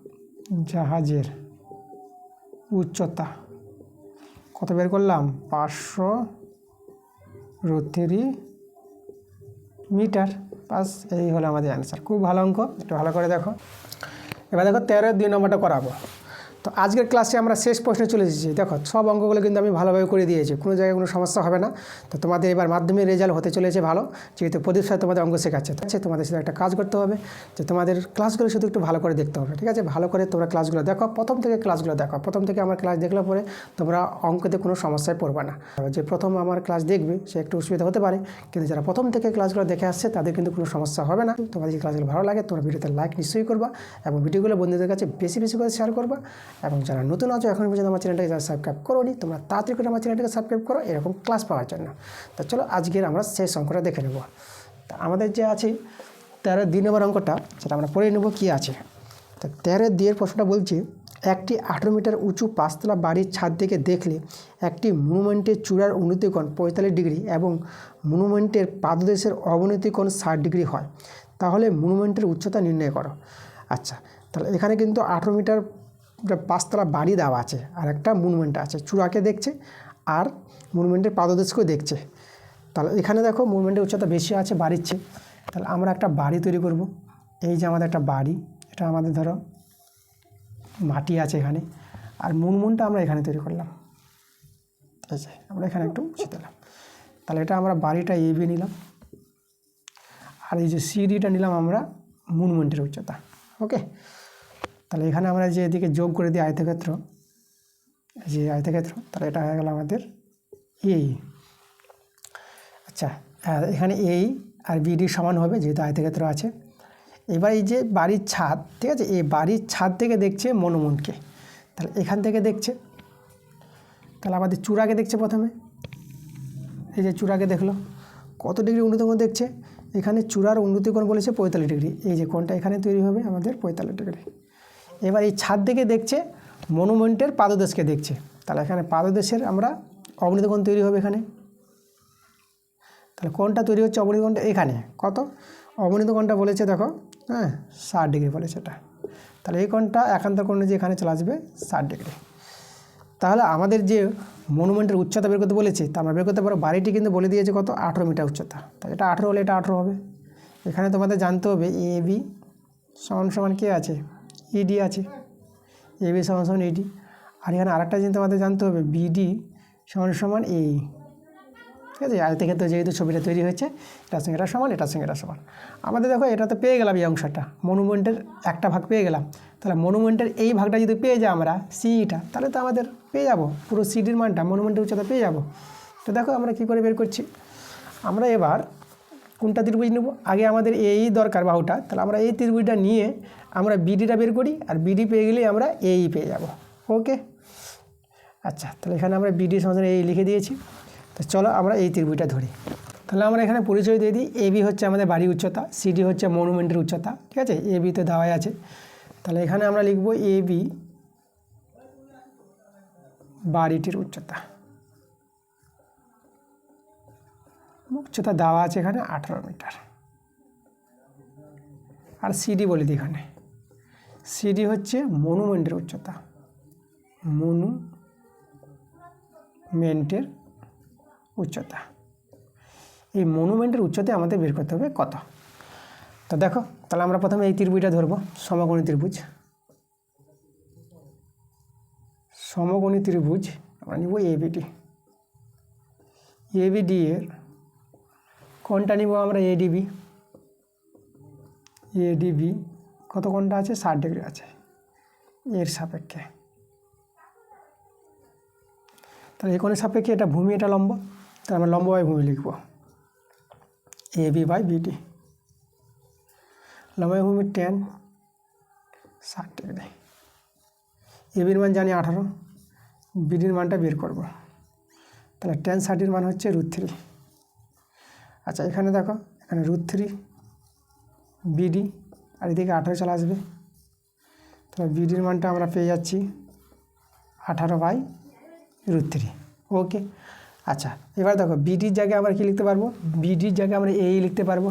উড়োজাহাজের উচ্চতা কত বের করলাম 500√3 মিটার, বাস এই হলো আমাদের অ্যান্সার। খুব ভালো অঙ্ক, একটু ভালো করে দেখো। এবার দেখো 13-এর 2 নম্বরটা করাবো। তো আজকের ক্লাসে আমরা শেষ প্রশ্নে চলে এসেছি। দেখো সব অঙ্কগুলো কিন্তু আমি ভালোভাবে করে দিয়েছি, কোনো জায়গায় কোনো সমস্যা হবে না। তো তোমাদের এবার মাধ্যমিক রেজাল্ট হতে চলেছে ভালো, যেহেতু প্রদীপ স্যার তোমাদের অঙ্ক শেখাচ্ছে, তাই তোমাদের সাথে একটা কাজ করতে হবে যে তোমাদের ক্লাসগুলো শুধু একটু ভালো করে দেখতে হবে, ঠিক আছে। ভালো করে তোমরা ক্লাসগুলো দেখো, প্রথম থেকে ক্লাসগুলো দেখো, প্রথম থেকে আমার ক্লাস দেখলে পরে তোমরা অঙ্কতে কোনো সমস্যায় পড়বে না। যে প্রথম আমার ক্লাস দেখবে সে একটু অসুবিধা হতে পারে, কিন্তু যারা প্রথম থেকে ক্লাসগুলো দেখে আসছে তাদের কিন্তু কোনো সমস্যা হবে না। তোমাদের যে ক্লাসগুলো ভালো লাগে তোমরা ভিডিওতে লাইক নিশ্চয়ই করবা, এবং ভিডিওগুলো বন্ধুদের কাছে বেশি বেশি করে শেয়ার করবা। এবং যারা নতুন আছো এখন পর্যন্ত আমার চ্যানেলটাকে যারা সাবস্ক্রাইব করোনি, তোমরা তাড়াতাড়ি করে আমার চ্যানেলটাকে সাবস্ক্রাইব করো এরকম ক্লাস পাওয়ার জন্য। তো চলো আজকের আমরা শেষ অঙ্কটা দেখে নেব। তা আমাদের যে আছে 13-2 নম্বর অঙ্কটা, সেটা আমরা পড়ে নেব কী আছে। তো 13-2 প্রশ্নটা বলছি, একটি 18 মিটার উঁচু 5তলা বাড়ির ছাদ থেকে দেখলে একটি মনুমেন্টের চূড়ার উন্নতিকোণ 45 ডিগ্রি এবং মনুমেন্টের পাদদেশের অবনতিকোণ 60 ডিগ্রি হয়, তাহলে মনুমেন্টের উচ্চতা নির্ণয় করো। আচ্ছা, তাহলে এখানে কিন্তু 18 মিটার 5তলা বাড়ি দেওয়া আছে, আর একটা মনুমেন্ট আছে, চূড়াকে দেখছে আর মনুমেন্টের পাদদেশকেও দেখছে। তাহলে এখানে দেখো মনুমেন্টের উচ্চতা বেশি আছে বাড়ির চেয়ে, তাহলে আমরা একটা বাড়ি তৈরি করব। এই যে আমাদের একটা বাড়ি, এটা আমাদের ধরো মাটি আছে এখানে, আর মনুমেন্টটা আমরা এখানে তৈরি করলাম, ঠিক আছে, আমরা এখানে একটু মুছে দিলাম। তাহলে এটা আমরা বাড়িটা এবি নিলাম, আর এই যে সিডিটা নিলাম আমরা মনুমেন্টের উচ্চতা, ওকে। তাহলে এখানে আমরা যে এদিকে যোগ করে দিই আয়তক্ষেত্র, যে আয়তক্ষেত্র, তাহলে এটা হয়ে গেল আমাদের এই। আচ্ছা, এখানে এই আর বিডি সমান হবে যেহেতু আয়তক্ষেত্র আছে। এবার এই যে বাড়ির ছাদ, ঠিক আছে, এই বাড়ির ছাদ থেকে দেখছে মনুমেন্টকে, তাহলে এখান থেকে দেখছে, তাহলে আমাদের চূড়াকে দেখছে প্রথমে, এই যে চূড়াকে দেখলো কত ডিগ্রি উন্নতিকোণ দেখছে, এখানে চূড়ার উন্নতিকোণ বলেছে 45 ডিগ্রি, এই যে কোণটা এখানে তৈরি হবে আমাদের 45 ডিগ্রি। এবার এই ছাদ থেকে দেখছে মনুমেন্টের পাদদেশকে দেখছে, তাহলে এখানে পাদদেশের আমরা অবনতিকোণ তৈরি হবে এখানে। তাহলে কোণটা তৈরি হচ্ছে অবনতিকোণটা এখানে কত, অবনতিকোণটা বলেছে দেখো, হ্যাঁ 60 ডিগ্রি বলেছে এটা, তাহলে এই কোণটা একান্তর কোণ যে এখানে চলে আসবে 60 ডিগ্রি। তাহলে আমাদের যে মনুমেন্টের উচ্চতা বের করতে বলেছে, তা আমরা বের করতে পারো। বাড়িটি কিন্তু বলে দিয়েছে কত, 18 মিটার উচ্চতা, তাই এটা 18 হলে এটা 18 হবে। এখানে তোমাদের জানতে হবে এ বি সমান সমান কে আছে, ইডি আছে, এ বি সমান সমান ইডি। আর এখানে আরেকটা জিনিস তোমাদের জানতে হবে, বিডি সমান সমান এই, ঠিক আছে। আর থেকে তো যেহেতু ছবিটা তৈরি হয়েছে, এটার সঙ্গে এটা সমান, এটার সঙ্গে এটা সমান। আমাদের দেখো এটা তো পেয়ে গেলাম, এই অংশটা মনুমেন্টের একটা ভাগ পেয়ে গেলাম। তাহলে মনুমেন্টের এই ভাগটা যদি পেয়ে যাই আমরা সিইটা, তাহলে তো আমাদের পেয়ে যাবো পুরো সিডির মানটা, মনুমেন্টের উচ্চতা পেয়ে যাবো। তো দেখো আমরা কী করে বের করছি। আমরা এবার কোনটা ত্রিভুজ নেব, আগে আমাদের এই দরকার বাহুটা, তাহলে আমরা এই ত্রিভুজটা নিয়ে আমরা বিডিটা বের করি, আর বিডি পেয়ে গেলেই আমরা এই পেয়ে যাব। ওকে, আচ্ছা, তাহলে এখানে আমরা বিডি সমান এই লিখে দিয়েছি। তো চলো আমরা এই ত্রিভুজটা ধরি। তাহলে আমরা এখানে পরিচয় দিয়ে দিই, এবি হচ্ছে আমাদের বাড়ির উচ্চতা, সিডি হচ্ছে মনুমেন্টের উচ্চতা, ঠিক আছে। এবি তো দেওয়াই আছে, তাহলে এখানে আমরা লিখব এবি বাড়িটির উচ্চতা, উচ্চতা দেওয়া আছে এখানে 18 মিটার। আর সিডি বলে দিই, এখানে সিডি হচ্ছে মনুমেন্টের উচ্চতা, মনুমেন্টের উচ্চতা। এই মনুমেন্টের উচ্চতা আমাদের বের করতে হবে কত। তো দেখো, তাহলে আমরা প্রথমে এই ত্রিভুজটা ধরবো, সমকোণী ত্রিভুজ। সমকোণী ত্রিভুজ আমরা নিব এবিডি। এবিডি এর কোণটা নিব আমরা এডিবি। এডিবি কত কোণটা আছে, 60 ডিগ্রি আছে এর সাপেক্ষে। তাহলে এই কোণের সাপেক্ষে এটা ভূমি, এটা লম্ব, তাহলে আমরা লম্ব বাই ভূমি লিখব এবি বাই বিডি। লম্ব বাই ভূমি tan 60 ডিগ্রি। এবির মান জানি 18, বিডির মানটা বের করব। তাহলে tan 60 মান হচ্ছে √3। আচ্ছা, এখানে দেখো, এখানে √3 বিডি, আর এদিকে 18 চলে আসবে। তাহলে বিডির মানটা আমরা পেয়ে যাচ্ছি 18/√3। ওকে, আচ্ছা, এবার দেখো বিডির জায়গায় আমরা কি লিখতে পারবো, বিডির জায়গায় আমরা এই লিখতে পারবো।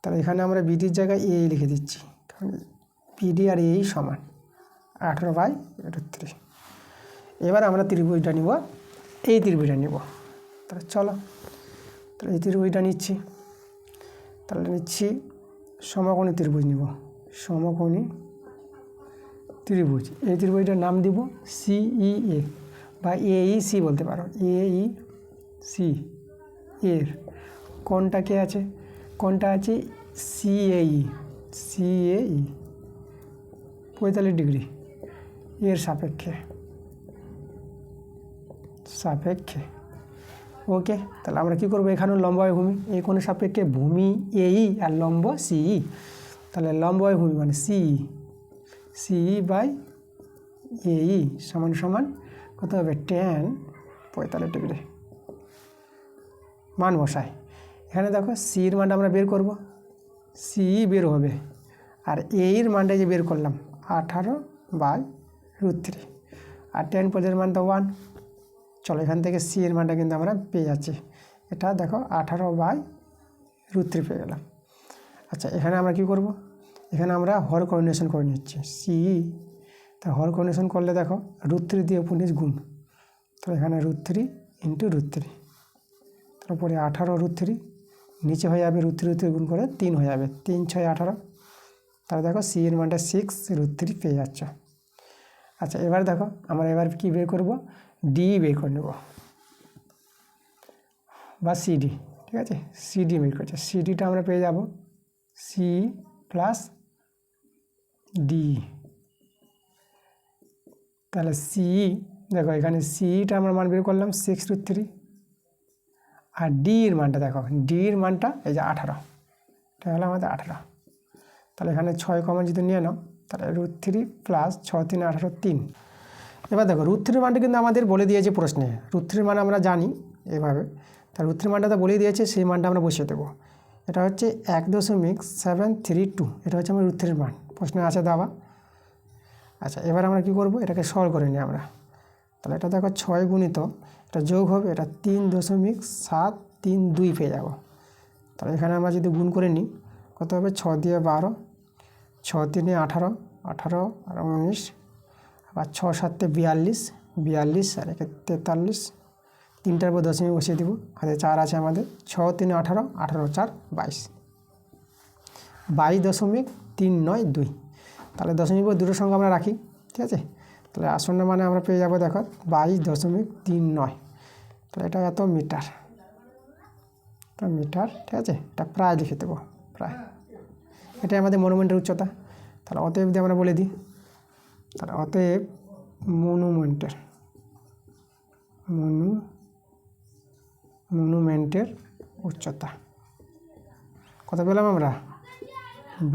তাহলে এখানে আমরা বিডির জায়গায় এই লিখে দিচ্ছি, কারণ বিডি আর এই সমান 18/√3। এবার আমরা ত্রিভুজটা নিব, এই ত্রিভুজটা নিব। তাহলে চলো, তাহলে এই ত্রিভুজটা নিচ্ছি। তাহলে নিচ্ছি সমকোণী ত্রিভুজ নিব, সমকোণী ত্রিভুজ। এই ত্রিভুজটার নাম দিব সিইএ বা এইসি বলতে পারো, এইসি। এর কোণটা কে আছে, কোণটা আছে সিএই, 45 ডিগ্রি এর সাপেক্ষে। ওকে, তাহলে আমরা কি করব, এখানেও লম্ব বাই ভূমি, এই কোণের সাপেক্ষে ভূমি এই আর লম্ব সিই। তাহলে লম্ব বাই ভূমি মানে সিই বাই এই সমান সমান কত হবে, tan 45 ডিগ্রি। মান বসাই, এখানে দেখো সির মানটা আমরা বের করব, সিই বের হবে, আর এইর মানটা যে বের করলাম 18/√3, আর tan 45 মান তো 1। চলো, এখান থেকে সি এর মানটা কিন্তু আমরা পেয়ে যাচ্ছি, এটা দেখো 18/√3 পেয়ে গেলাম। আচ্ছা, এখানে আমরা কি করব, এখানে আমরা হর কোঅর্ডিনেশন করে নিচ্ছি সিই। তা হর কোঅর্ডিনেশন করলে দেখো √3 দিয়ে উপনিচ গুণ, তো এখানে √3 × √3, তারপরে 18√3 নিচে হয়ে যাবে, √3 গুণ করে 3 হয়ে যাবে, 3 × 6 = 18। তাহলে দেখো সি এর মানটা 6√3 পেয়ে যাচ্ছ। আচ্ছা, এবার দেখো আমরা এবার কি বের করব, ডি বের করে নেব বা সিডি, ঠিক আছে। সিডি বের করছে, সিডিটা আমরা পেয়ে যাব সি প্লাস ডি। তাহলে সি, দেখো এখানে সিটা আমরা মান বের করলাম 6√3, আর ডি এর মানটা দেখো, ডি এর মানটা এই যে 18, এটা হলো আমাদের 18। তাহলে এখানে 6 কমন যদি নিয়ে নাও, তাহলে √3 প্লাস 6 × 3 = 18, 3। এবার দেখো √3 মানটা কিন্তু আমাদের বলে দিয়েছে প্রশ্নে, √3 মান আমরা জানি এভাবে। তাহলে √3 মানটা তো বলেই দিয়েছে, সেই মানটা আমরা বসিয়ে দেবো। এটা হচ্ছে 1.732, এটা হচ্ছে আমার √3 মান, প্রশ্নে আছে দেওয়া। আচ্ছা, এবার আমরা কি করব, এটাকে সরল করে নিই আমরা। তাহলে এটা দেখো 6 গুণিত, এটা যোগ হবে, এটা 3.732 পেয়ে যাব। তাহলে এখানে আমরা যদি গুণ করে নিই কত হবে, 6 দিয়ে 12, 6 × 3 = 18, 18 আর 19, আবার 6 × 7 = 42, 42 আর একে 43, 3টার উপর দশমিক বসিয়ে দেবো। হাতে 4 আছে আমাদের, 6 3 18, 18 4 22, 22.392। তাহলে দশমিক উপর দুটো সংখ্যা আমরা রাখি, ঠিক আছে। তাহলে আসন্ন মানে আমরা পেয়ে যাবো, দেখো 22.39। তাহলে এটা এত মিটার, মিটার, ঠিক আছে। এটা প্রায় লিখে দেবো, প্রায়। এটাই আমাদের মনুমেন্টের উচ্চতা। তাহলে অতএব দিয়ে আমরা বলে দিই, তাহলে অতএব মনুমেন্টের উচ্চতা কত পেলাম আমরা?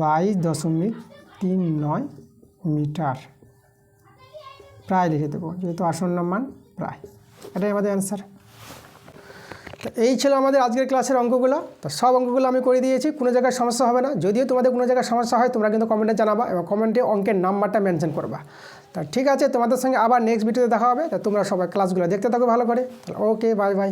22.39 মিটার। প্রায় লিখে দেবো, যেহেতু আসন্ন মান প্রায়। এটাই আমাদের অ্যান্সার। তো এই ছিল আমাদের আজকের ক্লাসের অঙ্কগুলো। তো সব অঙ্কগুলো আমি করে দিয়েছি, কোনো জায়গায় সমস্যা হবে না। যদিও তোমাদের কোনো জায়গায় সমস্যা হয়, তোমরা কিন্তু কমেন্টে জানাবা এবং কমেন্টে অঙ্কের নাম্বারটা মেনশন করবা। তা ঠিক আছে, তোমাদের সঙ্গে আবার নেক্সট ভিডিওতে দেখা হবে। তা তোমরা সবাই ক্লাসগুলো দেখতে থাকো ভালো করে। ওকে, বাই বাই।